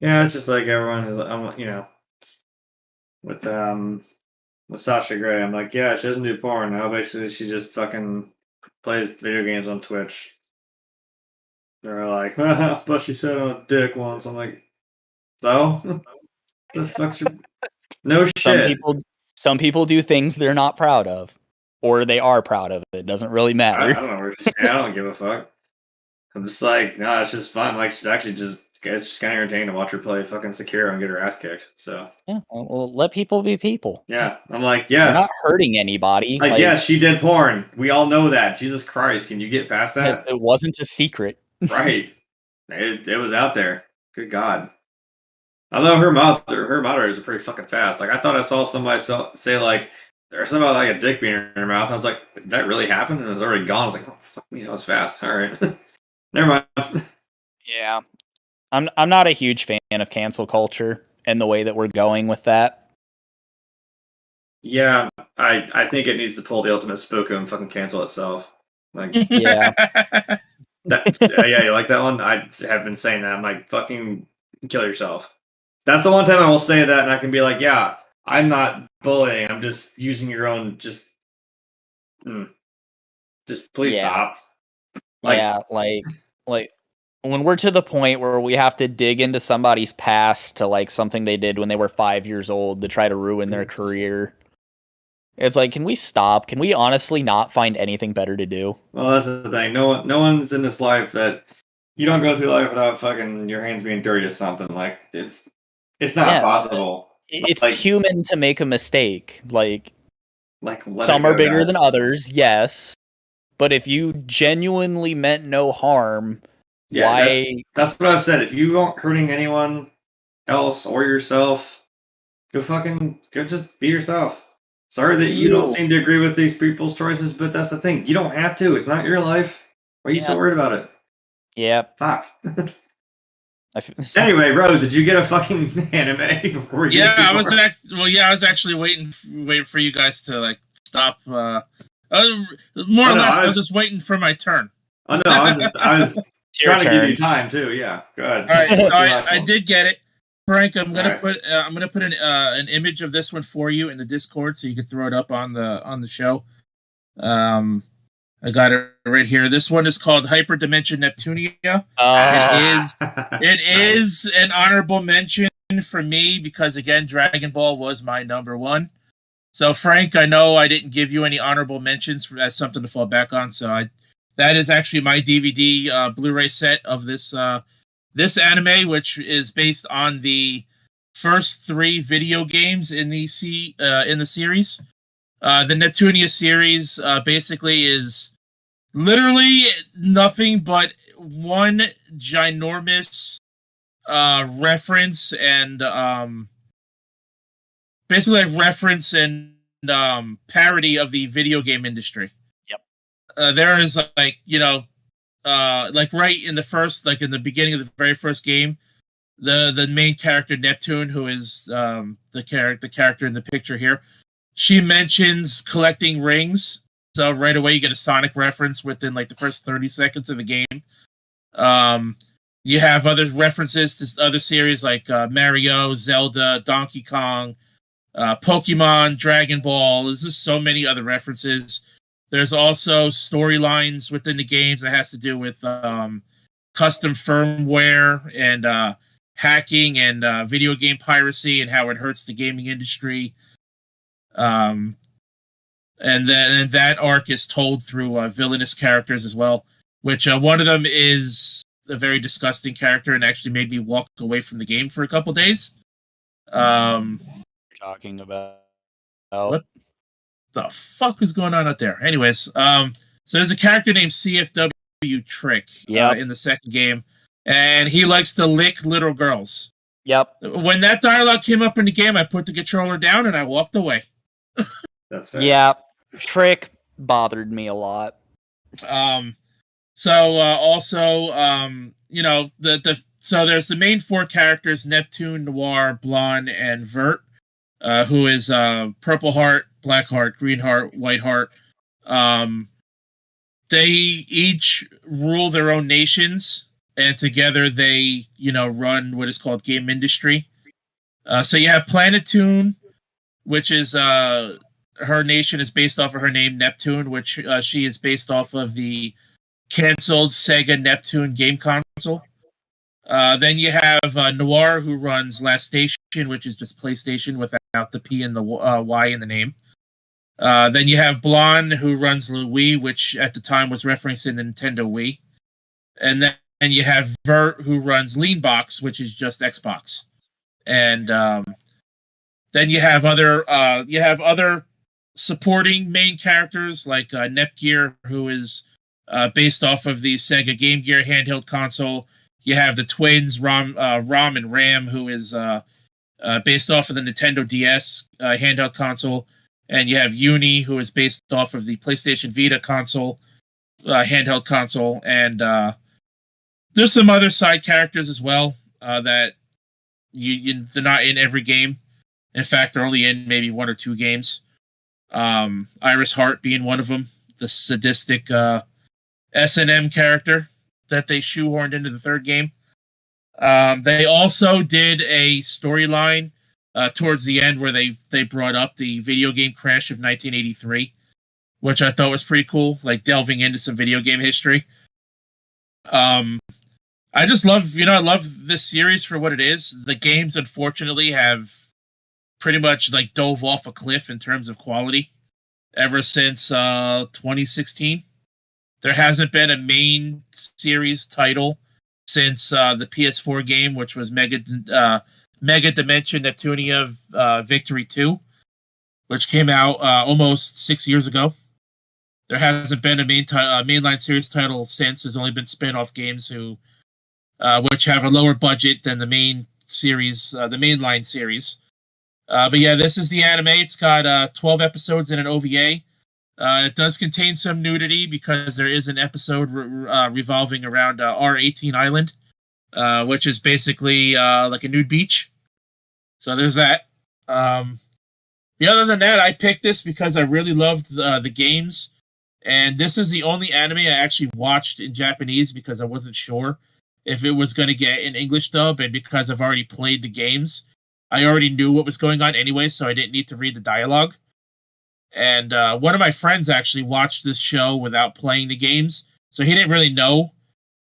Yeah, it's just like everyone is, with Sasha Grey. I'm like, yeah, she doesn't do porn now. Basically, she just fucking plays video games on Twitch. They're like, but she said on a dick once. I'm like, so the fuck's your no shit. Some people do things they're not proud of, or they are proud of it. It doesn't really I matter. don't know where she's I don't give a fuck. I'm just like, nah, it's just fun. Like, she's actually it's just kind of entertaining to watch her play fucking Sekiro and get her ass kicked. So Yeah, well, let people be people. yeah, I'm like, They're yes, not hurting anybody. like yes, she did porn. We all know that. Jesus Christ, can you get past that? It wasn't a secret. Right, it was out there. Good God. Although her moderators are pretty fucking fast. Like, I thought I saw somebody say like there's something about like a dick being in her mouth. I was like, did that really happen? And it was already gone. I was like, oh fuck me, that was fast. All right, never mind. Yeah. I'm not a huge fan of cancel culture and the way that we're going with that. Yeah, I think it needs to pull the ultimate spooko and fucking cancel itself. Like, Yeah. yeah, you like that one? I have been saying that. I'm like, fucking kill yourself. That's the one time I will say that, and I can be like, yeah, I'm not bullying. I'm just using your own. Just please stop. Like when we're to the point where we have to dig into somebody's past to like something they did when they were 5 years old to try to ruin their career. It's like, can we stop? Can we honestly not find anything better to do? Well, that's the thing. No one's in this life that you don't go through life without fucking your hands being dirty to something. Like, it's not possible. It's like, human to make a mistake. Like some are bigger than others, yes. But if you genuinely meant no harm, why? That's what I've said. If you aren't hurting anyone else or yourself, go just be yourself. Sorry that you don't seem to agree with these people's choices, but that's the thing. You don't have to. It's not your life. Why are you so worried about it? Yeah. Fuck. Anyway, Rose, did you get a fucking anime before you? Yeah, I was actually waiting for you guys to like stop. More or less, I was just waiting for my turn. Oh no, I was trying to give you time too. Yeah, go ahead. All right, I did get it. Frank, I'm gonna put an image of this one for you in the Discord so you can throw it up on the show. I got it right here. This one is called Hyperdimension Neptunia. It is an honorable mention for me because again, Dragon Ball was my number one. So Frank, I know I didn't give you any honorable mentions as something to fall back on. So that is actually my DVD Blu-ray set of this anime, which is based on the first 3 video games in the series. The Neptunia series basically is literally nothing but one ginormous reference and basically a reference and parody of the video game industry. Yep. There is like right in the beginning of the very first game, the main character Neptune, who is the character in the picture here, she mentions collecting rings. So right away you get a Sonic reference within like the first 30 seconds of the game. You have other references to other series like Mario, Zelda, Donkey Kong, Pokemon, Dragon Ball. There's just so many other references. There's also storylines within the games that has to do with custom firmware and hacking and video game piracy and how it hurts the gaming industry. And then that arc is told through villainous characters as well, which one of them is a very disgusting character and actually made me walk away from the game for a couple days. You're talking about what the fuck is going on out there? Anyways, so there's a character named CFW Trick in the second game, and he likes to lick little girls. Yep. When that dialogue came up in the game, I put the controller down and I walked away. That's fair. Yeah, Trick bothered me a lot. Also, so there's the main four characters: Neptune, Noir, Blonde, and Vert, who is Purple Heart, Black Heart, Green Heart, White Heart. They each rule their own nations, and together they, run what is called game industry. So you have Planetoon, which is her nation is based off of her name, Neptune, which she is based off of the canceled Sega Neptune game console. Then you have Noir, who runs Last Station, which is just PlayStation without the P and the Y in the name. Then you have Blonde, who runs the Wii, which at the time was referencing the Nintendo Wii. And then you have Vert, who runs Leanbox, which is just Xbox. And then you have other supporting main characters like Nepgear, who is based off of the Sega Game Gear handheld console. You have the twins Rom and Ram, who is based off of the Nintendo DS handheld console. And you have Uni, who is based off of the PlayStation Vita console, handheld console. And there's some other side characters as well that they're not in every game. In fact, they're only in maybe one or two games. Iris Heart being one of them, the sadistic S&M character that they shoehorned into the third game. They also did a storyline towards the end where they brought up the video game crash of 1983, which I thought was pretty cool, like delving into some video game history. I just love, I love this series for what it is. The games, unfortunately, have pretty much like dove off a cliff in terms of quality ever since 2016. There hasn't been a main series title since the PS4 game, which was Mega Dimension Neptunia Victory 2, which came out almost 6 years ago. There hasn't been a mainline series title since. There's only been spin-off games which have a lower budget than the main series, the mainline series. But yeah, this is the anime. It's got 12 episodes in an OVA. It does contain some nudity because there is an episode revolving around R18 Island, which is basically like a nude beach. So there's that. Other than that, I picked this because I really loved the games. And this is the only anime I actually watched in Japanese because I wasn't sure if it was going to get an English dub. And because I've already played the games, I already knew what was going on anyway, so I didn't need to read the dialogue. And one of my friends actually watched this show without playing the games, so he didn't really know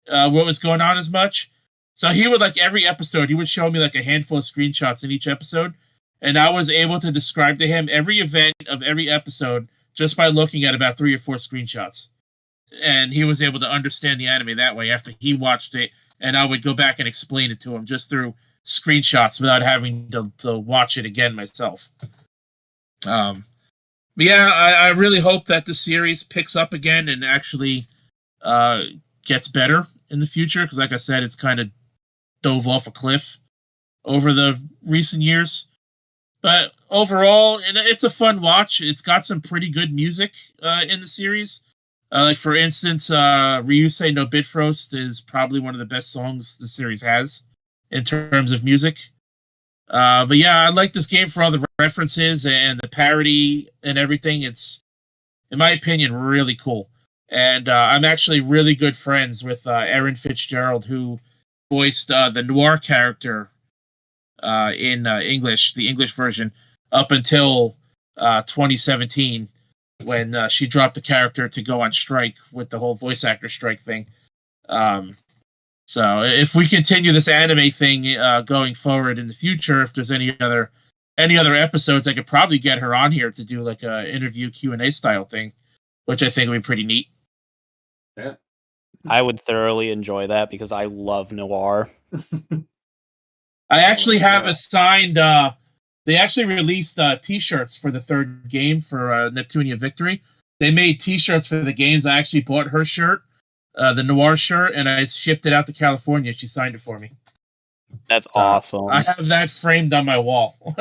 what was going on as much. So he would, like, every episode, he would show me like a handful of screenshots in each episode, and I was able to describe to him every event of every episode just by looking at about 3 or 4 screenshots. And he was able to understand the anime that way after he watched it, and I would go back and explain it to him just through screenshots without having to watch it again myself. But yeah, I really hope that the series picks up again and actually gets better in the future, because like I said, it's kind of dove off a cliff over the recent years. But overall, it's a fun watch. It's got some pretty good music in the series. Like, for instance, Ryusei no Bifrost is probably one of the best songs the series has in terms of music. But yeah, I like this game for all the references and the parody and everything. It's, in my opinion, really cool. And I'm actually really good friends with Erin Fitzgerald, who voiced the Noir character in English, the English version, up until 2017, when she dropped the character to go on strike with the whole voice actor strike thing. So if we continue this anime thing going forward in the future, if there's any other episodes, I could probably get her on here to do like a interview Q&A style thing, which I think would be pretty neat. Yeah, I would thoroughly enjoy that because I love noir. I actually have a signed. They actually released T-shirts for the third game for Neptunia Victory. They made T-shirts for the games. I actually bought her shirt, the Noir shirt, and I shipped it out to California. She signed it for me. That's awesome. I have that framed on my wall.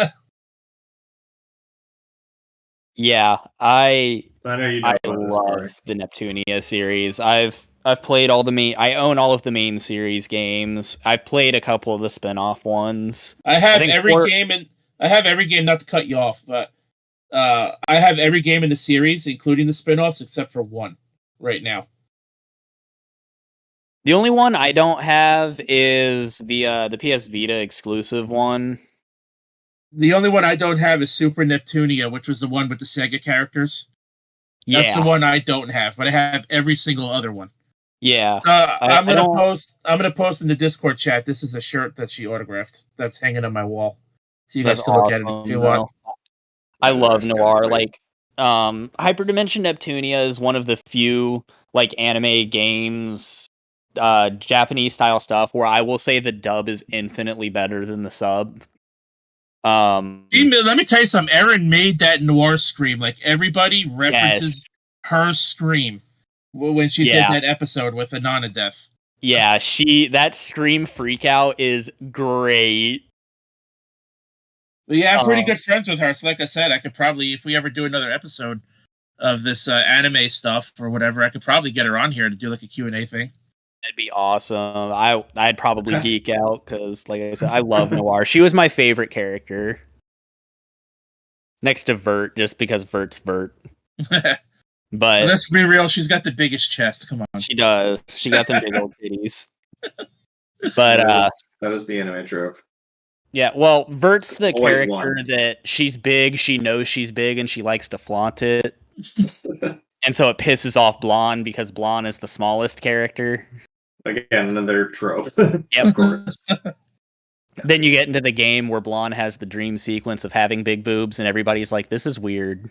Yeah, I know you know I about this story. love the Neptunia series. I've played all the main. I own all of the main series games. I've played a couple of the spin-off ones. I have think every game, and I have every game. Not to cut you off, but I have every game in the series, including the spin-offs, except for one right now. The only one I don't have is the PS Vita exclusive one. The only one I don't have is Super Neptunia, which was the one with the Sega characters. That's the one I don't have, but I have every single other one. Yeah. I'm gonna post in the Discord chat. This is a shirt that she autographed that's hanging on my wall. So you guys can look at it if you want. I love Noir. Like, Hyperdimension Neptunia is one of the few like anime games, Japanese style stuff where I will say the dub is infinitely better than the sub. Let me tell you something. Erin made that Noir scream. Like, everybody references her scream when she did that episode with Anana Death. Yeah, that scream freak out is great. But yeah, I'm pretty good friends with her. So like I said, I could probably, if we ever do another episode of this anime stuff or whatever, I could probably get her on here to do like a Q&A thing. That'd be awesome. I'd probably geek out because, like I said, I love Noir. She was my favorite character. Next to Vert, just because Vert's Vert. But let's be real, she's got the biggest chest. Come on. She does. She got them big old titties. But that is the anime trope. Yeah, well, Vert's the character that she's big, she knows she's big, and she likes to flaunt it. And so it pisses off Blonde because Blonde is the smallest character. Again, another trope. Yep. Of course. Then you get into the game where Blonde has the dream sequence of having big boobs, and everybody's like, this is weird.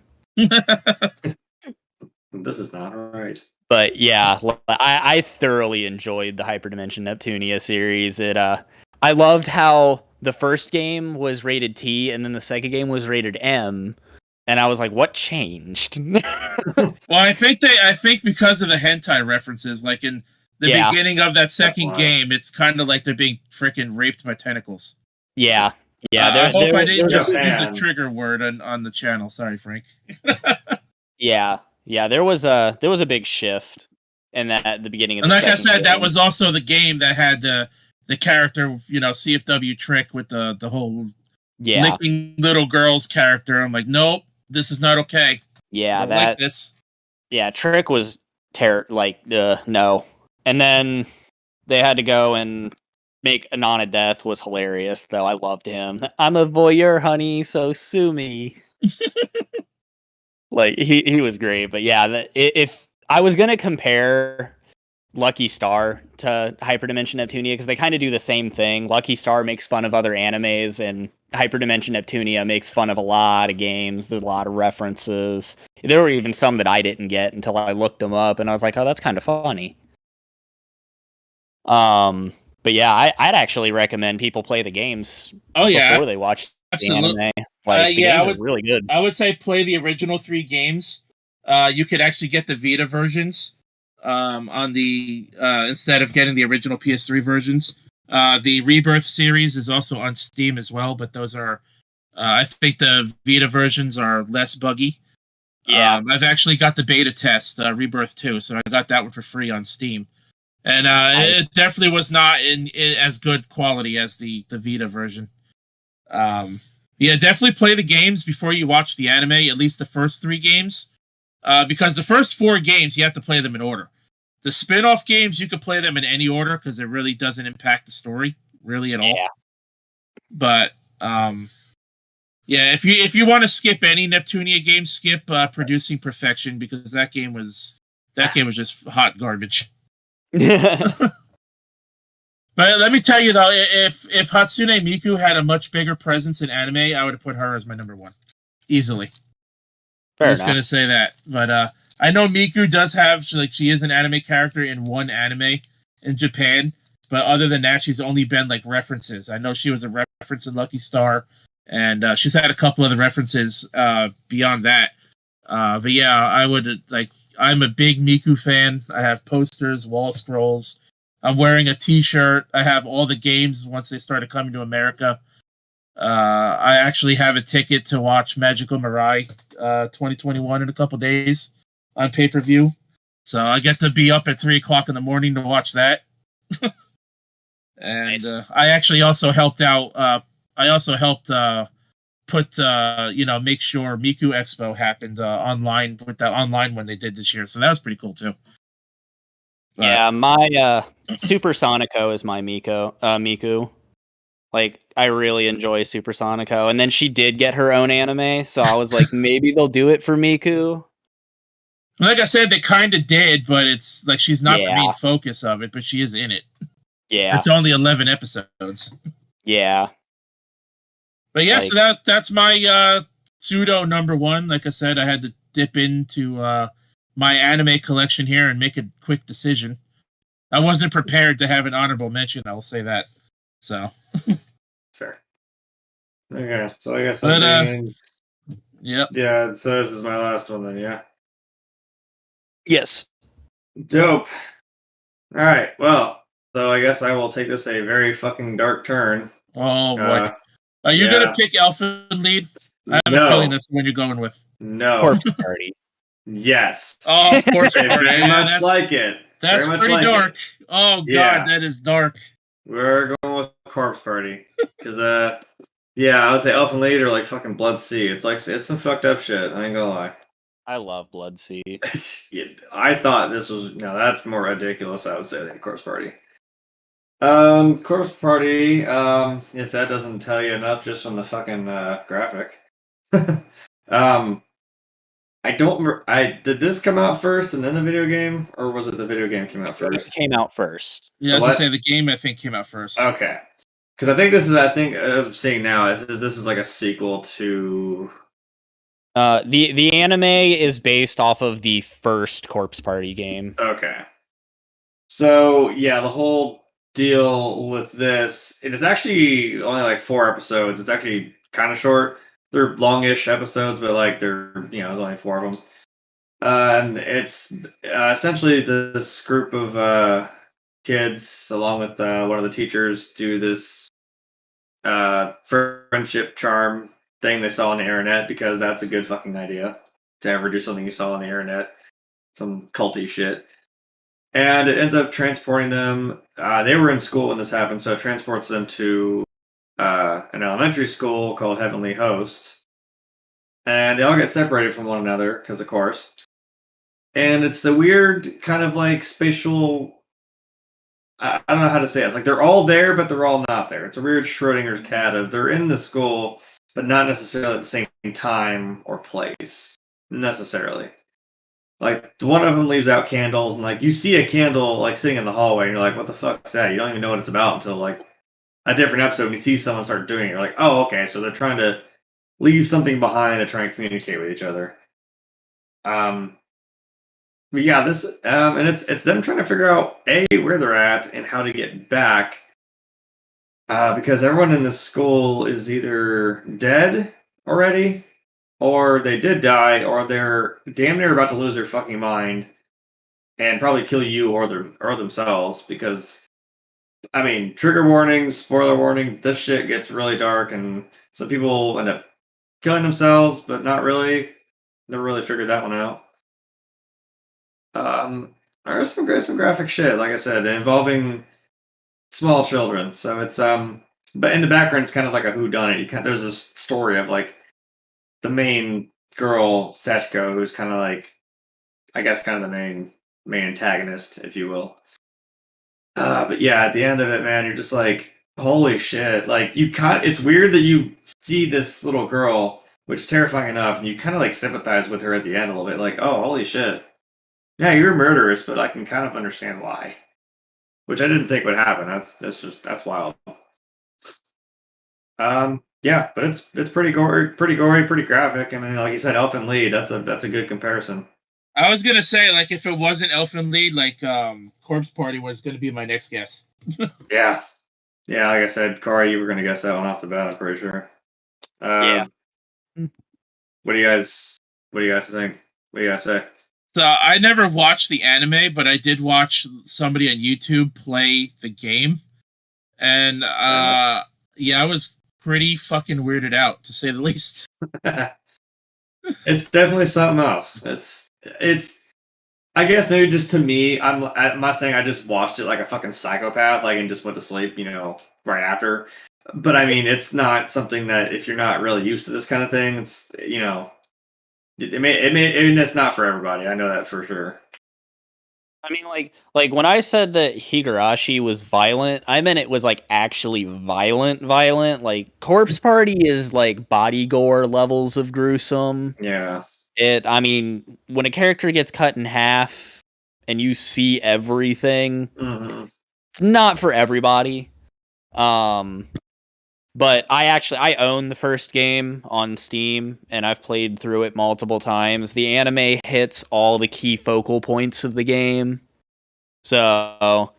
This is not right. But yeah, I thoroughly enjoyed the Hyperdimension Neptunia series. I loved how the first game was rated T, and then the second game was rated M. And I was like, what changed? Well, I think because of the hentai references, like in the beginning of that second game, it's kind of like they're being freaking raped by tentacles. Yeah. Yeah. I hope I didn't just use a trigger word on the channel. Sorry, Frank. Yeah. Yeah, there was a big shift in that at the beginning of the And like I said, game. that was also the game that had the character, CFW trick with the whole licking little girls character. I'm like, nope, this is not okay. Yeah, like this. Yeah, trick was no. And then they had to go and make Anana Death was hilarious, though. I loved him. I'm a voyeur, honey, so sue me. Like, he was great. But yeah, if I was going to compare Lucky Star to Hyperdimension Neptunia, because they kind of do the same thing. Lucky Star makes fun of other animes, and Hyperdimension Neptunia makes fun of a lot of games. There's a lot of references. There were even some that I didn't get until I looked them up, and I was like, oh, that's kind of funny. But yeah, I'd actually recommend people play the games before they watch the anime. Like, the games are really good. I would say play the original 3 games. You could actually get the Vita versions on the instead of getting the original PS3 versions. The Rebirth series is also on Steam as well, but those are I think the Vita versions are less buggy. Yeah, I've actually got the beta test, Rebirth 2, so I got that one for free on Steam. And it definitely was not in as good quality as the Vita version. Yeah, definitely play the games before you watch the anime, at least the first 3 games. Because the first 4 games, you have to play them in order. The spin-off games, you can play them in any order because it really doesn't impact the story, really, at all. Yeah. But, yeah, if you want to skip any Neptunia game, skip Producing Perfection, because that game was just hot garbage. But let me tell you, though, if Hatsune Miku had a much bigger presence in anime, I would have put her as my number 1. Easily. I'm just going to say that. But I know Miku does have, she is an anime character in one anime in Japan. But other than that, she's only been, references. I know she was a reference in Lucky Star. And she's had a couple of the references beyond that. But yeah, I would, I'm a big Miku fan. I have posters, wall scrolls. I'm wearing a t-shirt. I have all the games once they started coming to America. I actually have a ticket to watch Magical Mirai 2021 in a couple days on pay-per-view. So I get to be up at 3 o'clock in the morning to watch that. And Nice. I actually also helped out. I also helped put make sure Miku Expo happened online with that online one they did this year. So that was pretty cool too. But, yeah, my Super Sonico is my Miku. Like, I really enjoy Super Sonico, and then she did get her own anime, so I was like, maybe they'll do it for Miku. like I said, they kind of did, but it's like she's not the Yeah. main focus of it, but she is in it. Yeah, It's only 11 episodes. yeah. But yeah, Like- so that's my pseudo number one. Like I said, I had to dip into my anime collection here and make a quick decision. I wasn't prepared to have an honorable mention, I'll say that. So Fair. Okay, so I guess But, that means. yep. Yeah, so this is my last one then, yeah. Yes. Dope. Alright, well, so I guess I will take this a very fucking dark turn. Oh boy. Are you gonna pick Elfin Lead? I have a feeling that's the one you're going with. No. Corpse Party. Yes. Oh, of course. Very much like it. That's Very much pretty like dark. it. Oh god, Yeah. that is dark. We're going with Corpse Party. Because, yeah, I would say Elfin Lead or like fucking Blood Sea. It's some fucked up shit. I ain't gonna lie. I love Blood Sea. I thought this was that's more ridiculous. I would say than Corpse Party. Corpse Party. If that doesn't tell you enough just from the fucking graphic. I don't remember. Did this come out first and then the video game, or was it the video game came out first? It came out first. Yeah, I was gonna say the game I think came out first. Okay, because I think this is. As I'm seeing now, this is like a sequel to. The anime is based off of the first Corpse Party game. Okay. So yeah, the whole deal with this, it is actually only like 4 episodes. It's actually kind of short. They're longish episodes, but like they're there's only 4 of them. And it's essentially this group of kids, along with one of the teachers, do this friendship charm thing they saw on the internet because that's a good fucking idea to ever do something you saw on the internet, some culty shit. And it ends up transporting them. They were in school when this happened, so it transports them to an elementary school called Heavenly Host. And they all get separated from one another, because of course. And it's a weird kind of like spatial. I don't know how to say it. It's like they're all there, but they're all not there. It's a weird Schrodinger's cat of they're in the school, but not necessarily at the same time or place. Necessarily. Like, one of them leaves out candles, and like you see a candle like sitting in the hallway, and you're like, what the fuck's that? You don't even know what it's about until like a different episode when you see someone start doing it. You're like, oh, okay, so they're trying to leave something behind to try and communicate with each other. But yeah, this and it's them trying to figure out where they're at and how to get back. Because everyone in this school is either dead already, or they did die, or they're damn near about to lose their fucking mind and probably kill you or themselves. Because, I mean, trigger warnings, spoiler warning, this shit gets really dark, and some people end up killing themselves, but not really. Never really figured that one out. There's some graphic shit, like I said, involving small children. So it's but in the background, it's kind of like a whodunit. There's this story of like the main girl, Sachiko, who's kind of like, I guess, kind of the main antagonist, if you will. But yeah, at the end of it, man, you're just like, holy shit! Like it's weird that you see this little girl, which is terrifying enough, and you kind of like sympathize with her at the end a little bit, like, oh, holy shit. Yeah, you're murderous, but I can kind of understand why. Which I didn't think would happen. That's wild. Yeah, but it's pretty gory, pretty graphic. I mean, like you said, Elfin Lead. That's a good comparison. I was gonna say, like, if it wasn't Elfin Lead, like Corpse Party was gonna be my next guess. Yeah, like I said, Corey, you were gonna guess that one off the bat. I'm pretty sure. Yeah. What do you guys think? What do you guys say? So I never watched the anime, but I did watch somebody on YouTube play the game, and yeah, I was pretty fucking weirded out, to say the least. It's definitely something else. It's. I guess maybe just to me, I'm not saying I just watched it like a fucking psychopath, like and just went to sleep, right after. But I mean, it's not something that if you're not really used to this kind of thing, it's it's not for everybody. I know that for sure. I mean, like when I said that Higurashi was violent, I meant it was like actually violent. Like Corpse Party is like body gore levels of gruesome. Yeah. I mean, when a character gets cut in half and you see everything, it's not for everybody. But I own the first game on Steam, and I've played through it multiple times. The anime hits all the key focal points of the game. So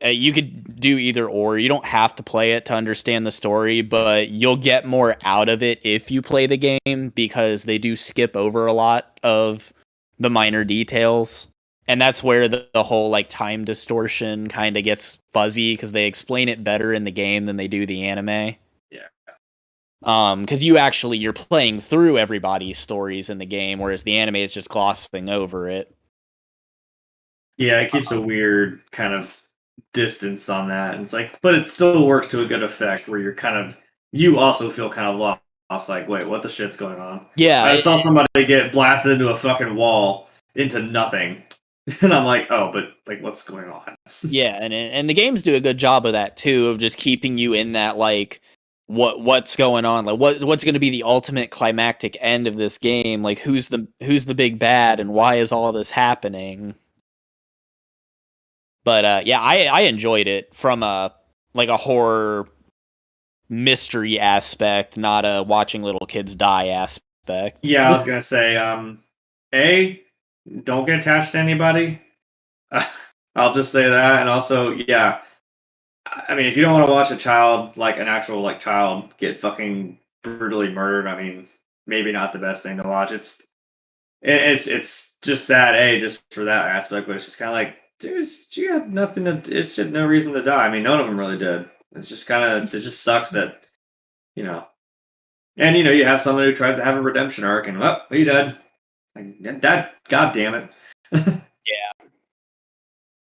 you could do either or. You don't have to play it to understand the story, but you'll get more out of it if you play the game, because they do skip over a lot of the minor details. And that's where the whole like time distortion kind of gets fuzzy, because they explain it better in the game than they do the anime. Because you're playing through everybody's stories in the game, whereas the anime is just glossing over it. Yeah, it keeps a weird kind of distance on that. And it's like, but it still works to a good effect where you also feel kind of lost, like, wait, what the shit's going on? Yeah. I saw somebody get blasted into a fucking wall into nothing. And I'm like, oh, but like, what's going on? Yeah, and the games do a good job of that too, of just keeping you in that like what's going on, like what's going to be the ultimate climactic end of this game, like who's the big bad and why is all this happening. But yeah, I enjoyed it from a horror mystery aspect, not a watching little kids die aspect. Yeah, I was gonna say, don't get attached to anybody. I'll just say that, and also, yeah, I mean, if you don't want to watch a child, like an actual like child, get fucking brutally murdered, I mean, maybe not the best thing to watch. It's just sad, just for that aspect, but it's just kind of like, dude, you have nothing to. It had no reason to die. I mean, none of them really did. It's just it just sucks that, and you have someone who tries to have a redemption arc, and he died. Like that, god damn it. Yeah.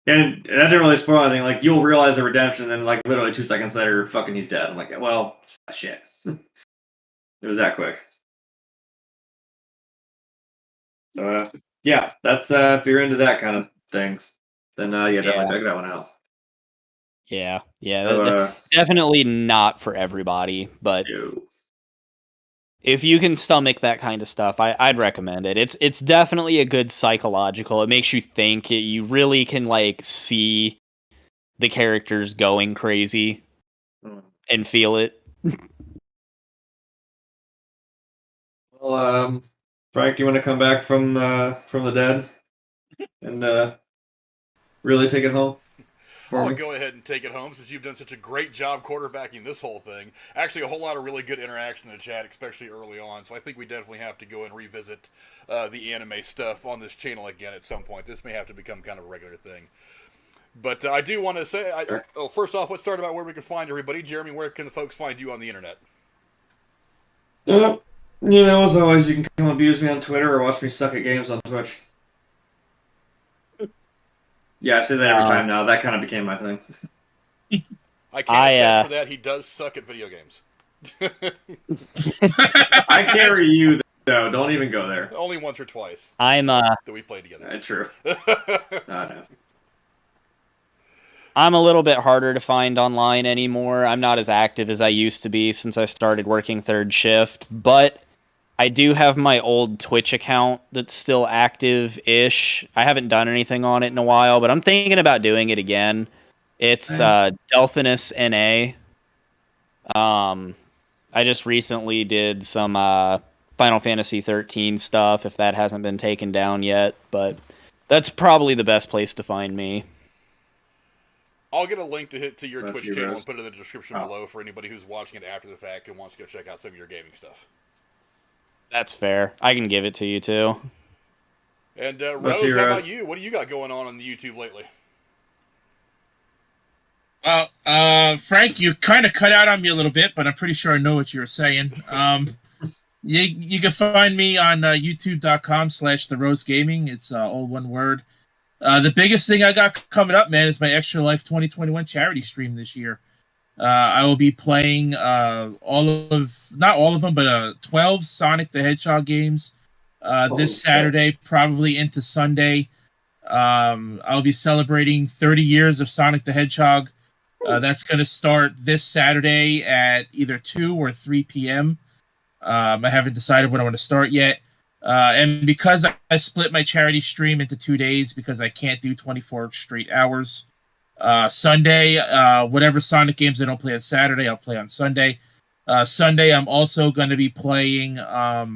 And that didn't really spoil anything. Like, you'll realize the redemption, and then like literally 2 seconds later, fucking he's dead. I'm like, well, shit. It was that quick. So yeah, that's if you're into that kind of thing, then definitely check that one out. Yeah, So, definitely not for everybody, but if you can stomach that kind of stuff, I'd recommend it. It's definitely a good psychological. It makes you think. You really can like see the characters going crazy and feel it. Well, Frank, do you want to come back from the dead and really take it home? I'll go ahead and take it home, since you've done such a great job quarterbacking this whole thing. Actually, a whole lot of really good interaction in the chat, especially early on, so I think we definitely have to go and revisit the anime stuff on this channel again at some point. This may have to become kind of a regular thing. But I do want to say, first off, let's start about where we can find everybody. Jeremy, where can the folks find you on the internet? As always, you can come abuse me on Twitter or watch me suck at games on Twitch. Yeah, I say that every time now. That kind of became my thing. I can't attest for that. He does suck at video games. I carry you, though. Don't even go there. Only once or twice. That we played together. True. No. I'm a little bit harder to find online anymore. I'm not as active as I used to be since I started working third shift, but I do have my old Twitch account that's still active-ish. I haven't done anything on it in a while, but I'm thinking about doing it again. It's Delphinus NA. I just recently did some Final Fantasy 13 stuff, if that hasn't been taken down yet, but that's probably the best place to find me. I'll get a link to your Twitch channel and put it in the description below for anybody who's watching it after the fact and wants to go check out some of your gaming stuff. That's fair. I can give it to you, too. And Rose, how about you? What do you got going on the YouTube lately? Frank, you kind of cut out on me a little bit, but I'm pretty sure I know what you were saying. You can find me on youtube.com/therosegaming. It's all one word. The biggest thing I got coming up, man, is my Extra Life 2021 charity stream this year. I will be playing not all of them, but 12 Sonic the Hedgehog games this Saturday, probably into Sunday. I'll be celebrating 30 years of Sonic the Hedgehog. That's going to start this Saturday at either 2 or 3 p.m. I haven't decided when I want to start yet. And because I split my charity stream into 2 days because I can't do 24 straight hours, Sunday, whatever Sonic games I don't play on Saturday, I'll play on Sunday. Sunday, I'm also going to be playing a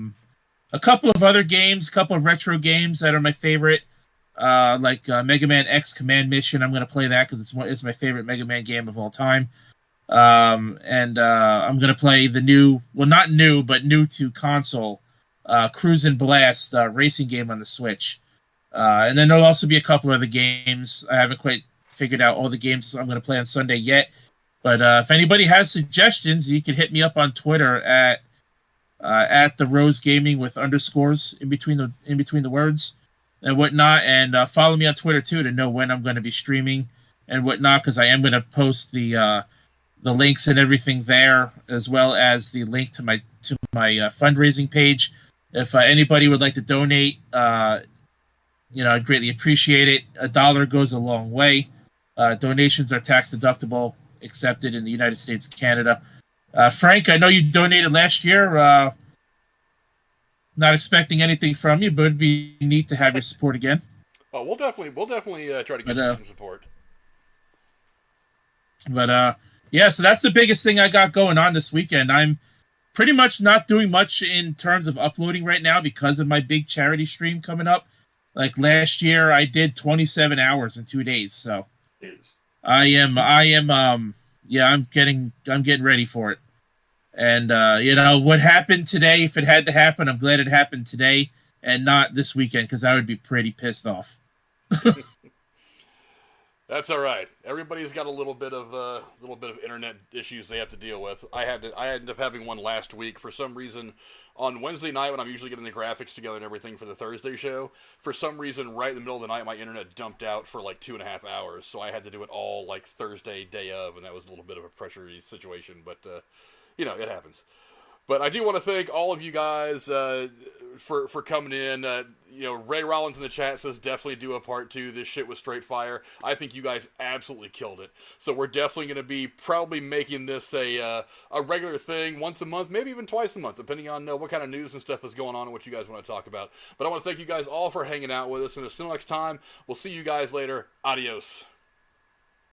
couple of other games, a couple of retro games that are my favorite, like Mega Man X Command Mission. I'm going to play that because it's my favorite Mega Man game of all time. And I'm going to play the new, well, not new, but new to console, Cruise and Blast racing game on the Switch. And then there'll also be a couple other games. I haven't quite figured out all the games I'm going to play on Sunday yet. But if anybody has suggestions, you can hit me up on Twitter at the Rose Gaming with underscores in between the words and whatnot. And follow me on Twitter too to know when I'm going to be streaming and whatnot, because I am going to post the links and everything there, as well as the link to my fundraising page. If anybody would like to donate, I'd greatly appreciate it. $1 goes a long way. Donations are tax deductible, accepted in the United States and Canada. Frank, I know you donated last year. Not expecting anything from you, but it'd be neat to have your support again. Oh, we'll definitely try to get you some support. But yeah, so that's the biggest thing I got going on this weekend. I'm pretty much not doing much in terms of uploading right now because of my big charity stream coming up. Like last year, I did 27 hours in 2 days. So I'm getting ready for it. And what happened today, if it had to happen, I'm glad it happened today and not this weekend, because I would be pretty pissed off. That's all right. Everybody's got a little bit of internet issues they have to deal with. I ended up having one last week for some reason. On Wednesday night, when I'm usually getting the graphics together and everything for the Thursday show, for some reason, right in the middle of the night, my internet dumped out for like 2.5 hours. So I had to do it all like Thursday, day of, and that was a little bit of a pressury situation. But it happens. But I do want to thank all of you guys for coming in. Ray Rollins in the chat says definitely do a part 2. This shit was straight fire. I think you guys absolutely killed it. So we're definitely going to be probably making this a regular thing once a month, maybe even twice a month, depending on what kind of news and stuff is going on and what you guys want to talk about. But I want to thank you guys all for hanging out with us. And until next time, we'll see you guys later. Adios.